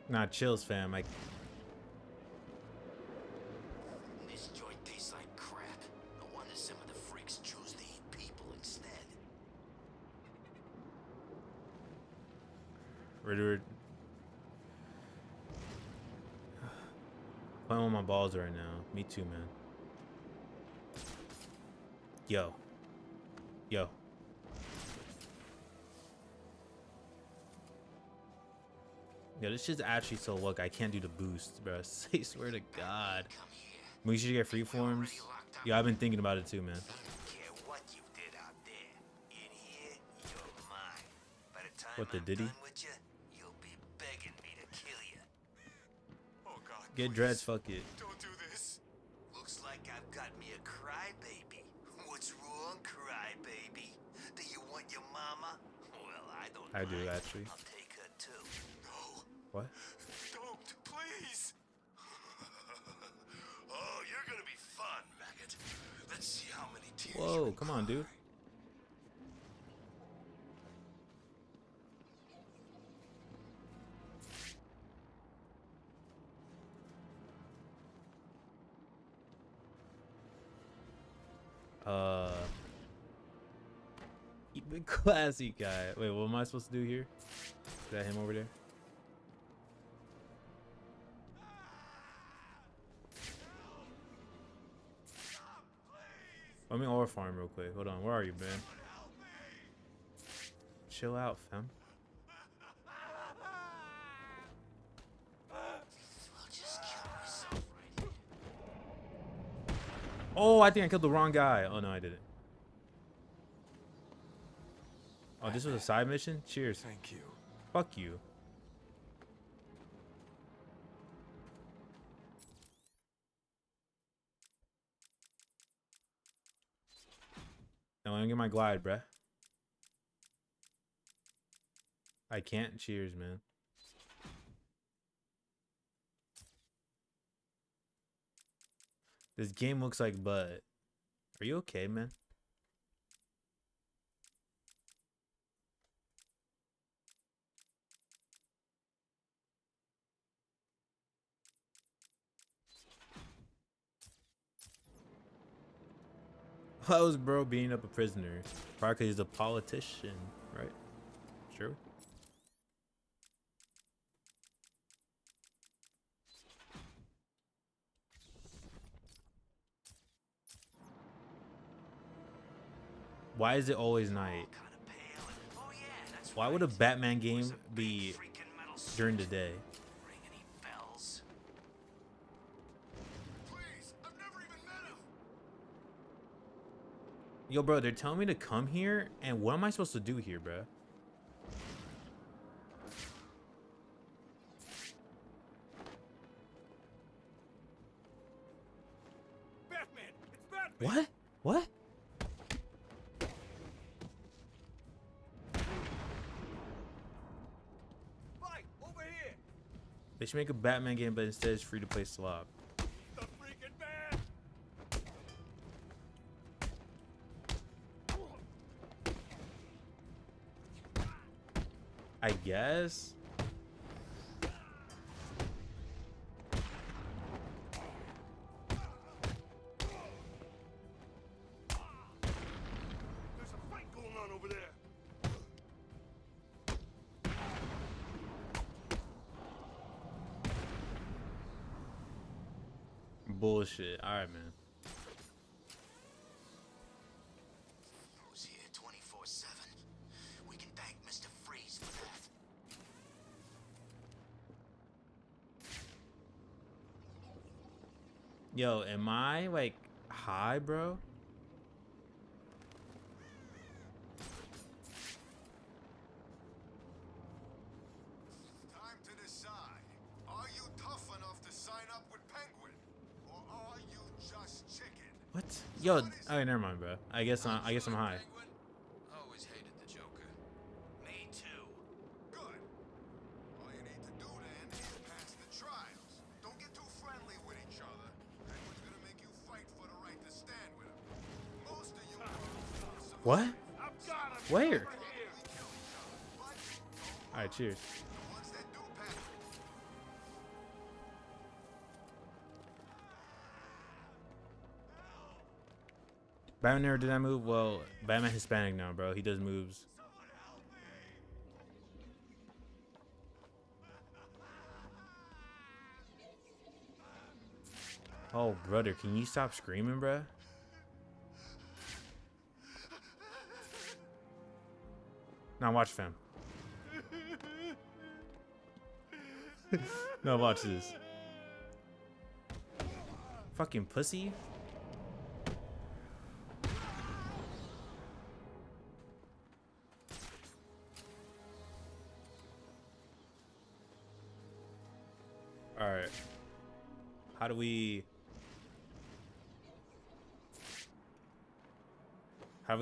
Nah, chills, fam. Like, This joint tastes like crap. No wonder some of the freaks choose to eat people instead. Ridder. Playing with my balls right now. Me too, man. Yo. Yo. Yo, this shit's actually so look. I can't do the boost, bro. I swear to God. We should get free forms. Yeah, I've been thinking about it too, man. What the Diddy? Get dreads, fuck it. Don't do this. Looks like I've got me a crybaby. What's wrong, crybaby? Do you want your mama? Well, I don't. I do actually. I'll take her too. No. What? Don't, please. Oh, you're gonna be fun, maggot. Let's see how many tears. Whoa, come on, dude. Keep it classy, guy. Wait, what am I supposed to do here? Is that him over there? Let me ore farm real quick. Hold on, where are you, man? Chill out, fam. Oh, I think I killed the wrong guy. Oh no, I didn't. Oh, this was a side mission? Cheers. Thank you. Fuck you. No, I'm gonna get my glide, bruh. I can't. Cheers, man. This game looks like butt. Are you okay, man? How was bro beating up a prisoner? Probably because he's a politician, right? True. Why is it always night? Why would a Batman game be during the day? Yo, bro, they're telling me to come here, and what am I supposed to do here, bro? Batman! It's Batman! What? What? Fight! Over here! They should make a Batman game, but instead it's free to play slop. The freaking bat! I guess. There's a fight going on over there! Bullshit. All right, man. Who's here 24/7? We can thank Mr. Freeze for that. Yo, am I like high, bro? Time to decide. Are you tough enough to sign up with Penguin? Or are you just chicken? What? Yo, oh, never mind, bro. I guess I'm high. Always hated the Joker. Me too. Good. All you need to do then is pass the trials. Don't get too friendly with each other. Penguin's gonna make you fight for the right to stand with him. Most of you What? I've got him! Where? Over here! All right, cheers. ones that do pass. Batman never did that move. Well, Batman Hispanic now, bro. He does moves. Oh, brother, can you stop screaming, bro? Now watch, fam. Now watch this. Fucking pussy. All right. How do we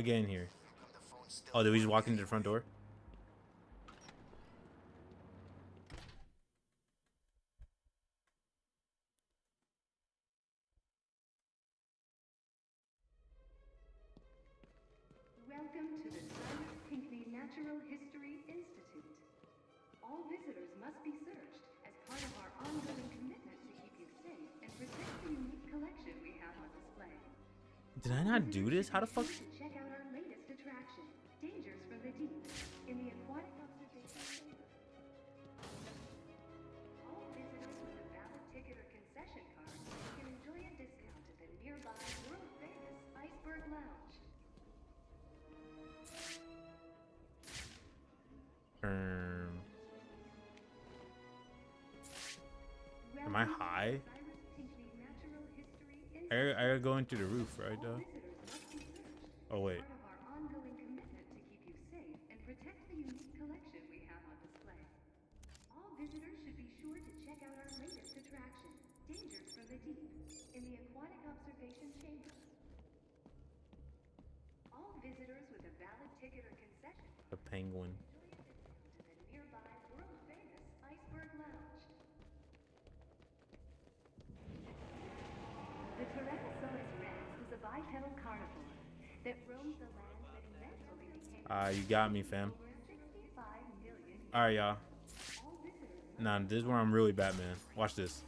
get in here? Oh, did we just walk into the front door? Welcome to the Cyrus Pinckney Natural History Institute. All visitors must be searched as part of our ongoing commitment to keep you safe and protect the unique collection we have on display. Did I not do this? How the fuck? To check out our latest attraction, Dangers from the Deep, in the aquatic observation chamber. All visitors with a valid ticket or concession card can enjoy a discount at the nearby world-famous Iceberg Lounge. Am I high? I gotta go into the roof, right, though? Oh, wait. Our ongoing commitment to keep you safe and protect the unique collection we have on display. All visitors should be sure to check out our latest attraction, Dangers from the Deep, in the aquatic observation chamber. All visitors with a valid ticket or concession The penguin. to the nearby world-famous Iceberg Lounge. The Tyrannosaurus rex was a bipedal carnivore that roamed the land that eventually became You got me, fam. 65 million. Alright, y'all. Nah, this is where I'm really Batman. Watch this.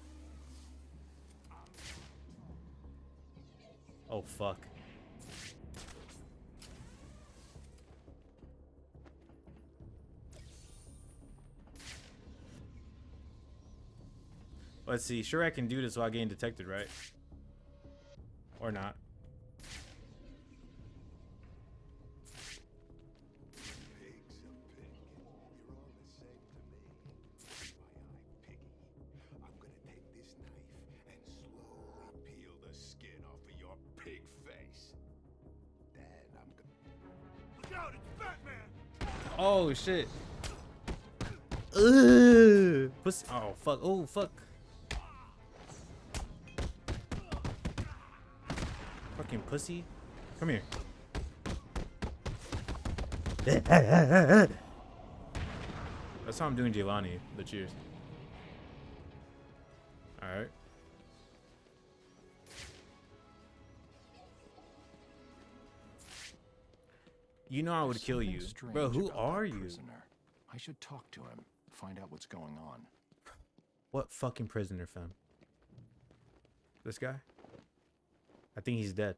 Oh, fuck. Let's see. Sure, I can do this while getting detected, right? Or not. I'm gonna take this knife and slowly peel the skin off of your pig face. Then I'm gonna... Look out, it's Batman! Oh, shit. Ugh. Pussy. Oh, fuck. Oh, fuck. Fucking pussy. Come here. That's how I'm doing Giovanni, the cheers. Alright. You know I would kill you. Bro, who are you? I should talk to him, find out what's going on. What fucking prisoner, fam? This guy? I think he's dead.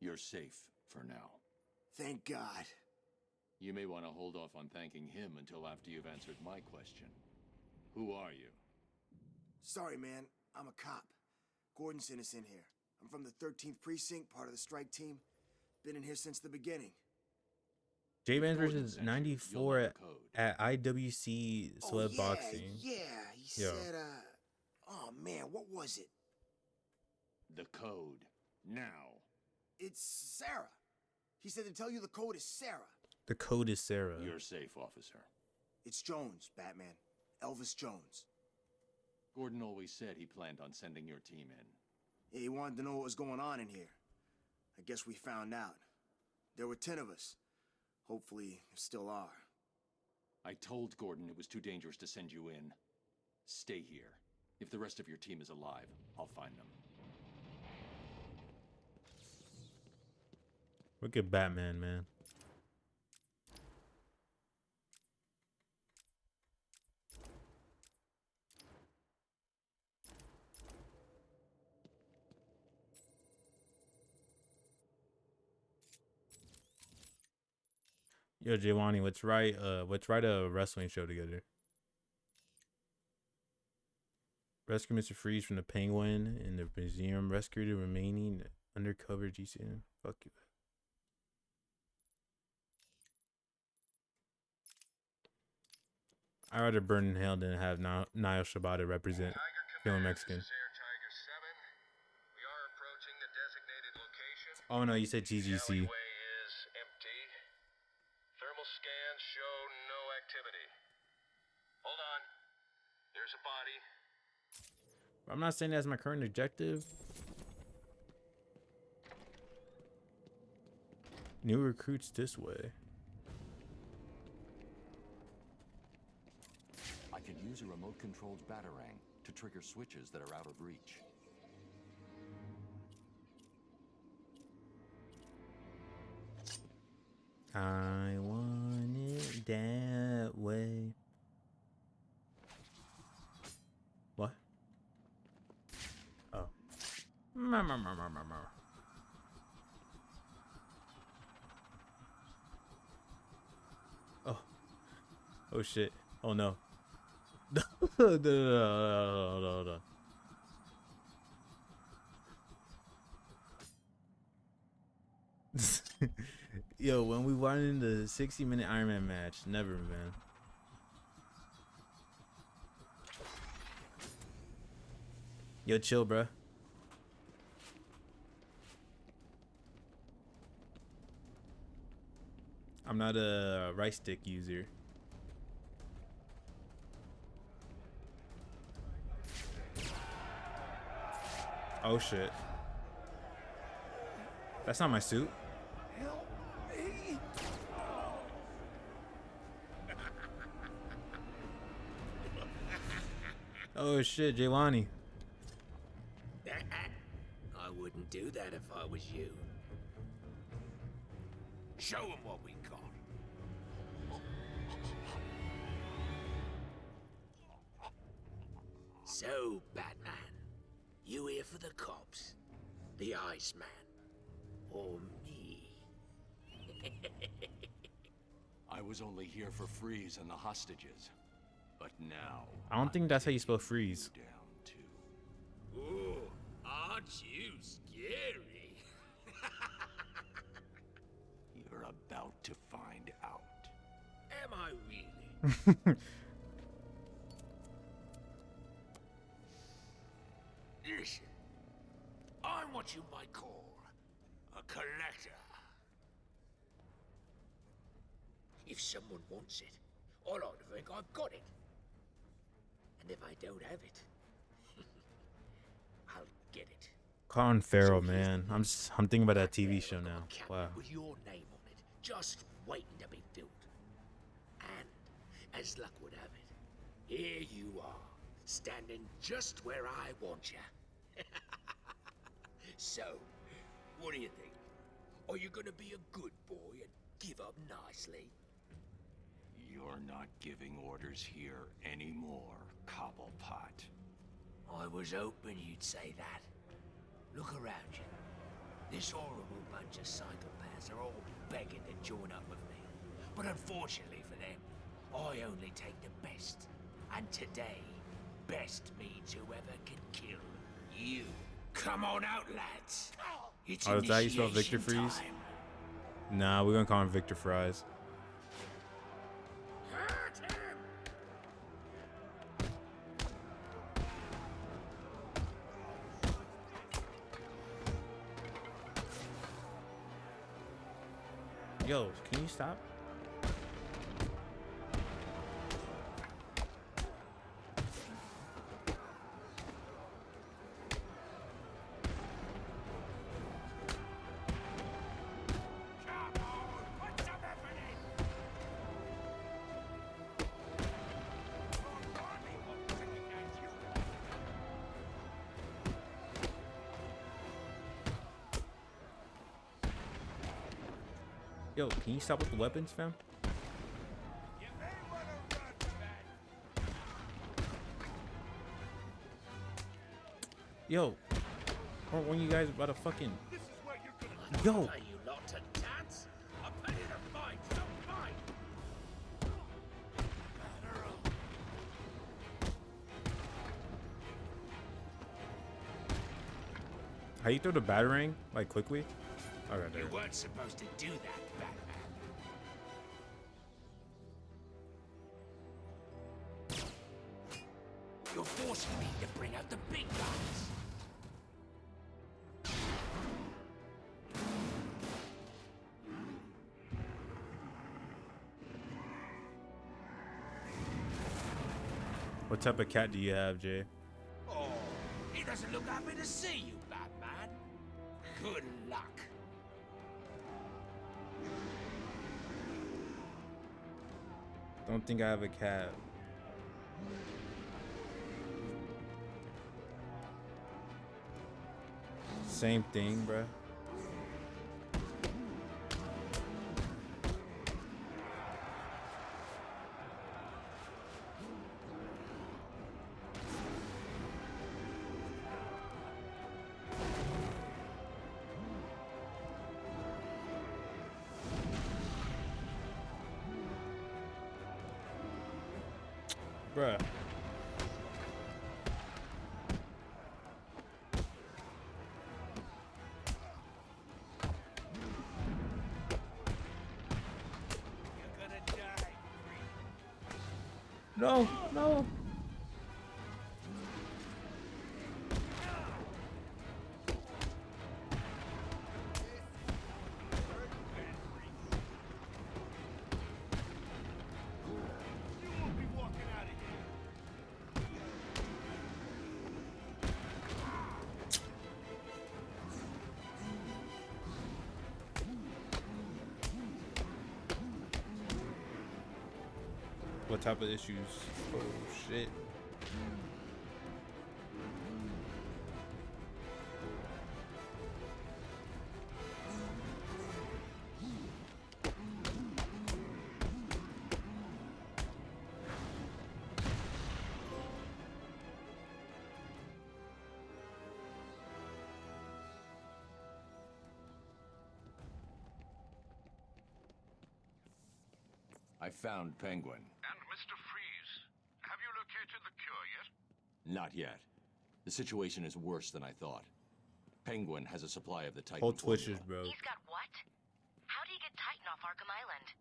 You're safe for now. Thank God. You may want to hold off on thanking him until after you've answered my question. Who are you? Sorry, man. I'm a cop. Gordon sent us in here. I'm from the 13th Precinct, part of the strike team. Been in here since the beginning. J-Man versus 94 at IWC Celeb Boxing. Yeah, he said, oh man, what was it? The code. Now. It's Sarah. He said to tell you the code is Sarah. The code is Sarah. You're safe, officer. It's Jones, Batman. Elvis Jones. Gordon always said he planned on sending your team in. Yeah, he wanted to know what was going on in here. I guess we found out. There were 10 of us. Hopefully, there still are. I told Gordon it was too dangerous to send you in. Stay here. If the rest of your team is alive, I'll find them. Look at Batman, man. Yo, Giovanni, let's write a wrestling show together. Rescue Mr. Freeze from the Penguin in the museum. Rescue the remaining undercover GCN. Fuck you. I'd rather burn in hell than have Niall Shibata represent feeling Mexican. Oh no, you said TGC. Thermal scans show no activity. Hold on. There's a body. I'm not saying that's my current objective. New recruits this way. I can use a remote-controlled batarang to trigger switches that are out of reach. I want it that way. What? Oh. Oh. Oh shit. Oh no. No. Yo, when we won in the 60-minute Iron Man match, never, man. Yo, chill, bruh. I'm not a rice stick user. Oh shit. That's not my suit. Help me! Oh shit, Jaylani. I wouldn't do that if I was you. Show 'em what we got. So, Batman, you here for the cops, the Iceman, or me? I was only here for Freeze and the hostages. But now... I don't think that's how you spell freeze. Ooh, aren't you scary? You're about to find out. Am I really? Listen, I'm what you might call a collector. If someone wants it, I like to think I've got it. And if I don't have it, I'll get it. Colin Farrell, man. I'm thinking about that TV show now. Wow. With your name on it, just waiting to be filled. And, as luck would have it, here you are, standing just where I want you. So, what do you think? Are you gonna be a good boy and give up nicely? You're not giving orders here anymore, Cobblepot. I was hoping you'd say that. Look around you. This horrible bunch of psychopaths are all begging to join up with me. But unfortunately for them, I only take the best. And today, best means whoever can kill you. Come on out, lads. It's Oh, is that how you spell initiation Victor Freeze? time. Nah, we're gonna call him Victor Fries. Yo, can you stop? Yo, can you stop with the weapons, fam? Yo, when you guys about to fucking... Yo! Pay you lot to dance. I pay you to fight, so fight. How you throw the batarang like quickly? Okay, there. You weren't supposed to do that, Batman. You're forcing me to bring out the big guns. What type of cat do you have, Jay? Oh, he doesn't look happy to see you, Batman. Good luck. Don't think I have a cat. Same thing, bruh. Bruh. No, no. What type of issues? Oh shit. I found Penguin. And Mr. Freeze, have you located the cure yet? Not yet. The situation is worse than I thought. Penguin has a supply of the Titan Whole twitches, formula. bro. He's got what? How do you get Titan off Arkham Island?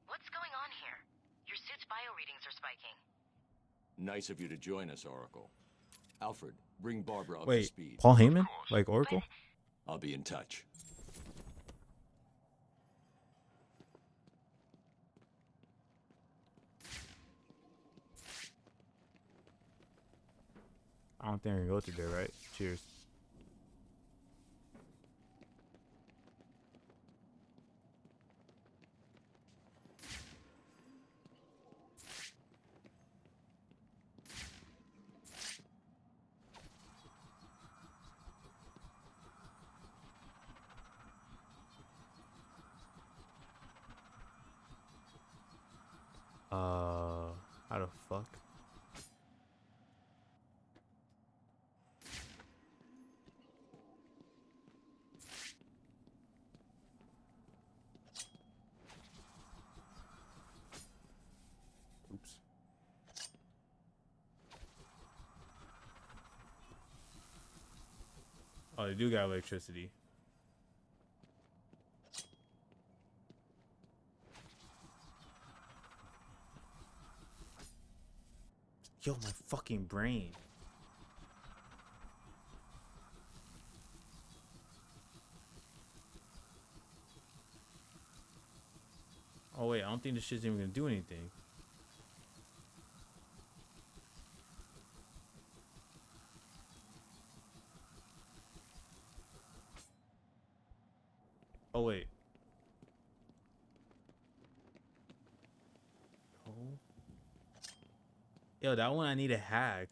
What's going on here? Your suit's bio readings are spiking. Nice of you to join us, Oracle. Alfred, bring Barbara up to Wait, speed. Paul Heyman? Like Oracle? I'll be in touch. I don't think I can go through there, right? Cheers. How the fuck? Oops. Oh, they do got electricity. Yo, my fucking brain. Oh wait, I don't think this shit's even gonna do anything. Oh wait. Oh. Yo, that one I need a hack.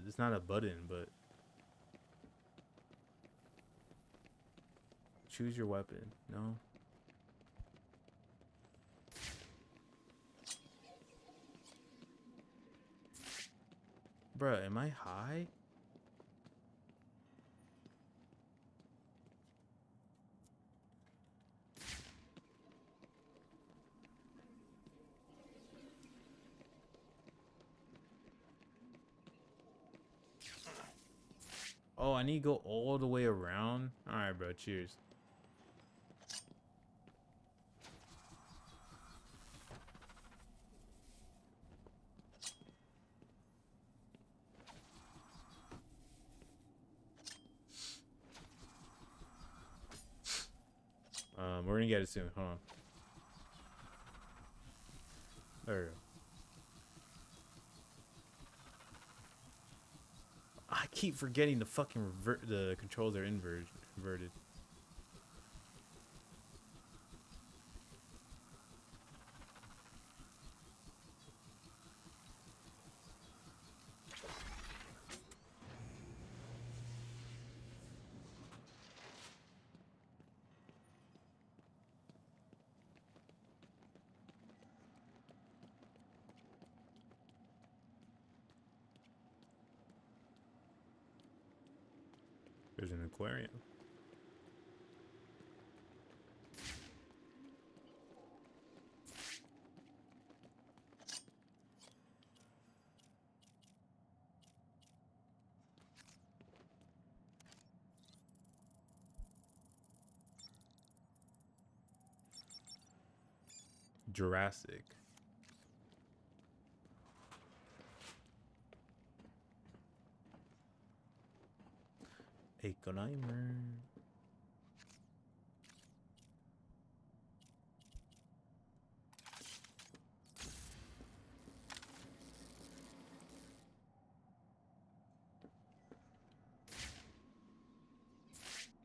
It's not a button, but choose your weapon. No. Bruh, am I high? Oh, I need to go all the way around. All right, bro. Cheers. We're gonna get it soon. Hold on. There we go. I keep forgetting the fucking the controls are inverted. There's an aquarium. Jurassic. A climber.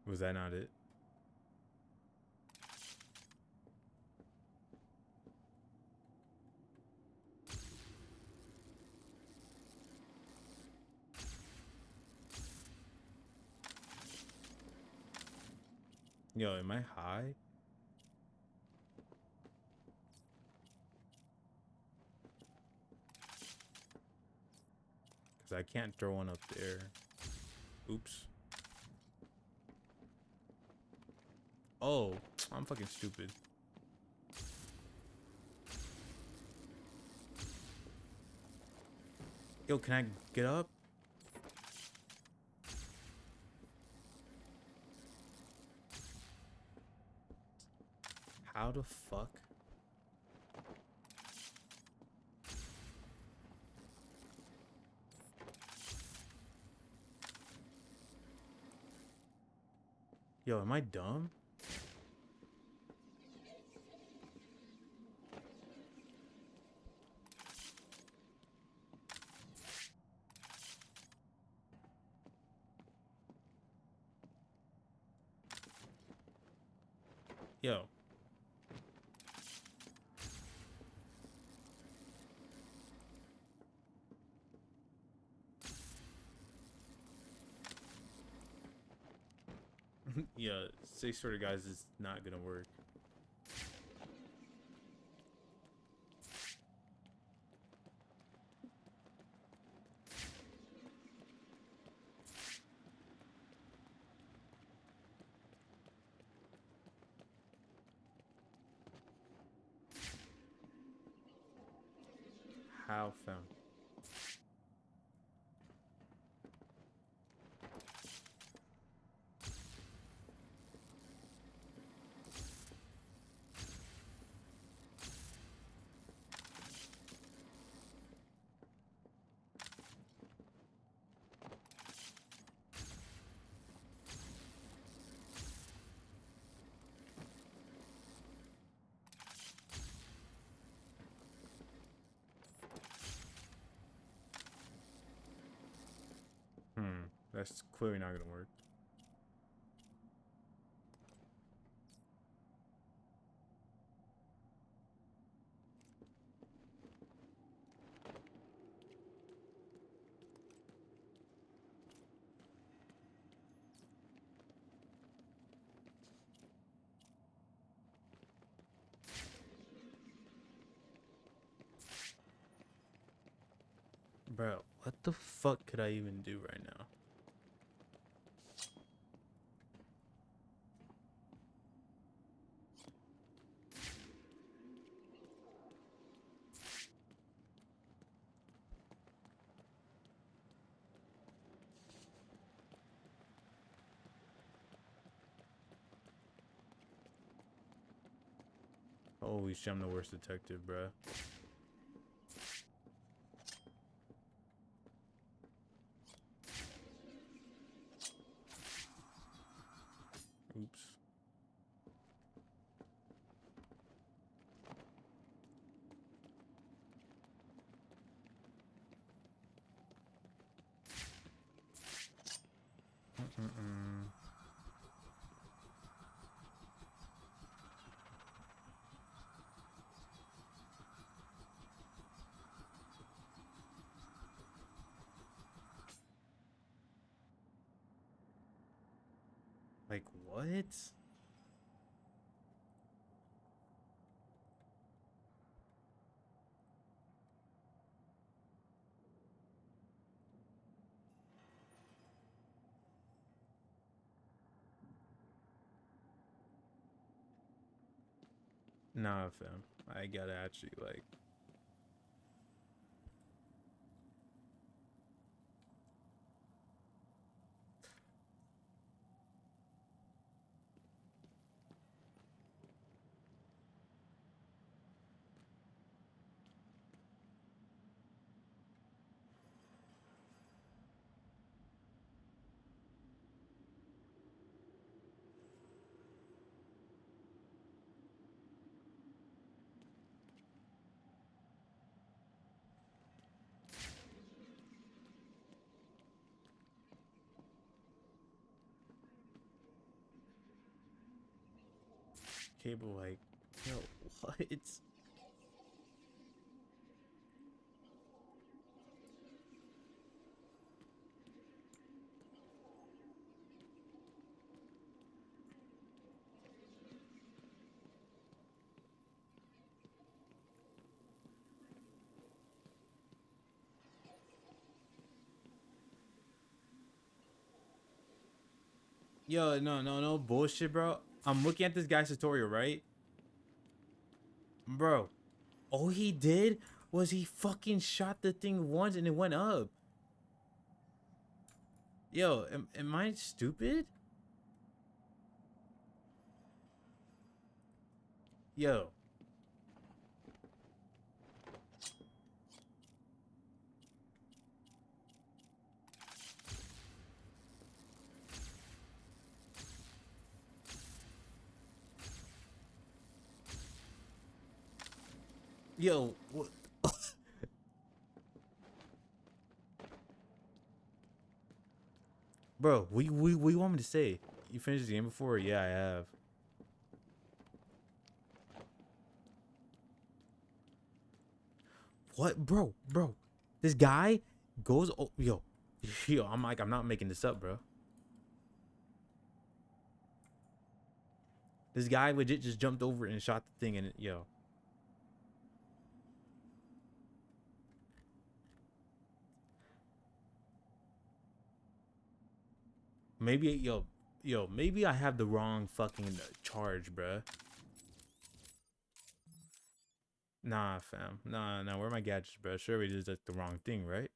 Was that not it? Yo, am I high? Because I can't throw one up there. Oops. Oh, I'm fucking stupid. Yo, can I get up? How the fuck? Yo, am I dumb? Yo. Yeah, say sort of guys is not gonna work. How found? That's clearly not gonna work. Bro, what the fuck could I even do right now? Holy shit, I'm the worst detective, bruh. Oops. Like, what? Nah, fam. I gotta actually, like... Cable, like, yo, what? Yo, no bullshit, bro. I'm looking at this guy's tutorial, right? Bro, all he did was he fucking shot the thing once and it went up. Yo, am I stupid? Yo. Yo, what? Bro, what you want me to say? You finished the game before? Yeah, I have. What, bro? This guy goes, oh, yo, I'm like, I'm not making this up, bro. This guy legit just jumped over and shot the thing, and it, yo. Maybe, yo, maybe I have the wrong fucking charge, bruh. Nah, fam. Nah, where are my gadgets, bro? Sure, we did like the wrong thing, right?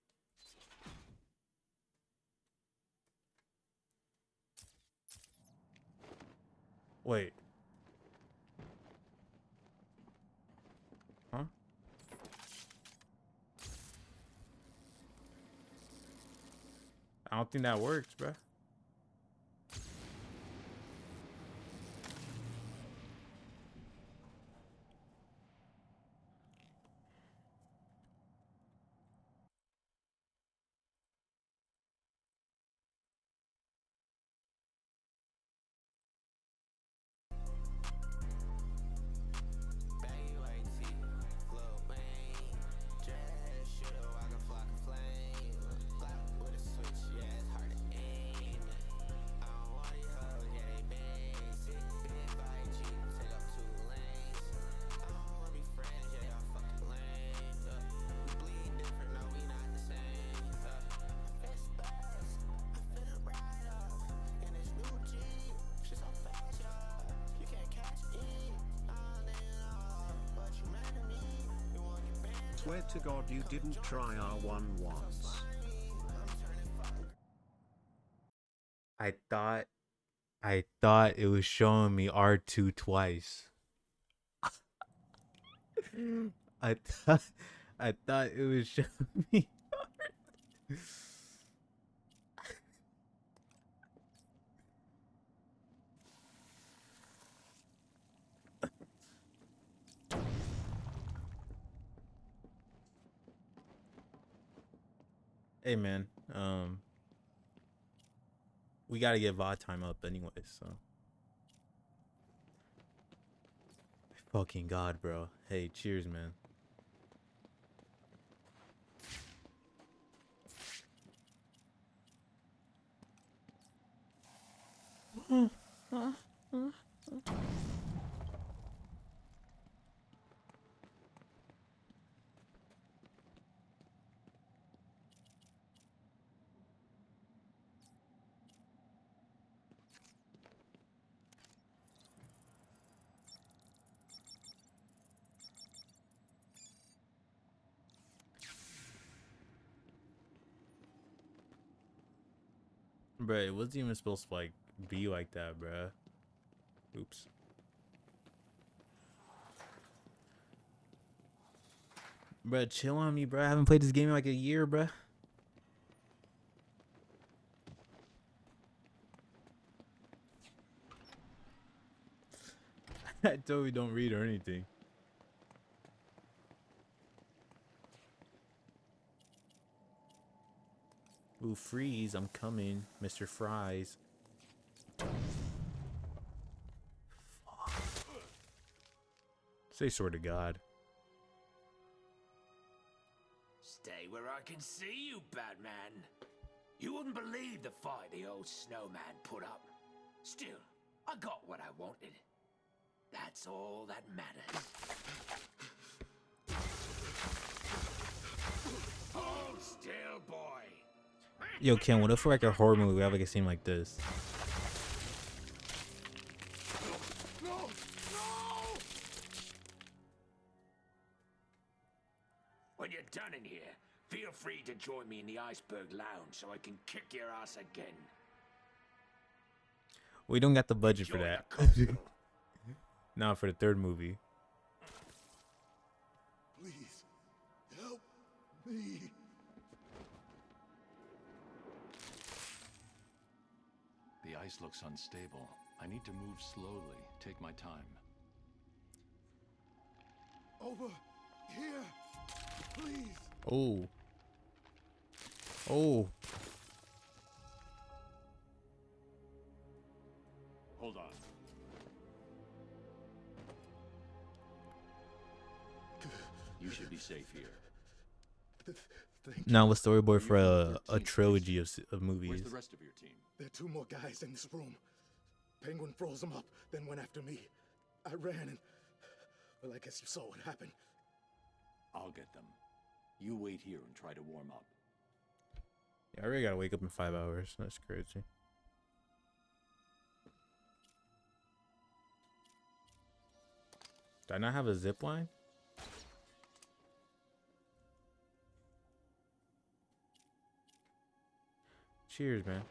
Wait. Huh? I don't think that works, bruh. Swear to God you didn't try R1 once. I thought it was showing me R2 twice. I thought I thought it was showing me. Hey man, we gotta get VOD time up anyway, so. Fucking God, bro. Hey, cheers, man. Bruh, it wasn't even supposed to like be like that, bruh. Oops. Bruh, chill on me, bruh. I haven't played this game in like a year, bruh. I totally don't read or anything. Ooh, freeze, I'm coming, Mr. Fries. Fuck. Say swear to God. Stay where I can see you, Batman. You wouldn't believe the fight the old snowman put up. Still, I got what I wanted. That's all that matters. Hold still, boy. Yo, Ken, what if for like a horror movie we have like a scene like this? No! No! When you're done in here, feel free to join me in the Iceberg Lounge so I can kick your ass again. We don't got the budget for that. Not for the third movie. Please, help me. The ice looks unstable. I need to move slowly. Take my time. Over here, please. Oh. Oh. Hold on. You should be safe here. Now a storyboard for a trilogy of movies. Where's the rest of your team? There are two more guys in this room. Penguin froze them up, then went after me. I ran and... well, I guess you saw what happened. I'll get them. You wait here and try to warm up. Yeah, I really gotta wake up in 5 hours. That's crazy. Do I not have a zip line? Cheers, man.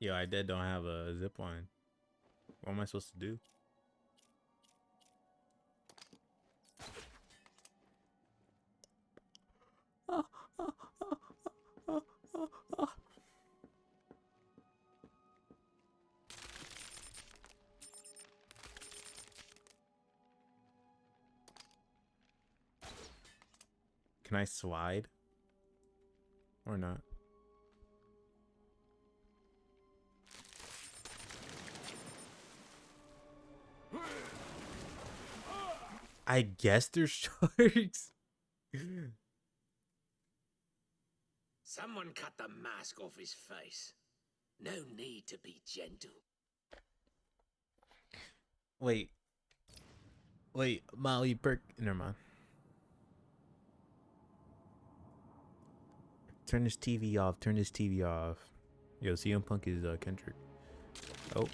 Yo, I don't have a zip line. What am I supposed to do? Can I slide? Or not? I guess there's sharks. Someone cut the mask off his face. No need to be gentle. Wait. Molly Perk. Never mind. Turn this TV off. Yo, CM Punk is Kendrick. Oh.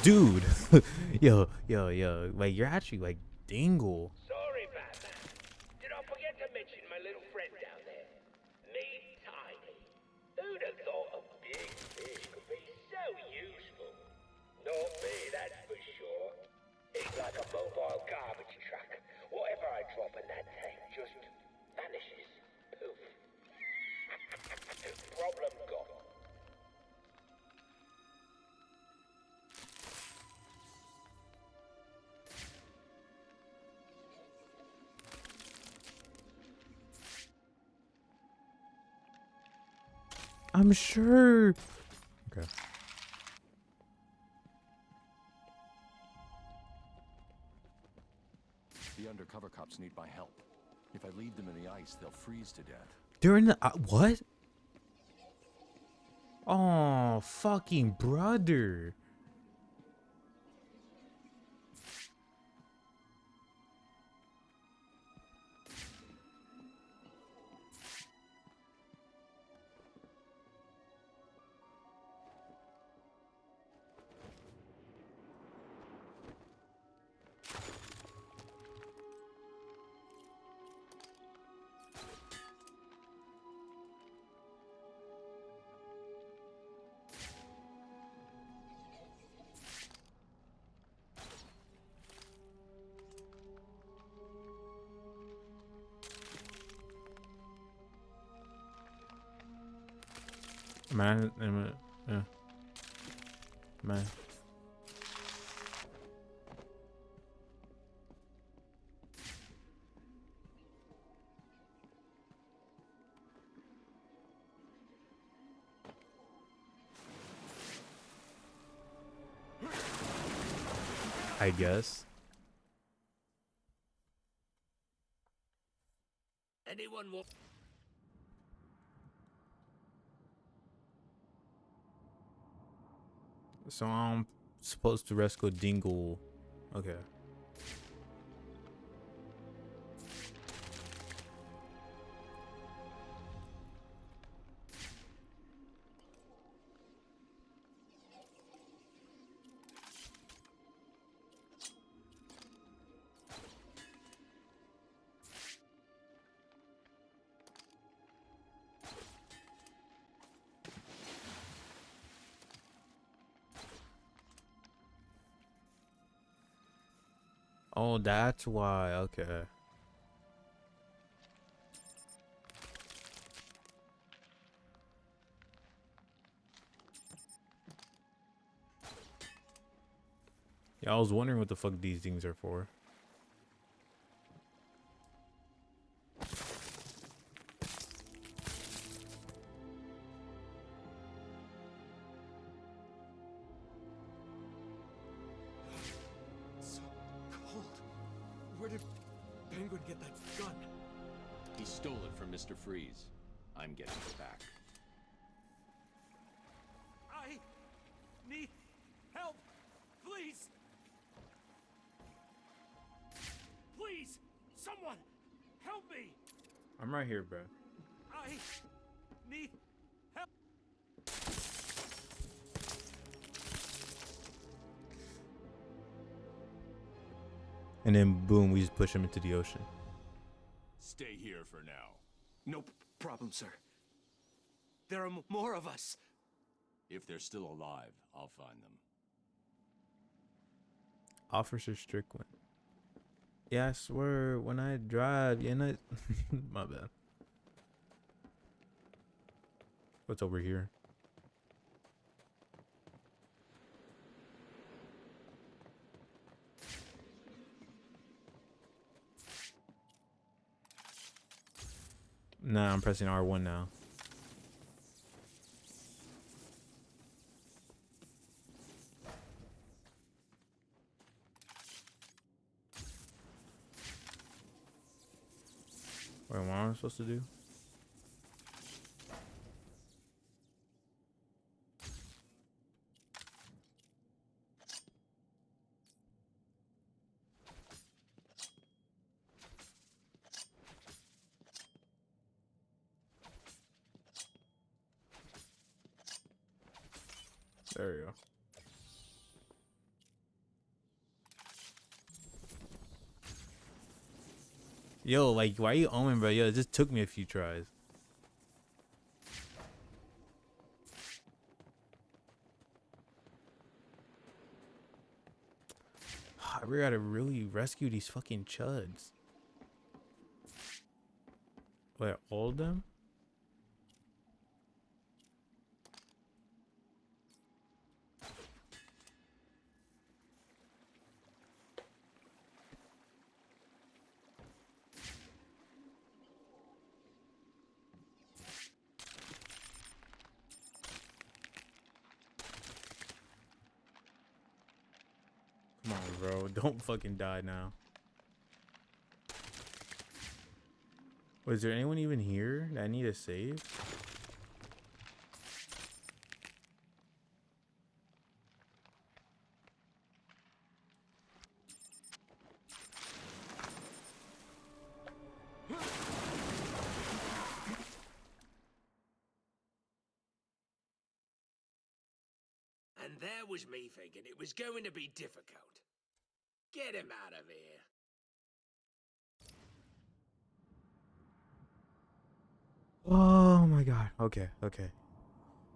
Dude. yo. Like, you're actually like Dingle. Sorry, Batman. Did I forget to mention my little friend down there? Me, Tiny. Who'd have thought a big fish could be so useful? Not me, that's for sure. He's like a mobile garbage truck. Whatever I drop in that tank just vanishes. Poof. Problem gone. I'm sure. Okay. The undercover cops need my help. If I leave them in the ice, they'll freeze to death. They're in the what? Oh, fucking brother. Man. I guess. Anyone want? So I'm supposed to rescue Dingle. Okay. Oh, that's why. Okay. Yeah, I was wondering what the fuck these things are for. So cold. Where did Penguin get that gun? He stole it from Mr. Freeze. I'm getting it back. I need help. Please. Please, someone, help me. I'm right here, bro. I need help. And then boom, we just push him into the ocean. Stay here for now. No problem, sir. There are more of us. If they're still alive, I'll find them. Officer Strickland. Yeah, I swear, when I drive, my bad. What's over here? Nah, I'm pressing R1 now. Wait, what am I supposed to do? There you go. Yo, like, why are you omen, bro? Yo, it just took me a few tries. I really gotta really rescue these fucking chuds. Wait, all of them? Come on, bro. Don't fucking die now. Wait, is there anyone even here that I need to save? And there was me thinking it was going to be difficult. Get him out of here. Oh my god. Okay, okay.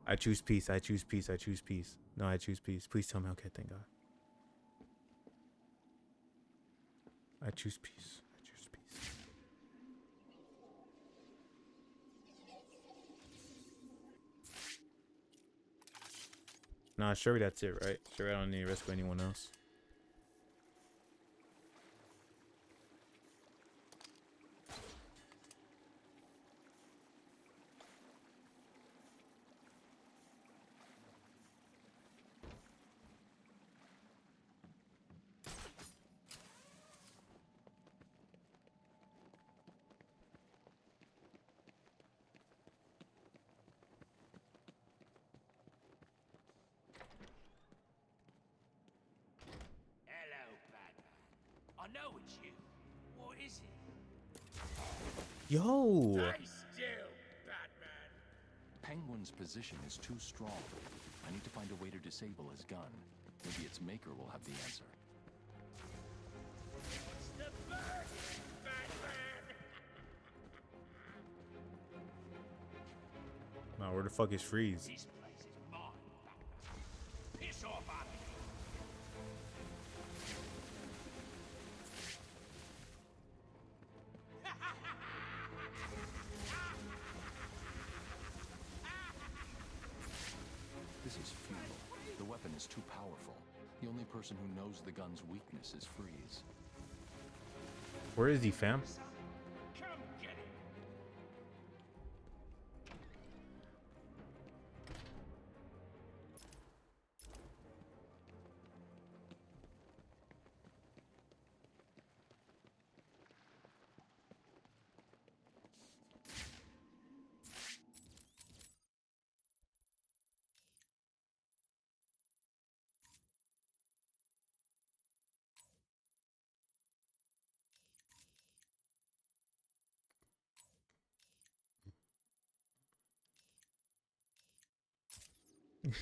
I choose peace. I choose peace. I choose peace. No, I choose peace. Please tell me. Okay, thank God. I choose peace. I choose peace. Nah, sure, that's it, right? Sure, I don't need to rescue anyone else. Hello, Batman. I know it's you. What is it? Yo! Stay still, Batman. Penguin's position is too strong. I need to find a way to disable his gun. Maybe its maker will have the answer. What's the burden, Batman? Nah, where the fuck is Freeze? This place is mine, Batman. Piss off out of here. This is futile. The weapon is too powerful. The only person who knows the gun's weakness is Freeze. Where is he, fam? Come get him.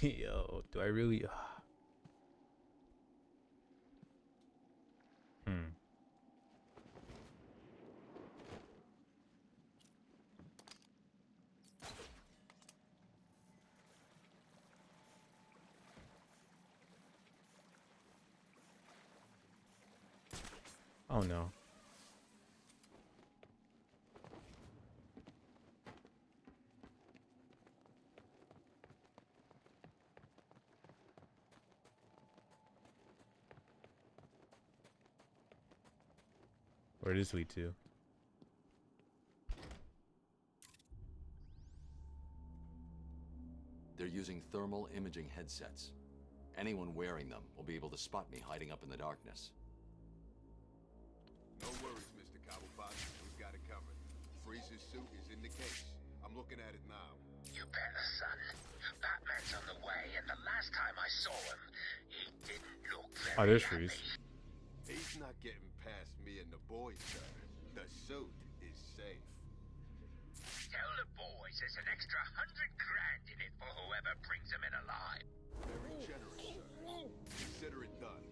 Yo, do I really? Oh no. Where does lead to? They're using thermal imaging headsets. Anyone wearing them will be able to spot me hiding up in the darkness. No worries, Mr. Cobblepot. We've got it covered. Freeze's suit is in the case. I'm looking at it now. You better, son. Batman's on the way, and the last time I saw him, he didn't look very Oh, there's happy. Freeze. He's not getting past me and the boys, sir. The suit is safe. Tell the boys there's an extra 100 grand in it for whoever brings him in alive. Very generous, sir. Consider it done.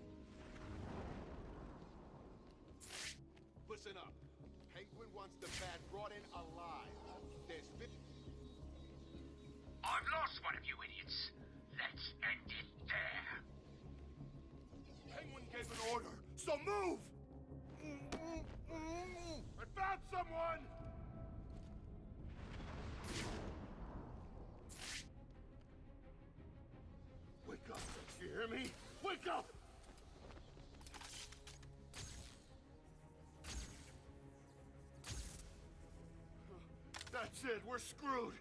Listen up. Penguin wants the bat brought in alive. There's 50... I've lost one of you idiots. Let's end it there. Penguin gave an order, so move! I found someone! Wake up, you hear me? Wake up! That's it, we're screwed.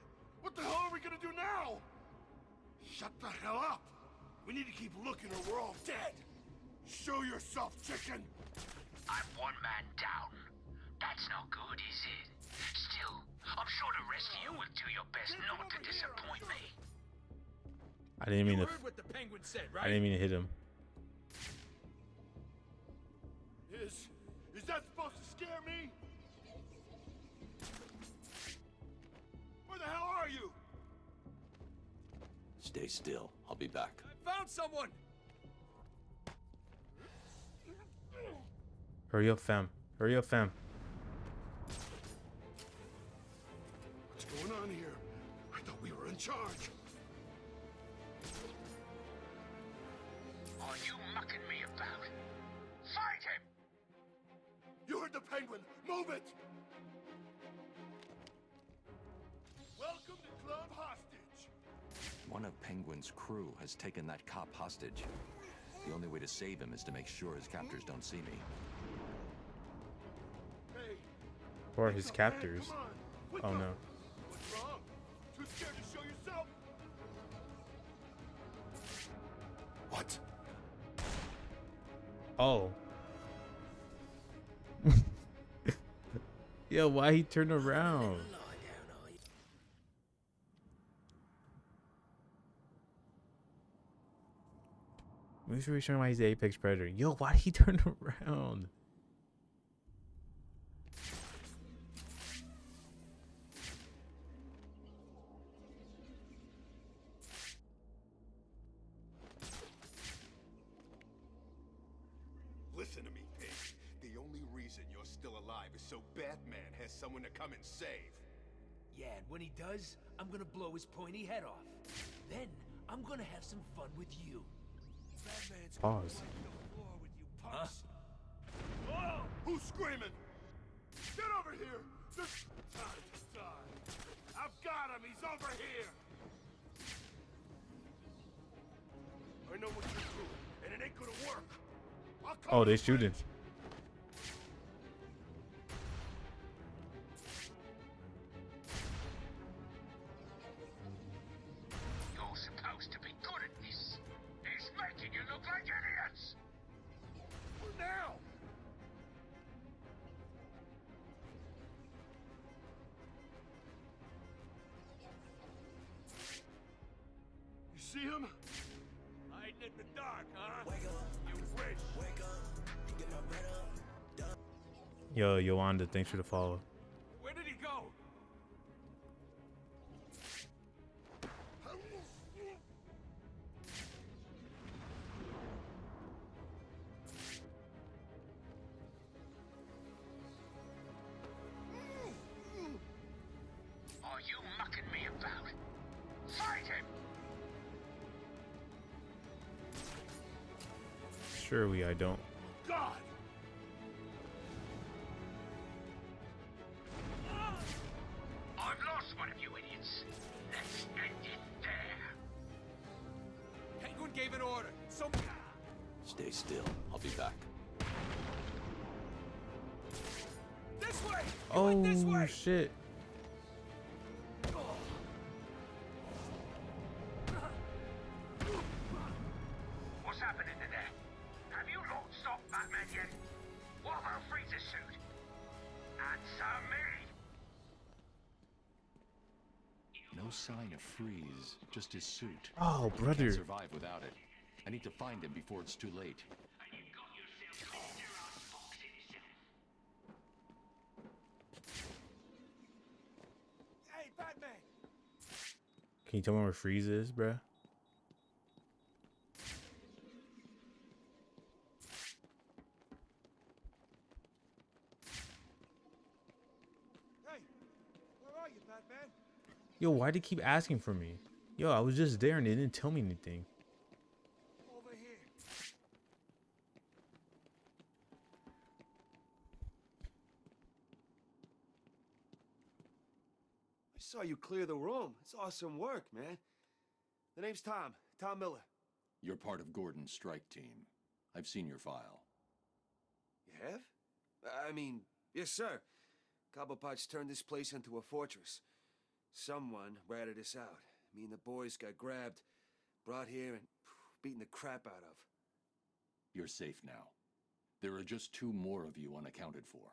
What the hell are we gonna do now? Shut the hell up! We need to keep looking or we're all dead! Show yourself, chicken! I'm one man down. That's not good, is it? Still, I'm sure the rest of you will do your best not to disappoint me. I didn't mean to. heard what the penguin said, right? I didn't mean to hit him. Is that supposed to scare me? Where the hell are you? Stay still. I'll be back. I found someone! Hurry up, fam. Hurry up, fam. What's going on here? I thought we were in charge. Are you mucking me about? Fight him! You heard the penguin! Move it! Welcome to Club Hostage! One of Penguin's crew has taken that cop hostage. The only way to save him is to make sure his captors don't see me. Hey, Or his captors. Oh no. what's wrong? Too scared to show yourself? What? Oh. Yo, why he turned around? Make sure we show him why he's the apex predator. Yo, why did he turn around? Listen to me, pig. The only reason you're still alive is so Batman has someone to come and save. Yeah, and when he does, I'm gonna blow his pointy head off. Then, I'm gonna have some fun with you. Batman's Pause. Huh? Oh, who's screaming? Get over here! There's time to die. I've got him. He's over here. I know what you're doing, and it ain't gonna work. I'll come Oh, to they the shooting. bridge. You're supposed to be good at this. It's making you look like idiots. What now? You see him? Hiding in the dark, huh? Wake up. You wish. Wake up. Get my bread up. Yo, Yolanda, thanks for the follow. Where did he go? Are you mucking me about? Fight him! Surely I don't. God! I've lost one of you idiots. Let's end it there. Penguin gave an order. So... Stay still. I'll be back. This way! You went this Oh way! shit. What's happening in there? Have you lot stopped Batman yet? What about Freeze's suit? Answer me! No sign of Freeze, just his suit. Oh, He brother. can't survive without it. I need to find him before it's too late. Hey, Batman! Can you tell me where Freeze is, bruh? Hey, where are you, Batman? Yo, why'd they keep asking for me? Yo, I was just there and they didn't tell me anything. Over here. I saw you clear the room. It's awesome work, man. The name's Tom. Tom Miller. You're part of Gordon's strike team. I've seen your file. You have? I mean, yes, sir. Cobblepot's turned this place into a fortress. Someone ratted us out. Me and the boys got grabbed, brought here, and beaten the crap out of. You're safe now. There are just 2 more of you unaccounted for.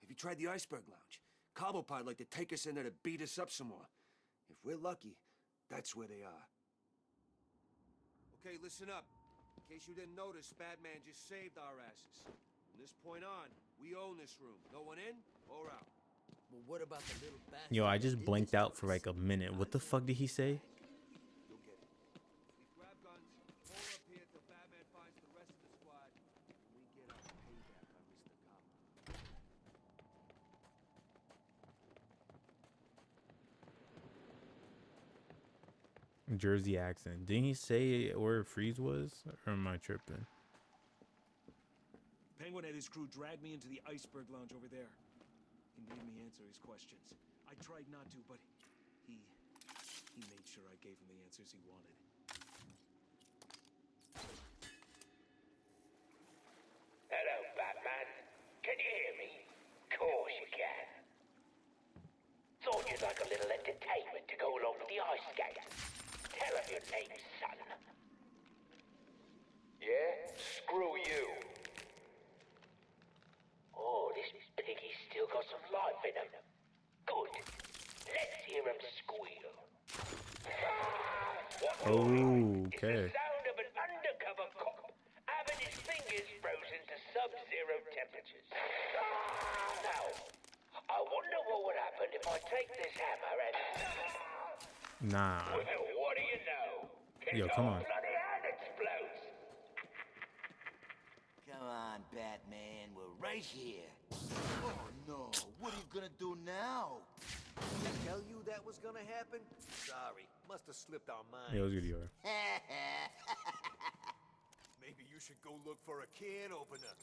Have you tried the Iceberg Lounge? Cobblepot like to take us in there to beat us up some more. If we're lucky, that's where they are. Okay, listen up. In case you didn't notice, Batman just saved our asses. From this point on, we own this room. No one in or out. Well, what about the little bastard? Yo, I just blanked out for like a minute. What the fuck did he say? You'll get it. We grab guns, hold up here till Batman finds the rest of the squad, and we get our payback on Mr. Cop. Jersey accent. Didn't he say where Freeze was? Or am I tripping? Penguin and his crew dragged me into the Iceberg Lounge over there. He made me answer his questions. I tried not to, but he made sure I gave him the answers he wanted. Hello, Batman. Can you hear me? Course you can. Thought you'd like a little entertainment to go along with the ice skate. Tell him your name, son. Yeah? Screw you. Oh, this piggy's still got some life in him. Good. Let's hear him squeal. Oh, okay. Sound of an undercover cop having his fingers frozen to sub-zero temperatures. Now, I wonder what would happen if I take this hammer and... Nah. Well, what do you know? Yo, come on. Bloody hand explodes. Come on, Batman. We're right here. Oh, no. What are you gonna do now? Did I tell you that was gonna happen? Sorry. Must have slipped our minds. Yeah, it was good, Yor. Maybe you should go look for a can opener.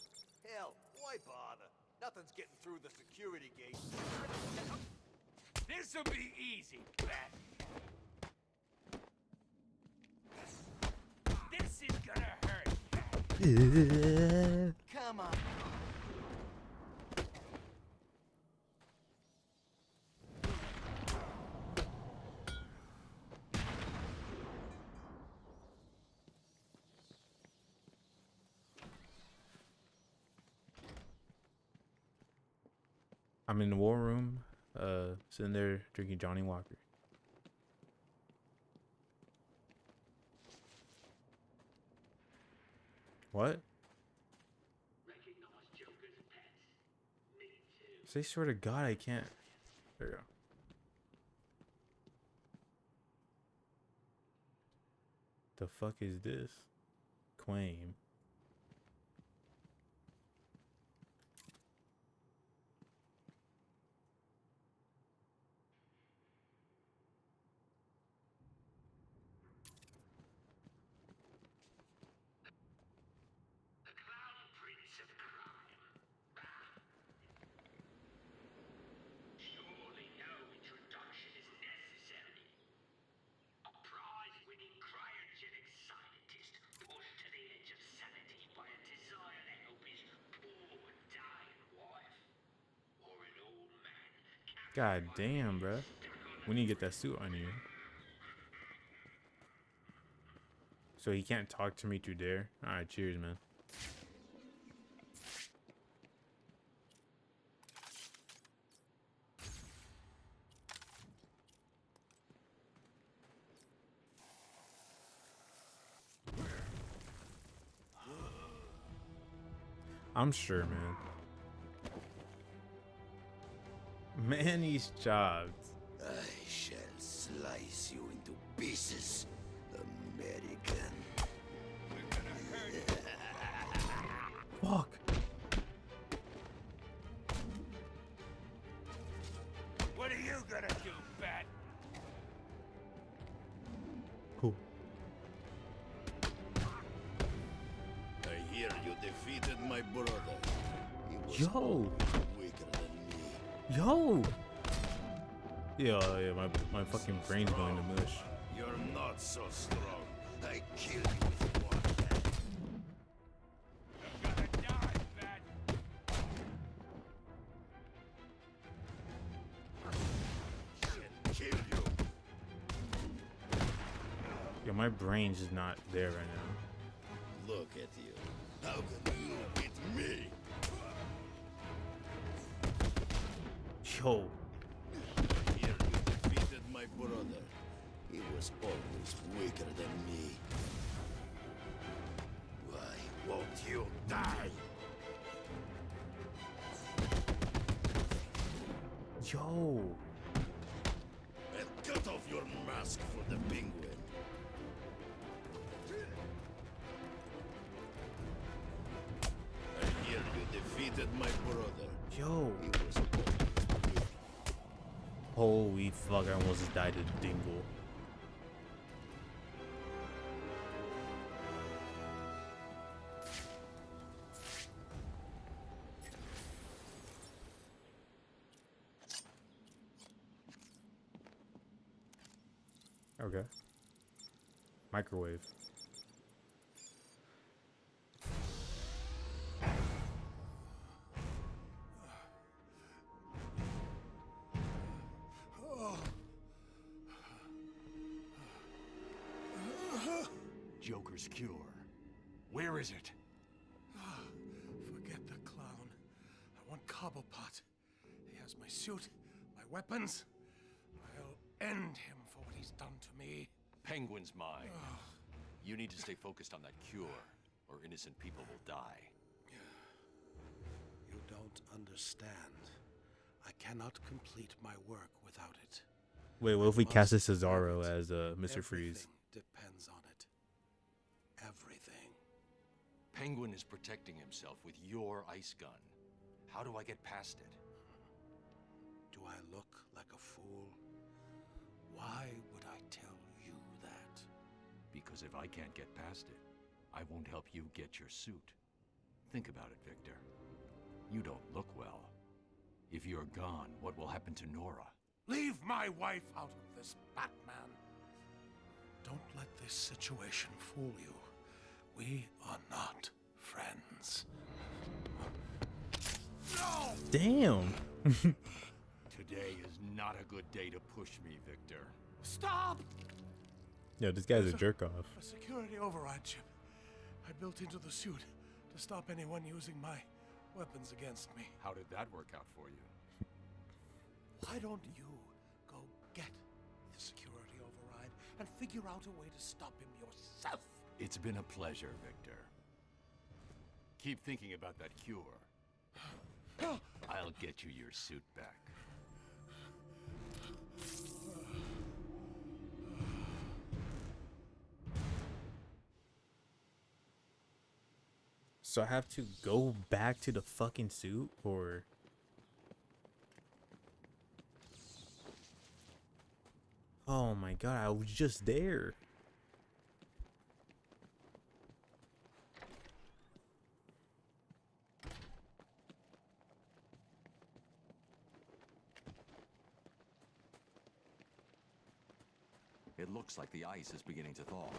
Hell, why bother? Nothing's getting through the security gate. This'll be easy, Bat. This is gonna hurt. Come on. I'm in the war room, sitting there drinking Johnny Walker. What? Say swear to God I can't. There you go. The fuck is this? Claim. Surely no introduction is necessary. A prize-winning cryogenic scientist pushed to the edge of sanity by a desire to help his poor dying wife. Or an old man. God damn, bruh. We need to get that suit on you. So he can't talk to me through there? Alright, cheers, man. I'm sure, man. Manny's jobs. I shall slice you into pieces, American. We're gonna hurt you. Fuck. What are you gonna do, Bat? Who? I hear you defeated my brother. He was Yo. always weaker than me. Yo. Yeah, my fucking brain's going to mush. You're not so strong. I kill you with one hand. You're gonna die, Bat. Shall kill you. Yo, my brain's just not there right now. Look at you. How can you beat me? Yo. Here you defeated my brother. He was always weaker than me. Why won't you die? Yo. And cut off your mask for the penguin. I hear you defeated my brother. Yo. He was always weak. Holy fuck, I almost just died to Dingle. Okay. Microwave. Joker's cure. Where is it? Forget the clown. I want Cobblepot. He has my suit, my weapons. I'll end him for what he's done to me. Penguin's mine. You need to stay focused on that cure, or innocent people will die. You don't understand. I cannot complete my work without it. Wait, what if we casted Cesaro as Mr. Freeze? Depends on it. Everything. Penguin is protecting himself with your ice gun. How do I get past it? Do I look like a fool? Why would I tell you that? Because if I can't get past it, I won't help you get your suit. Think about it, Victor. You don't look well. If you're gone, what will happen to Nora? Leave my wife out of this, Batman. Don't let this situation fool you. We are not friends. No! Damn. Today is not a good day to push me, Victor. Stop! Yo, this guy's a jerk off. A security override chip I built into the suit to stop anyone using my weapons against me. How did that work out for you? Why don't you go get the security override and figure out a way to stop him yourself? It's been a pleasure, Victor. Keep thinking about that cure. I'll get you your suit back. So I have to go back to the fucking suit, or... Oh my god, I was just there. It looks like the ice is beginning to thaw.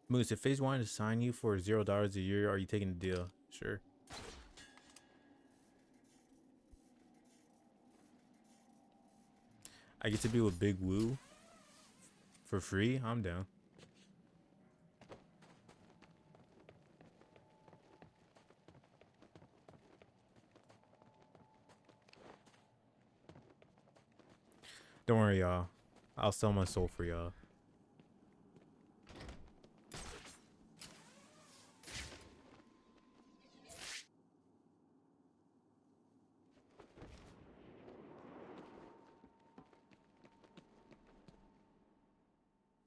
Moose, if FaZe wanted to sign you for $0 a year, are you taking the deal? Sure. I get to be with Big Woo for free? I'm down. Don't worry, y'all. I'll sell my soul for y'all.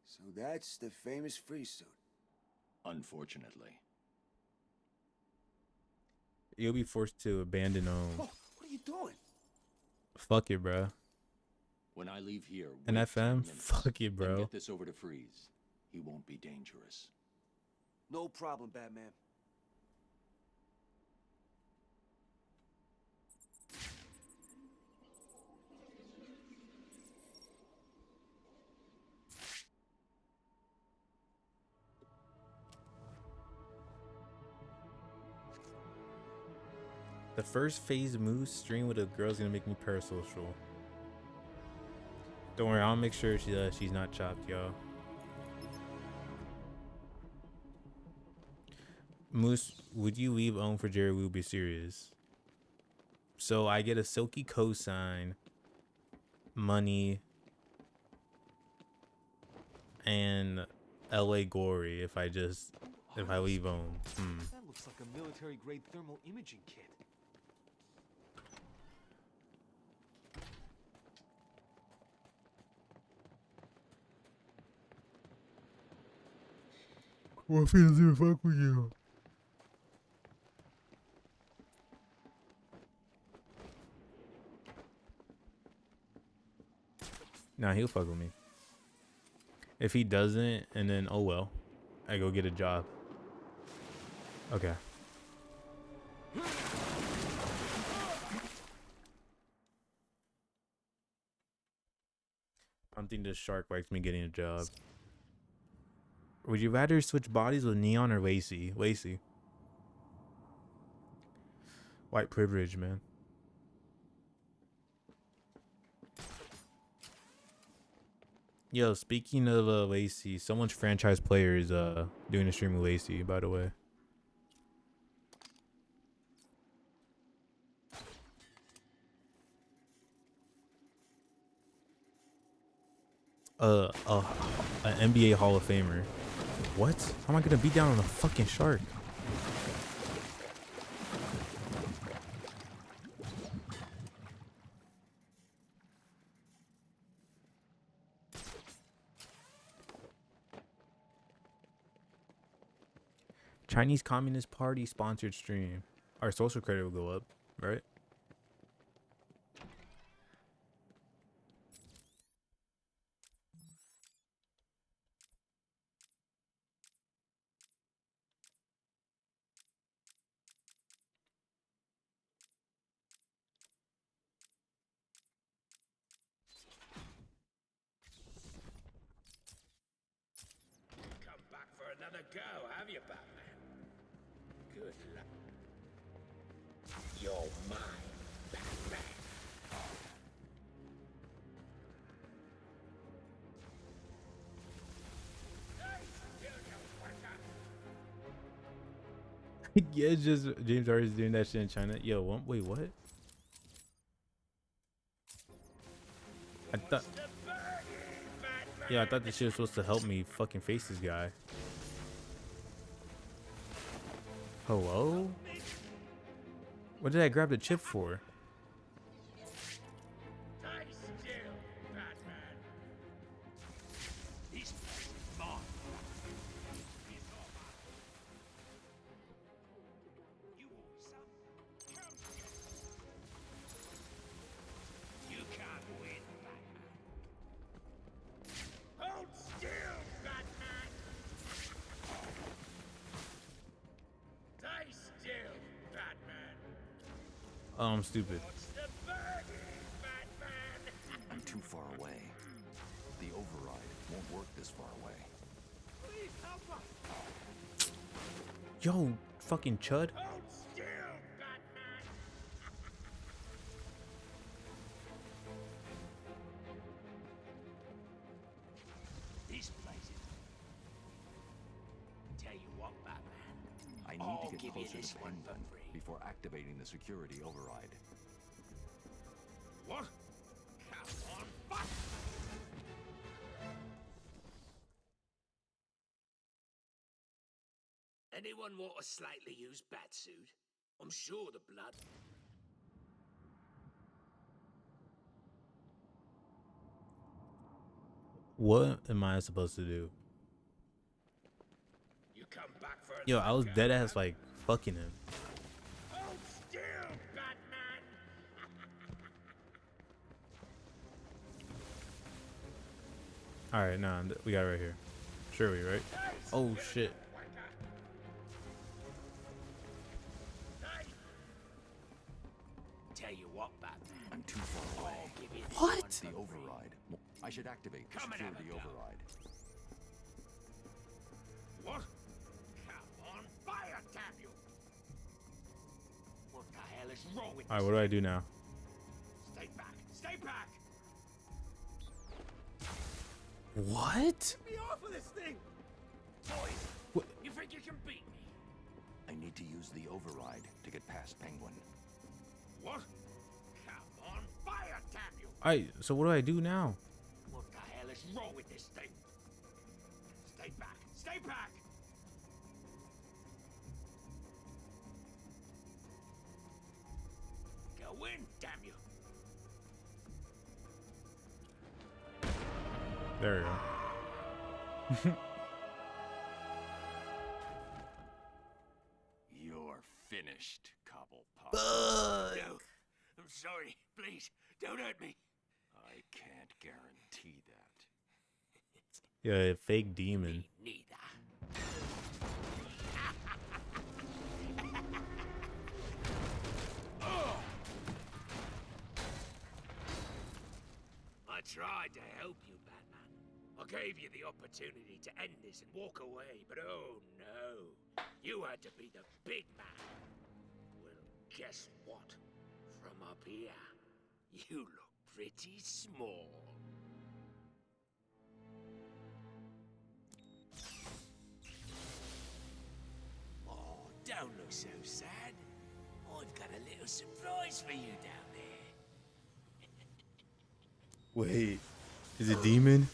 So that's the famous free suit. Unfortunately. You'll be forced to abandon Oh, what are you doing? Fuck it, bro. When I leave here, An wait 10 FM? minutes, Fuck it, then bro. get this over to Freeze. He won't be dangerous. No problem, Batman. The first phase moose stream with a girl's gonna make me parasocial. Don't worry, I'll make sure she's not chopped, y'all. Moose, would you leave Own for Jerry? We'll be serious. So I get a silky cosign, money, and LA Gory if I leave Own. That looks like a military-grade thermal imaging kit. What feels to fuck with you? Nah, he'll fuck with me. If he doesn't, and then oh well, I go get a job. Okay. I'm thinking this shark likes me getting a job. Would you rather switch bodies with Neon or Lacey? Lacey. White privilege, man. Yo, speaking of Lacey, someone's franchise player is doing a stream with Lacey, by the way. An NBA Hall of Famer. What? How am I gonna beat down on a fucking shark? Chinese Communist Party sponsored stream. Our social credit will go up, right? Come back for another go, have you, Batman? Good luck. You're mine, Batman. Yeah, it's just James already doing that shit in China. Yo, wait, what? I thought this shit was supposed to help me fucking face this guy. Hello? What did I grab the chip for? Oh, I'm stupid. I'm too far away. The override won't work this far away. Please help us. Yo, fucking chud. These places. Tell you what, Batman. I need I'll to get give you closer this to one Penguin for free. before activating the security override. What? Come on, fuck! Anyone want a slightly used batsuit? I'm sure the blood. What am I supposed to do? You come back for Yo, I was dead ass like fucking him. Hold still, Batman! All right, nah, we got it right here. Sure, we right? Oh shit. Tell you what, Batman. I'm too far away. I'll give you this What? one for The free. override. I should activate the Come and have security a go. override. What? Come on, fire, damn you! What the hell is wrong with All right, this what do I thing? do now? Stay back! Stay back! What? Get me off of this thing! Boys, What? you think you can beat me? I need to use the override to get past Penguin. What? Come on, fire, damn you! All right, so what do I do now? What the hell is wrong with this thing? Stay back! Stay back! Go in, damn you! There we go. You're finished, Cobblepot. No, I'm sorry. Please, don't hurt me. I can't guarantee that. Yeah, fake demon. Neither. I tried to help you, Batman. I gave you the opportunity to end this and walk away, but oh no. You had to be the big man. Well, guess what? From up here, you look pretty small. Oh, don't look so sad. I've got a little surprise for you down there. Wait, is it demon?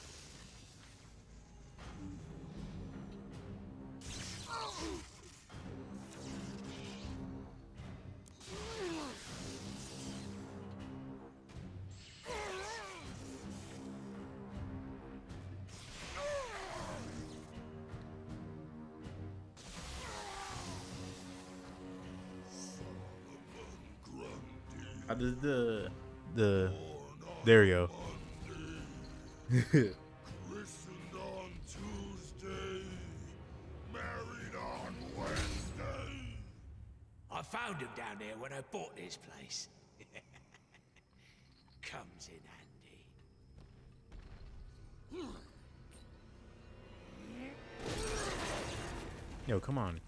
How does the there we go. Christened on Tuesday, married on Wednesday. I found him down there when I bought this place. Comes in handy. Yo, come on.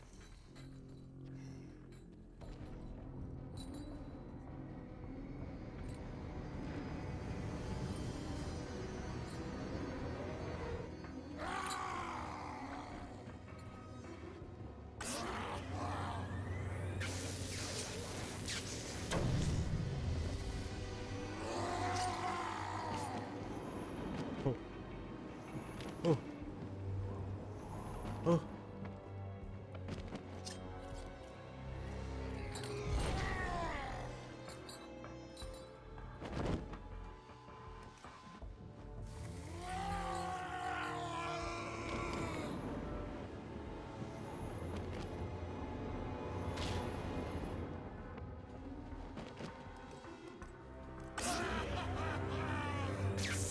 Oh. Oh.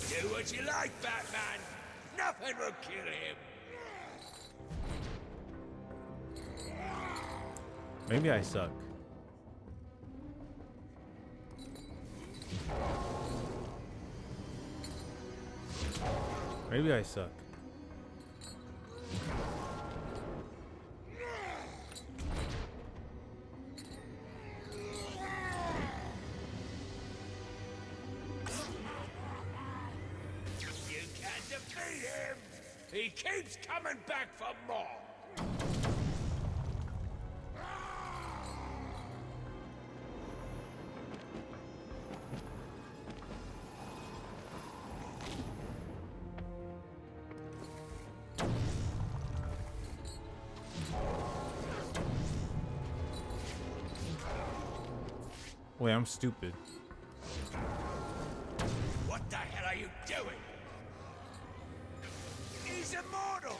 Do what you like, Batman. Nothing will kill him. Maybe I suck. Maybe I suck. You can't defeat him. He keeps coming back for more. Wait, I'm stupid. What the hell are you doing? He's immortal!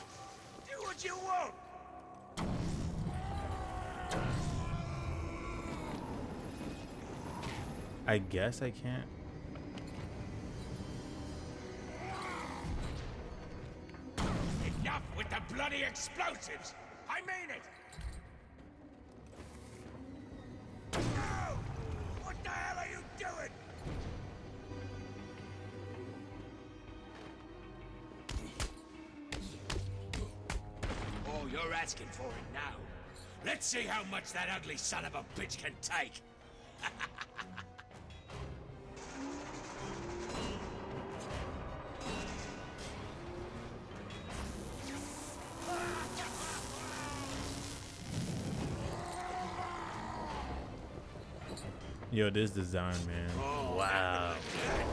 Do what you want! I guess I can't. Enough with the bloody explosives! I mean it! No! What the hell are you doing? Oh, you're asking for it now. Let's see how much that ugly son of a bitch can take. Yo, this design, man. Oh, Wow.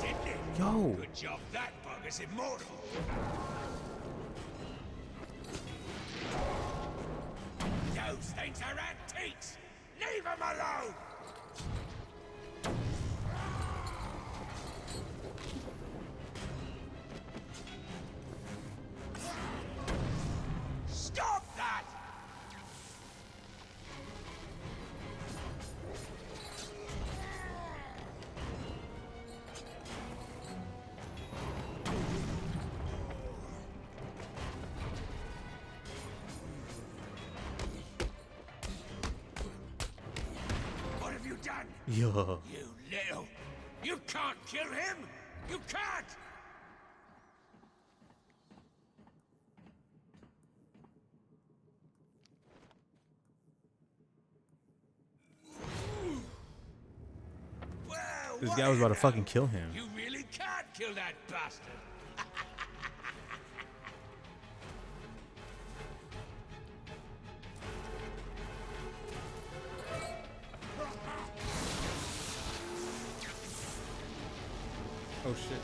didn't it? Yo. Good job. That bug is immortal. Those things are antiques. Leave them alone. Stop that! What have you done? Yo. You little... You can't kill him! You can't! Well, This guy was about to fucking kill him. you really can't kill that bastard! Oh shit.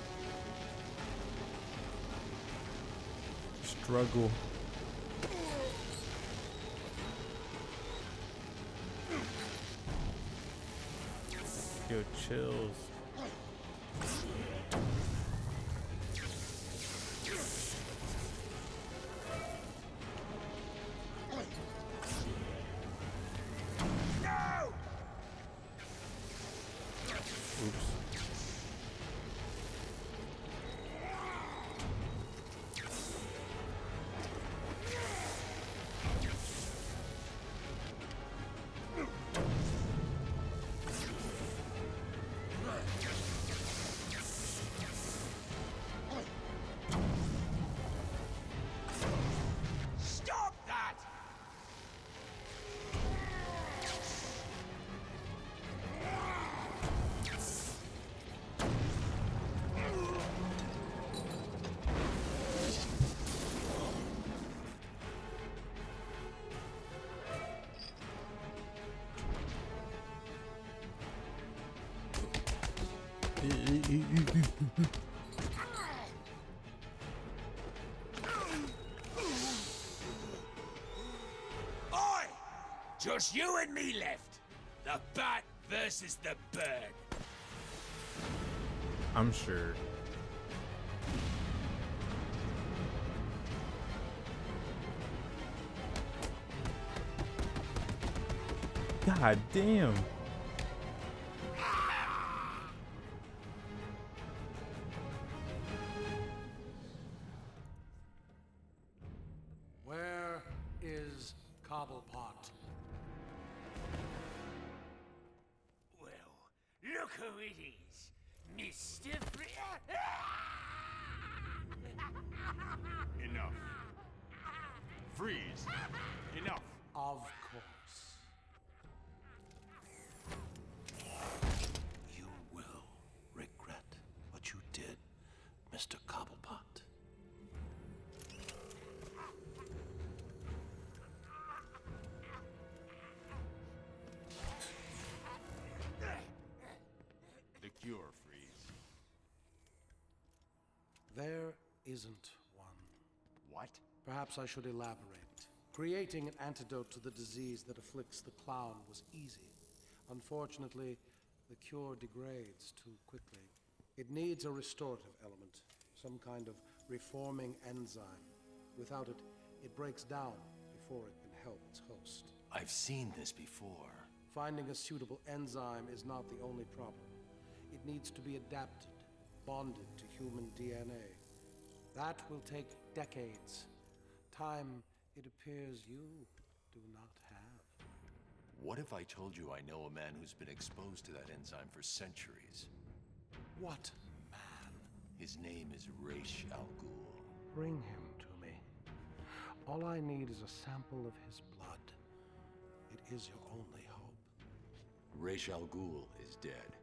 Struggle. Yo, chills. No! Oops. Stop that! Oi! Just you and me left. The bat versus the bird. I'm sure. God damn. Where is Cobblepot? Well, look who it is. Mr. Enough. Freeze. Enough. Of course. You will regret what you did, Mr. Cobblepot. The cure, Freeze. There isn't one. What? Perhaps I should elaborate. Creating an antidote to the disease that afflicts the clown was easy. Unfortunately, The cure degrades too quickly. It needs a restorative element, some kind of reforming enzyme. Without it, it breaks down before it can help its host. I've seen this before. Finding a suitable enzyme is not the only problem. It needs to be adapted, bonded to human DNA. That will take decades. Time, it appears, you do not have. What if I told you I know a man who's been exposed to that enzyme for centuries? What man? His name is Raish Al Ghul. Bring him to me. All I need is a sample of his blood. It is your only hope. Raish Al Ghul is dead.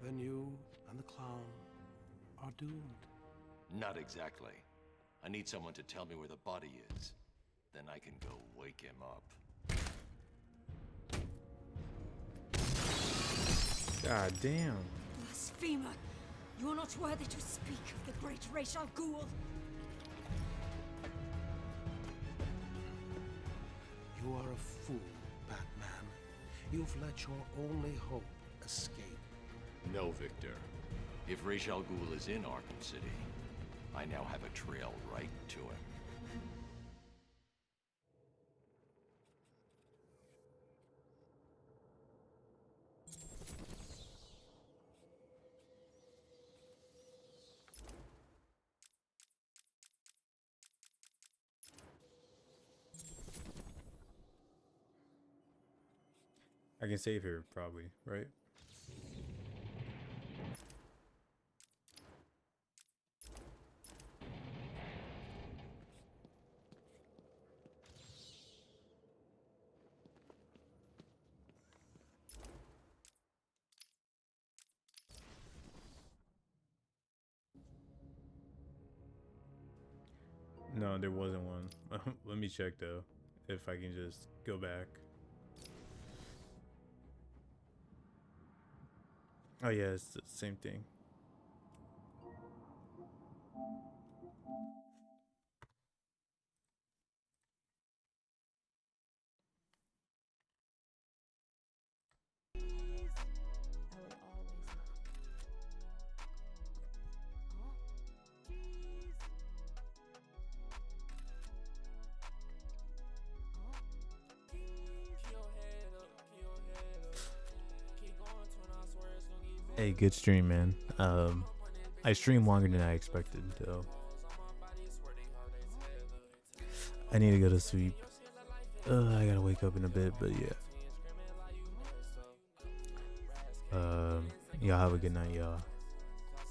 Then you and the clown are doomed. Not exactly. I need someone to tell me where the body is. Then I can go wake him up. God damn. Blasphemer! You are not worthy to speak of the great Raish Al Ghul. You are a fool, Batman. You've let your only hope escape. No, Victor. If Raish Al Ghul is in Arkham City, I now have a trail right to him. I can save here, probably, right? No, there wasn't one. Let me check though, if I can just go back. Oh yeah, it's the same thing. Hey, good stream, man. I streamed longer than I expected, though. I need to go to sleep. I gotta wake up in a bit, but yeah. Y'all have a good night, y'all.